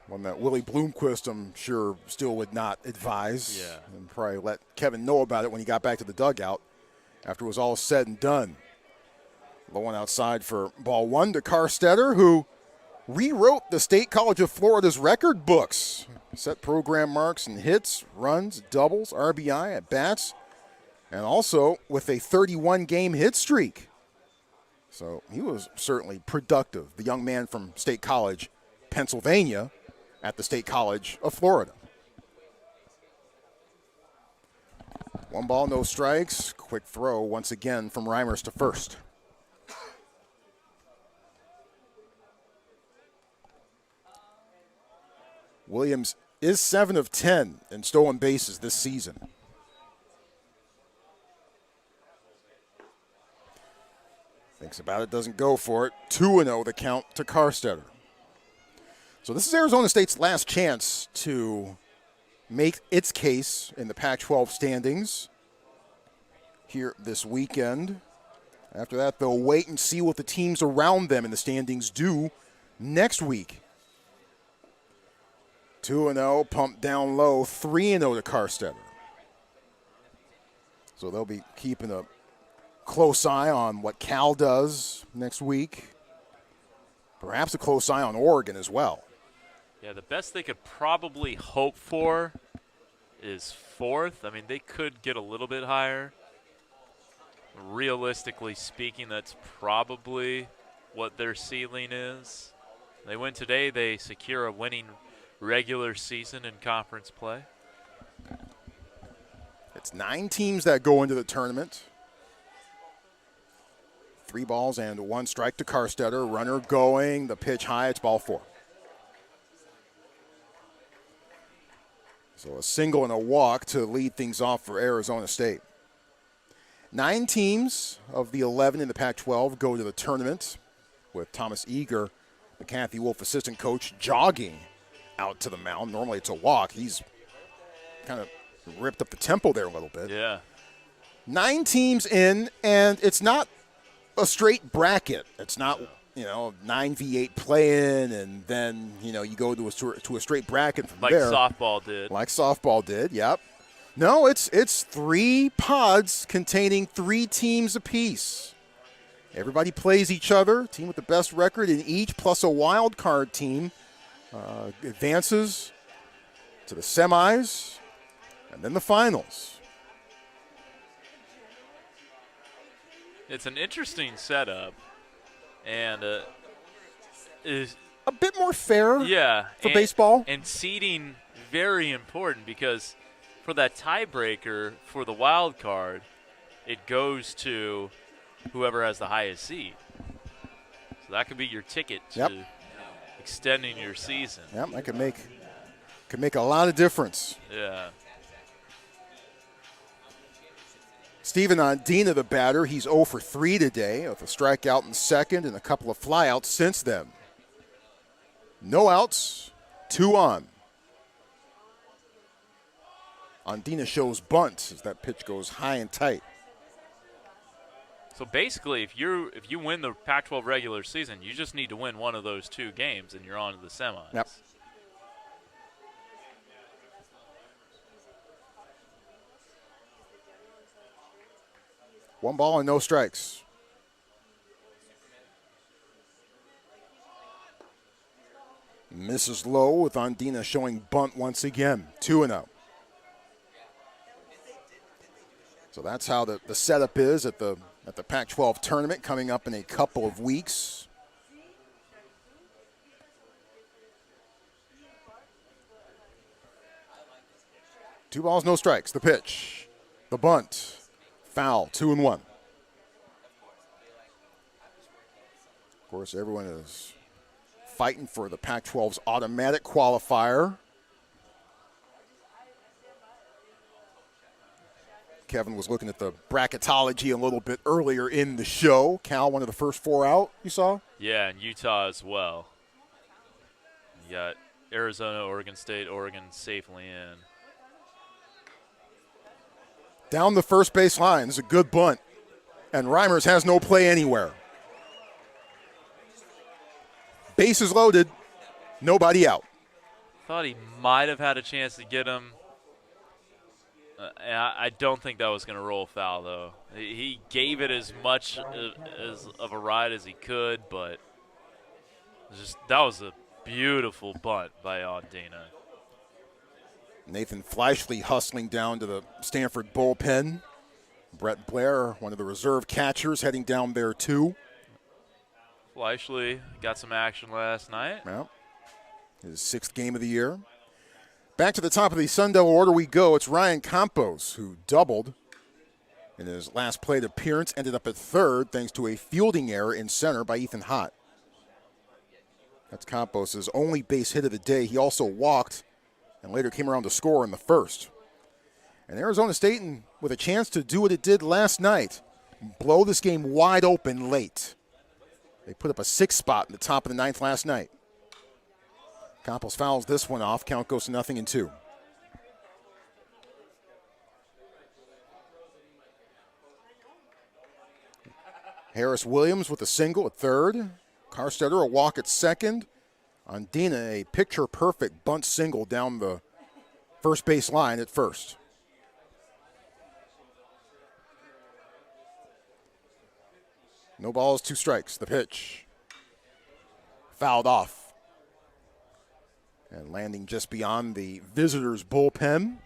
One that Willie Bloomquist, I'm sure, still would not advise. Yeah. And probably let Kevin know about it when he got back to the dugout after it was all said and done. Low one outside for ball one to Karstetter, who rewrote the State College of Florida's record books. Set program marks and hits, runs, doubles, RBI at bats, and also with a 31-game hit streak. So he was certainly productive, the young man from State College, Pennsylvania, at the State College of Florida. 1 ball, no strikes. Quick throw once again from Reimers to first. Williams is 7 of 10 in stolen bases this season. Thinks about it, doesn't go for it. 2-0 the count to Karstetter. So this is Arizona State's last chance to make its case in the Pac-12 standings here this weekend. After that, they'll wait and see what the teams around them in the standings do next week. 2-0, pumped down low, 3-0 to Karstetter. So they'll be keeping a close eye on what Cal does next week. Perhaps a close eye on Oregon as well. Yeah, the best they could probably hope for is fourth. I mean, they could get a little bit higher. Realistically speaking, that's probably what their ceiling is. They win today, they secure a winning regular season in conference play. It's 9 teams that go into the tournament. 3 balls and 1 strike to Karstetter. Runner going, the pitch high, it's ball 4. So a single and a walk to lead things off for Arizona State. 9 teams of the 11 in the Pac-12 go to the tournament, with Thomas Eager, the Kathy Wolf assistant coach, jogging out to the mound. Normally it's a walk. He's kind of ripped up the tempo there a little bit. Yeah. 9 teams in, and it's not a straight bracket. It's not, 9v8 play-in, and then, you go to a straight bracket from there. Like softball did. Yep. No, it's 3 pods containing 3 teams apiece. Everybody plays each other. Team with the best record in each, plus a wild card team, advances to the semis and then the finals. It's an interesting setup, and is a bit more fair for baseball. And seeding very important, because for that tiebreaker for the wild card, it goes to whoever has the highest seed. So that could be your ticket to extending your season. Yep, that could make a lot of difference. Yeah. Steven Ondina, the batter, he's 0 for 3 today with a strikeout in second and a couple of flyouts since then. No outs, 2 on. Ondina shows bunt as that pitch goes high and tight. So basically, if you win the Pac-12 regular season, you just need to win one of those 2 games, and you're on to the semis. Yep. One ball and no strikes. Misses low with Ondina showing bunt once again. 2-0. So that's how the setup is at the at the Pac-12 tournament coming up in a couple of weeks. Two balls, no strikes. The pitch, the bunt, foul, 2-1. Of course, everyone is fighting for the Pac-12's automatic qualifier. Kevin was looking at the bracketology a little bit earlier in the show. Cal, one of the first 4 out, you saw? Yeah, and Utah as well. You got Arizona, Oregon State, Oregon safely in. Down the first base line. This is a good bunt. And Reimers has no play anywhere. Bases loaded. Nobody out. Thought he might have had a chance to get him. I don't think that was going to roll foul, though. He gave it as much as of a ride as he could, but that was a beautiful bunt by Ondina. Nathan Fleischle hustling down to the Stanford bullpen. Brett Blair, one of the reserve catchers, heading down there too. Fleischle got some action last night. Well, his 6th game of the year. Back to the top of the Sun Devil order we go. It's Ryan Campos, who doubled in his last plate appearance, ended up at third thanks to a fielding error in center by Ethan Hott. That's Campos' only base hit of the day. He also walked and later came around to score in the first. And Arizona State, with a chance to do what it did last night, blow this game wide open late. They put up a 6th spot in the top of the 9th last night. Campos fouls this one off. Count goes to 0-2. Harris Williams with a single at third. Carstetter a walk at second. Ondina a picture-perfect bunt single down the first base line at first. No balls, 2 strikes. The pitch. Fouled off. And landing just beyond the visitors' bullpen.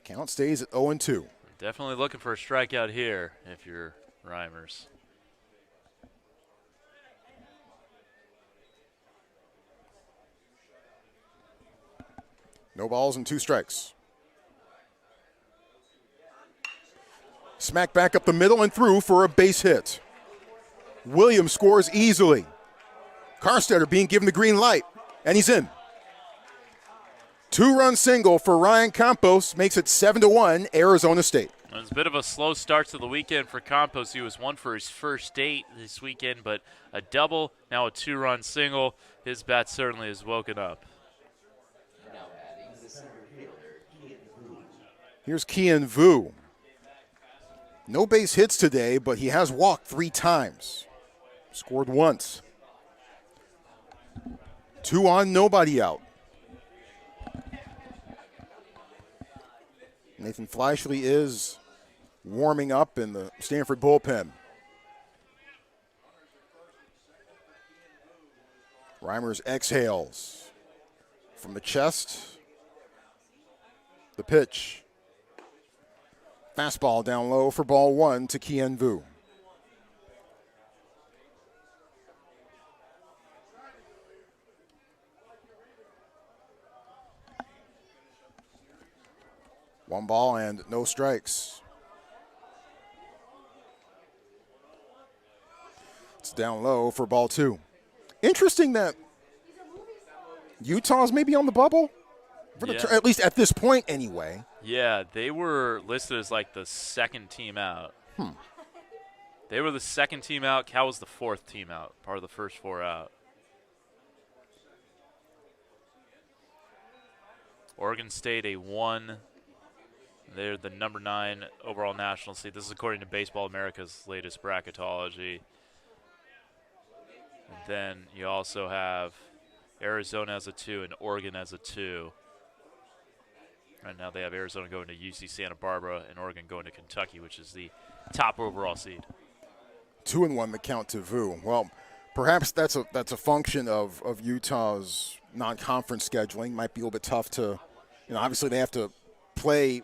Count stays at 0-2. Definitely looking for a strikeout here if you're Reimers. No balls and 2 strikes. Smack back up the middle and through for a base hit. Williams scores easily. Carstetter being given the green light, and he's in. 2-run single for Ryan Campos makes it 7-1 Arizona State. It was a bit of a slow start to the weekend for Campos. He was 1 for his first 8 this weekend, but a double, now a 2-run single. His bat certainly has woken up. Here's Kian Vu. No base hits today, but he has walked 3 times. Scored once. 2 on, nobody out. Nathan Fleischle is warming up in the Stanford bullpen. Reimers exhales from the chest. The pitch. Fastball down low for ball 1 to Kian Vu. One ball and no strikes. It's down low for ball 2. Interesting that Utah's maybe on the bubble, for the at least at this point anyway. Yeah, they were listed as like the 2nd team out. They were the 2nd team out. Cal was the 4th team out, part of the first 4 out. Oregon State a 1. They're the number 9 overall national seed. This is according to Baseball America's latest bracketology. And then you also have Arizona as a 2 and Oregon as a 2. Right now they have Arizona going to UC Santa Barbara and Oregon going to Kentucky, which is the top overall seed. 2-1 the count to Vu. Well, perhaps that's a function of Utah's non-conference scheduling. Might be a little bit tough to, obviously they have to play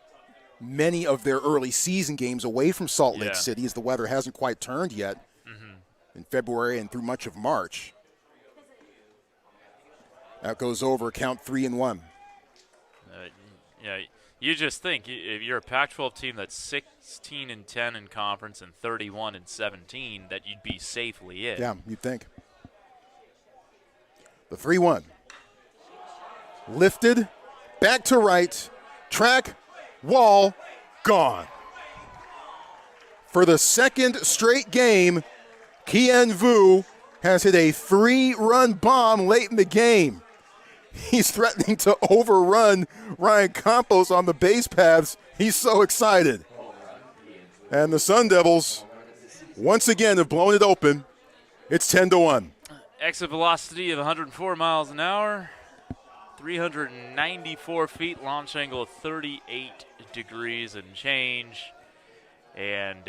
many of their early season games away from Salt Lake Yeah. City, as the weather hasn't quite turned yet in February and through much of March. That goes over, count 3-1. Yeah, you just think if you're a Pac-12 team that's 16-10 in conference and 31-17, that you'd be safely in. Yeah, you'd think. The 3-1. Lifted, back to right, track, wall, gone. For the second straight game, Kien Vu has hit a 3-run bomb late in the game. He's threatening to overrun Ryan Campos on the base paths. He's so excited. And the Sun Devils, once again, have blown it open. It's 10-1. Exit velocity of 104 miles an hour, 394 feet, launch angle of 38 degrees and change. And,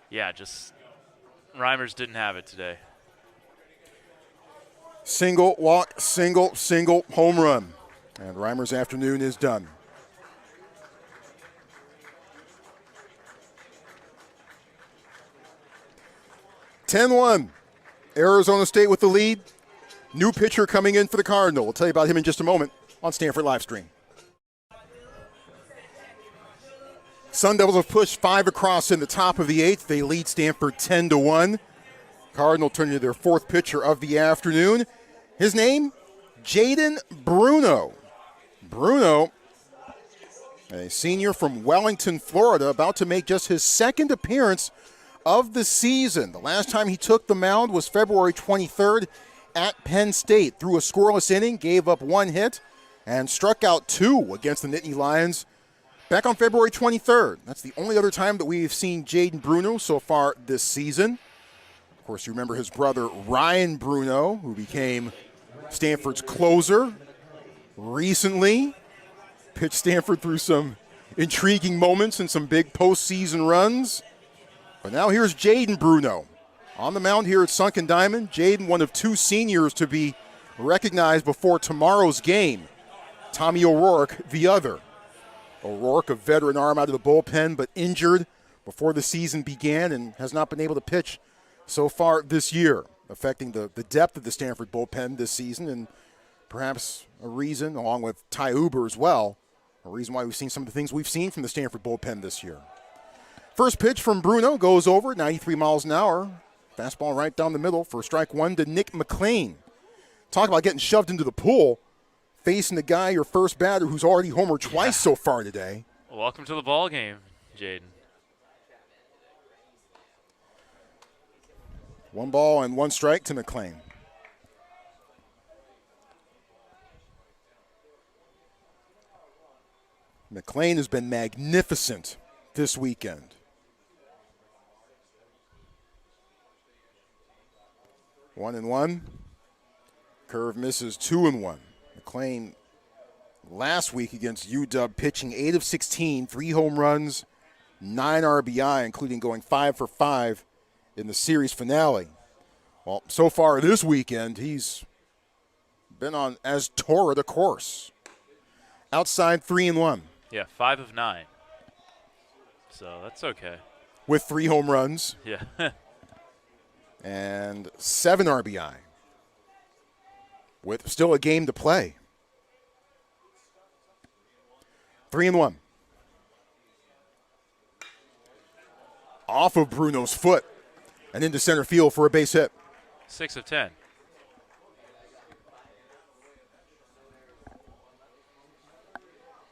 just Reimers didn't have it today. Single walk, single home run. And Reimer's afternoon is done. (10-1). Arizona State with the lead. New pitcher coming in for the Cardinal. We'll tell you about him in just a moment on Stanford Livestream. Sun Devils have pushed 5 across in the top of the 8th. They lead Stanford 10-1. Cardinal turning to their 4th pitcher of the afternoon. His name, Jaden Bruno. Bruno, a senior from Wellington, Florida, about to make just his 2nd appearance of the season. The last time he took the mound was February 23rd at Penn State. Threw a scoreless inning, gave up 1 hit, and struck out 2 against the Nittany Lions back on February 23rd. That's the only other time that we've seen Jaden Bruno so far this season. Of course, you remember his brother Ryan Bruno, who became Stanford's closer recently. Pitched Stanford through some intriguing moments and some big postseason runs. But now here's Jaden Bruno on the mound here at Sunken Diamond. Jaden, one of 2 seniors to be recognized before tomorrow's game. Tommy O'Rourke, the other. O'Rourke, a veteran arm out of the bullpen, but injured before the season began and has not been able to pitch so far this year, affecting the depth of the Stanford bullpen this season, and perhaps a reason, along with Ty Uber as well, a reason why we've seen some of the things we've seen from the Stanford bullpen this year. First pitch from Bruno goes over 93 miles an hour. Fastball right down the middle for strike 1 to Nick McLean. Talk about getting shoved into the pool, facing the guy, your first batter, who's already homered twice so far today. Welcome to the ball game, Jaden. 1 ball and 1 strike to McLean. McLean has been magnificent this weekend. 1-1. Curve misses 2-1. McLean last week against UW pitching 8 of 16, 3 home runs, 9 RBI, including going 5 for 5 in the series finale. Well, so far this weekend, he's been on as torrid a course. Outside 3-1. Yeah, 5 of 9. So that's okay. With 3 home runs. Yeah. And 7 RBI. With still a game to play. 3-1. Off of Bruno's foot and into center field for a base hit. 6 of 10.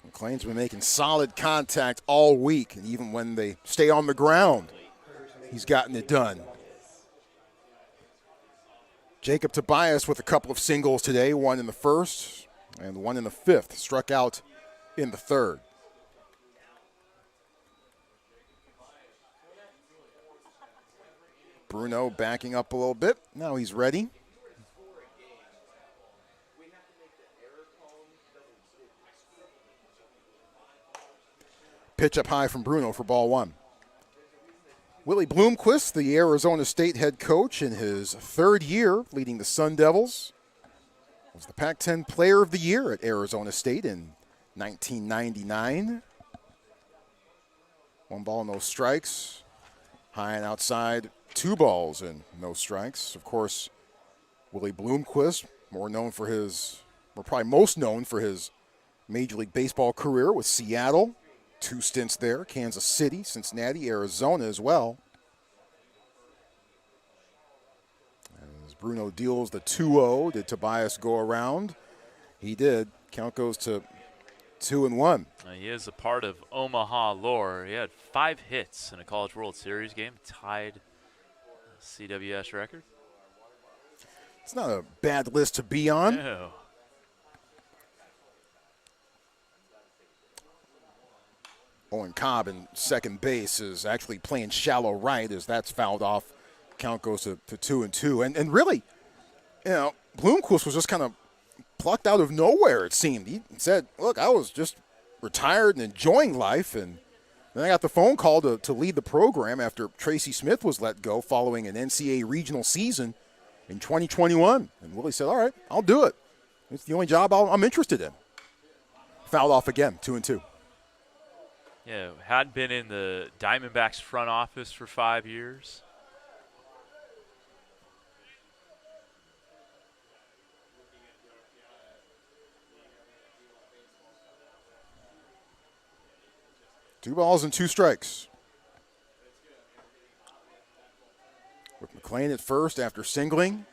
McLean's been making solid contact all week, and even when they stay on the ground, he's gotten it done. Jacob Tobias with a couple of singles today, 1 in the first and 1 in the 5th. Struck out in the 3rd. Bruno backing up a little bit. Now he's ready. Pitch up high from Bruno for ball 1. Willie Bloomquist, the Arizona State head coach in his 3rd year leading the Sun Devils, was the Pac-10 Player of the Year at Arizona State in 1999. 1 ball, no strikes. High and outside, 2 balls and no strikes. Of course, Willie Bloomquist, more known for his, or probably most known for his Major League Baseball career with Seattle. 2 stints there, Kansas City, Cincinnati, Arizona as well. As Bruno deals the 2-0, did Tobias go around? He did. Count goes to 2-1. He is a part of Omaha lore. He had 5 hits in a College World Series game, tied CWS record. It's not a bad list to be on. No. Owen Cobb in second base is actually playing shallow right as that's fouled off. Count goes to 2-2. And really, you know, Bloomquist was just kind of plucked out of nowhere, it seemed. He said, look, I was just retired and enjoying life, and then I got the phone call to lead the program after Tracy Smith was let go following an NCAA regional season in 2021. And Willie said, all right, I'll do it. It's the only job I'm interested in. Fouled off again, 2-2. Yeah, had been in the Diamondbacks front office for 5 years. Two balls and 2 strikes. With McLean at first after singling.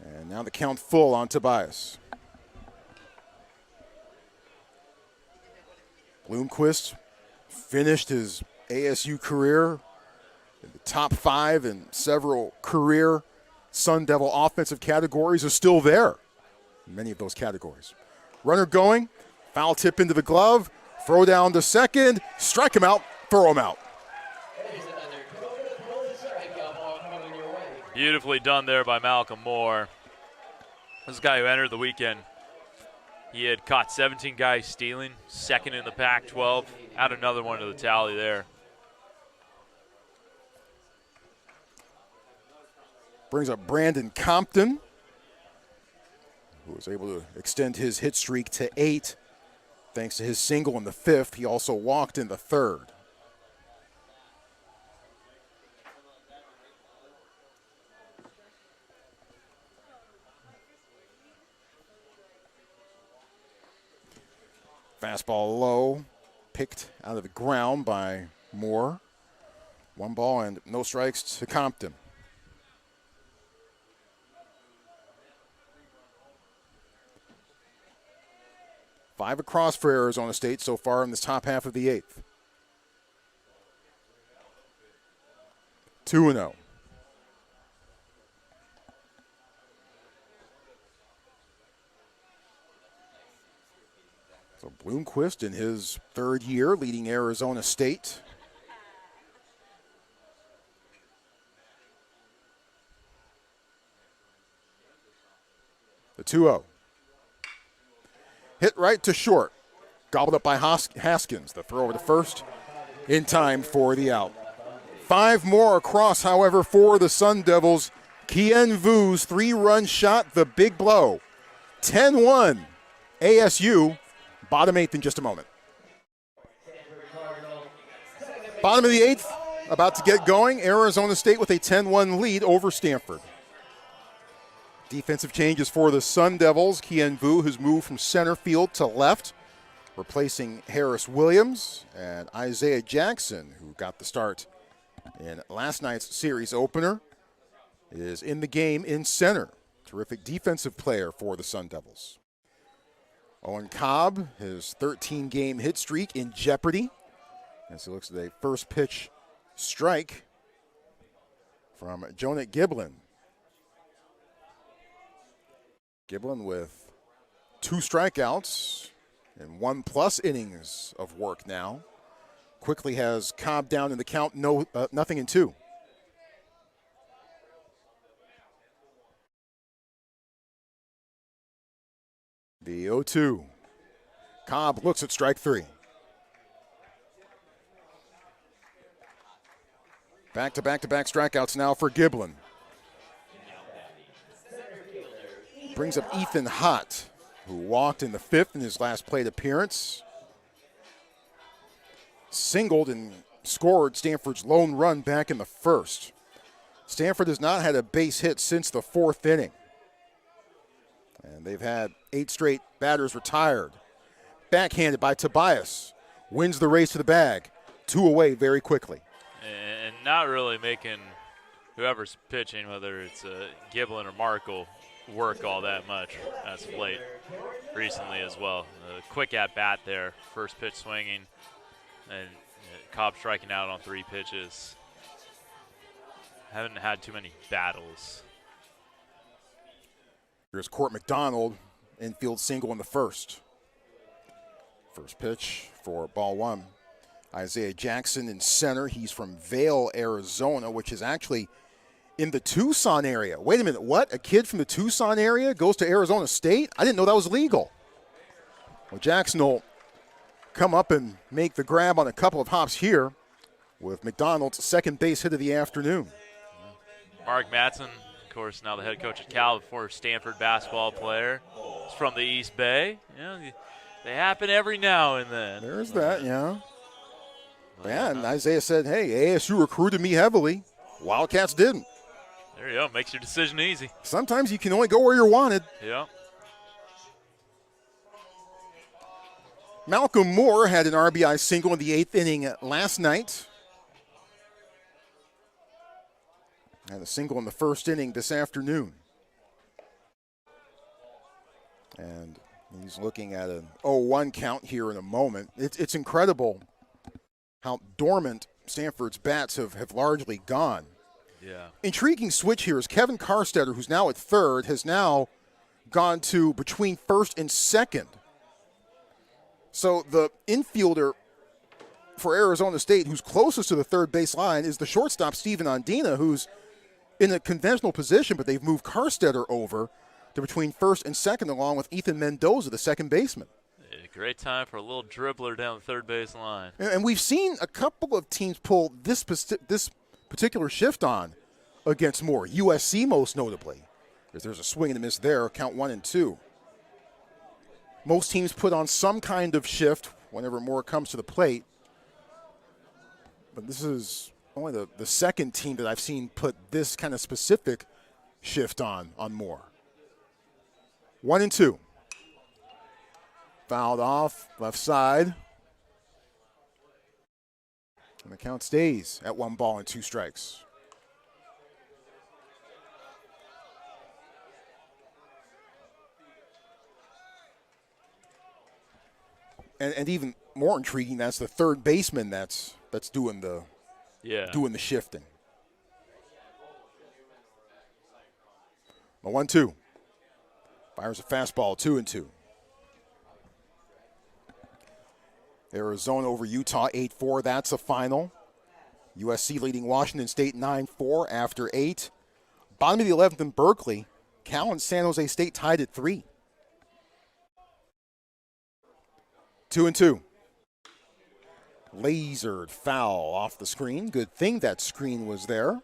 And now the count full on Tobias. Bloomquist finished his ASU career in the top 5 in several career Sun Devil offensive categories, is still there in many of those categories. Runner going, foul tip into the glove, throw down to second, strike him out, throw him out. Beautifully done there by Malcolm Moore. This guy who entered the weekend, he had caught 17 guys stealing, second in the Pac-12. Add another one to the tally there. Brings up Brandon Compton, who was able to extend his hit streak to 8 thanks to his single in the 5th. He also walked in the 3rd. Fastball low, picked out of the ground by Moore. 1 ball and no strikes to Compton. Five across for Arizona State so far in this top half of the 8th. 2-0. So Bloomquist in his 3rd year leading Arizona State. The 2-0. Hit right to short. Gobbled up by Haskins. The throw over to first in time for the out. 5 more across, however, for the Sun Devils. Kien Vu's 3-run shot, the big blow. 10-1 ASU. Bottom 8th in just a moment. Bottom of the 8th, about to get going. Arizona State with a 10-1 lead over Stanford. Defensive changes for the Sun Devils. Kien Vu has moved from center field to left, replacing Harris Williams, and Isaiah Jackson, who got the start in last night's series opener, is in the game in center. Terrific defensive player for the Sun Devils. Owen Cobb, his 13-game hit streak in jeopardy as he looks at a first pitch strike from Jonah Giblin. Giblin with 2 strikeouts and 1+ innings of work now. Quickly has Cobb down in the count, nothing in 2. The 0-2. Cobb looks at strike 3. Back-to-back-to-back strikeouts now for Giblin. Brings up Ethan Hott, who walked in the 5th in his last plate appearance. singled and scored Stanford's lone run back in the first. Stanford has not had a base hit since the fourth inning. And they've had 8 straight batters retired. Backhanded by Tobias. Wins the race to the bag. 2 away very quickly. And not really making whoever's pitching, whether it's Giblin or Markle, work all that much as of late recently as well. Quick at-bat there. First pitch swinging. And Cobb striking out on 3 pitches. Haven't had too many battles. Here's Court McDonald, infield single in the first. First pitch for ball 1. Isaiah Jackson in center. He's from Vail, Arizona, which is actually in the Tucson area. Wait a minute, what? A kid from the Tucson area goes to Arizona State? I didn't know that was legal. Well, Jackson will come up and make the grab on a couple of hops here with McDonald's second base hit of the afternoon. Mark Matson, of course, now the head coach at Cal, former Stanford basketball player. He's from the East Bay. You know, they happen every now and then. There's that, yeah. Yeah, and Isaiah said, hey, ASU recruited me heavily. Wildcats didn't. There you go. Makes your decision easy. Sometimes you can only go where you're wanted. Yeah. Malcolm Moore had an RBI single in the 8th inning last night. And a single in the first inning this afternoon. And he's looking at an 0-1 count here in a moment. It's incredible how dormant Stanford's bats have largely gone. Yeah. Intriguing switch here is Kevin Carstetter, who's now at third, has now gone to between first and second. So the infielder for Arizona State, who's closest to the third base line, is the shortstop, Steven Andina, who's in a conventional position, but they've moved Carstetter over to between first and second, along with Ethan Mendoza, the second baseman. Great time for a little dribbler down the third base line. And we've seen a couple of teams pull this particular shift on against Moore. USC most notably. There's a swing and a miss there, count 1 and 2. Most teams put on some kind of shift whenever Moore comes to the plate. But this is only the second team that I've seen put this kind of specific shift on Moore. 1 and 2. Fouled off, left side. And the count stays at 1 ball and 2 strikes. And even more intriguing, that's the third baseman that's doing the shifting. A 1-2. Fires a fastball, 2 and 2. Arizona over Utah 8-4. That's a final. USC leading Washington State 9-4 after 8. Bottom of the 11th in Berkeley. Cal and San Jose State tied at 3. 2 and 2. Lasered foul off the screen. Good thing that screen was there.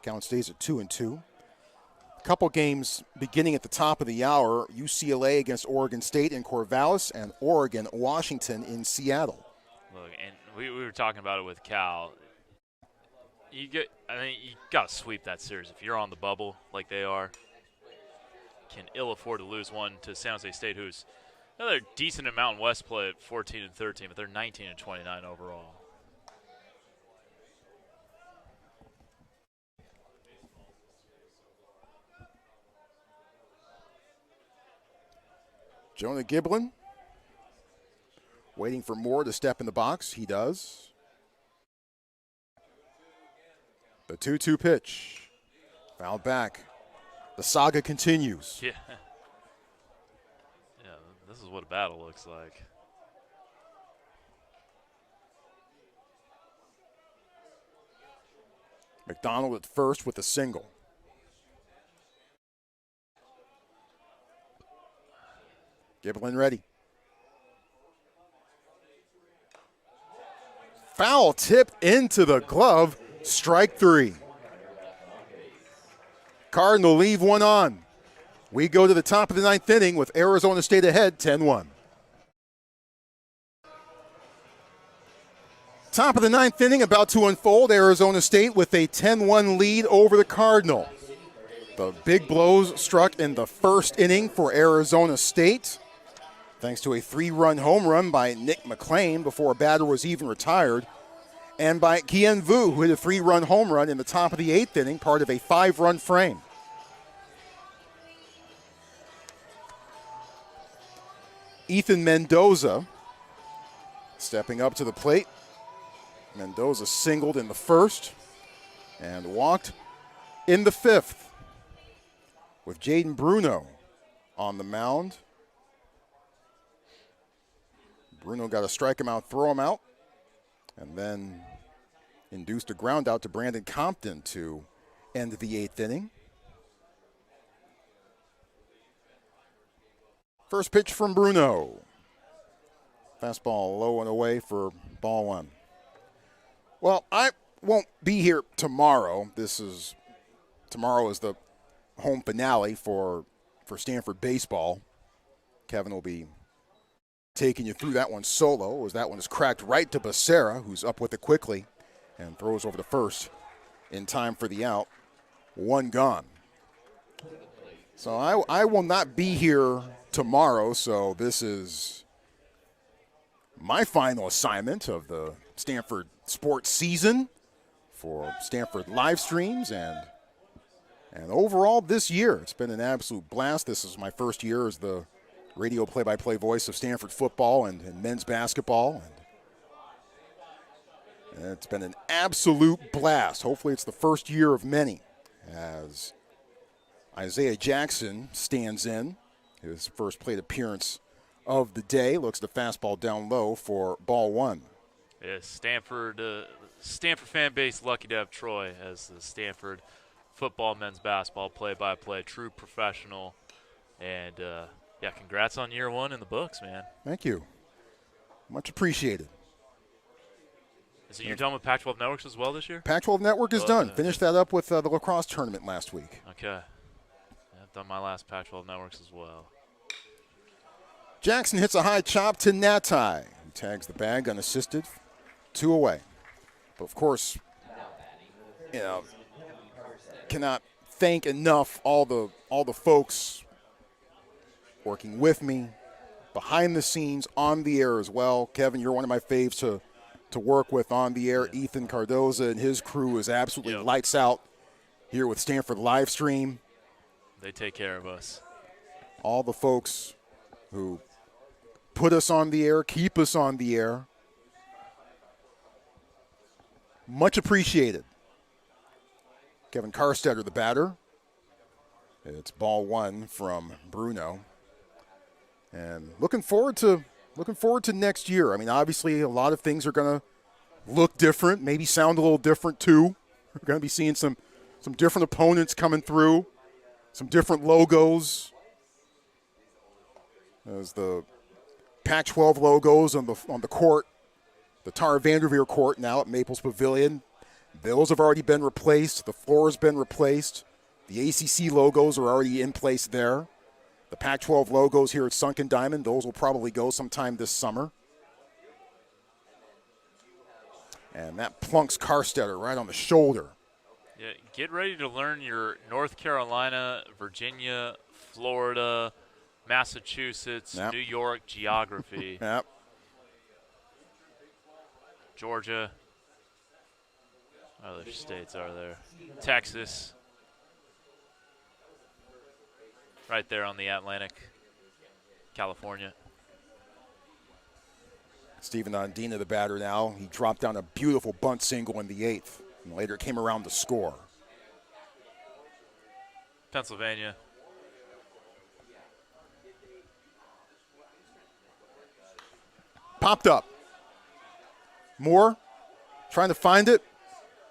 Count stays at 2 and 2. Couple games beginning at the top of the hour. UCLA against Oregon State in Corvallis, and Oregon, Washington in Seattle. Look, and we were talking about it with Cal. You got to sweep that series. If you're on the bubble like they are, can ill afford to lose one to San Jose State, who's another decent in Mountain West play at 14 and 13, but they're 19 and 29 overall. Jonah Giblin waiting for Moore to step in the box. He does. The 2-2 pitch. Fouled back. The saga continues. Yeah. Yeah, this is what a battle looks like. McDonald at first with a single. Giblin ready. Foul tip into the glove. Strike 3. Cardinal leave one on. We go to the top of the 9th inning with Arizona State ahead 10-1. Top of the ninth inning about to unfold. Arizona State with a 10-1 lead over the Cardinal. The big blows struck in the first inning for Arizona State, thanks to a 3-run home run by Nick McLean before a batter was even retired, and by Kien Vu, who hit a 3-run home run in the top of the 8th inning, part of a 5-run frame. Ethan Mendoza stepping up to the plate. Mendoza singled in the first and walked in the 5th, with Jaden Bruno on the mound. Bruno got to strike him out, throw him out, and then induced a ground out to Brandon Compton to end the 8th inning. First pitch from Bruno. Fastball low and away for ball 1. Well, I won't be here tomorrow. Tomorrow is the home finale for Stanford baseball. Kevin will be taking you through that one solo, as that one is cracked right to Becerra, who's up with it quickly and throws over to first in time for the out. 1 gone. So I will not be here tomorrow, so this is my final assignment of the Stanford sports season for Stanford live streams, and overall this year it's been an absolute blast. This is my first year as the radio play-by-play voice of Stanford football and men's basketball, and it's been an absolute blast. Hopefully it's the first year of many, as Isaiah Jackson stands in his first plate appearance of the day. Looks the fastball down low for ball 1. Yeah, Stanford fan base lucky to have Troy as the Stanford football, men's basketball play-by-play, true professional. And, yeah, congrats on year 1 in the books, man. Thank you. Much appreciated. So you're done with Pac-12 Networks as well this year? Pac-12 Network is done. Finished that up with the lacrosse tournament last week. Okay. Yeah, I've done my last Pac-12 Networks as well. Jackson hits a high chop to Natai, who tags the bag unassisted, 2 away. But of course, cannot thank enough all the folks working with me, behind the scenes, on the air as well. Kevin, you're one of my faves to work with on the air. Yeah. Ethan Cardoza and his crew is absolutely lights out here with Stanford live stream. They take care of us. All the folks who put us on the air, keep us on the air. Much appreciated. Kevin Karstetter, the batter. It's ball 1 from Bruno. And looking forward to next year. I mean, obviously a lot of things are going to look different, maybe sound a little different too. We're going to be seeing some different opponents coming through, some different logos. As the Pac-12 logos on the court, the Tara Vanderveer court now at Maples Pavilion. Those have already been replaced. The floor has been replaced. The ACC logos are already in place there. The Pac-12 logos here at Sunken Diamond, those will probably go sometime this summer. And that plunks Karstetter right on the shoulder. Yeah, get ready to learn your North Carolina, Virginia, Florida, Massachusetts, New York geography. Yep. Georgia. What other states are there? Texas. Right there on the Atlantic. California. Steven Ondina, the batter now. He dropped down a beautiful bunt single in the 8th, and later came around to score. Pennsylvania. Popped up. Moore trying to find it.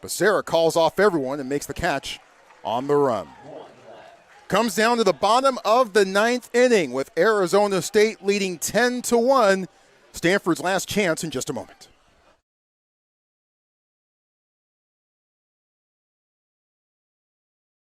Becerra calls off everyone and makes the catch on the run. Comes down to the bottom of the 9th inning with Arizona State leading 10-1. Stanford's last chance in just a moment.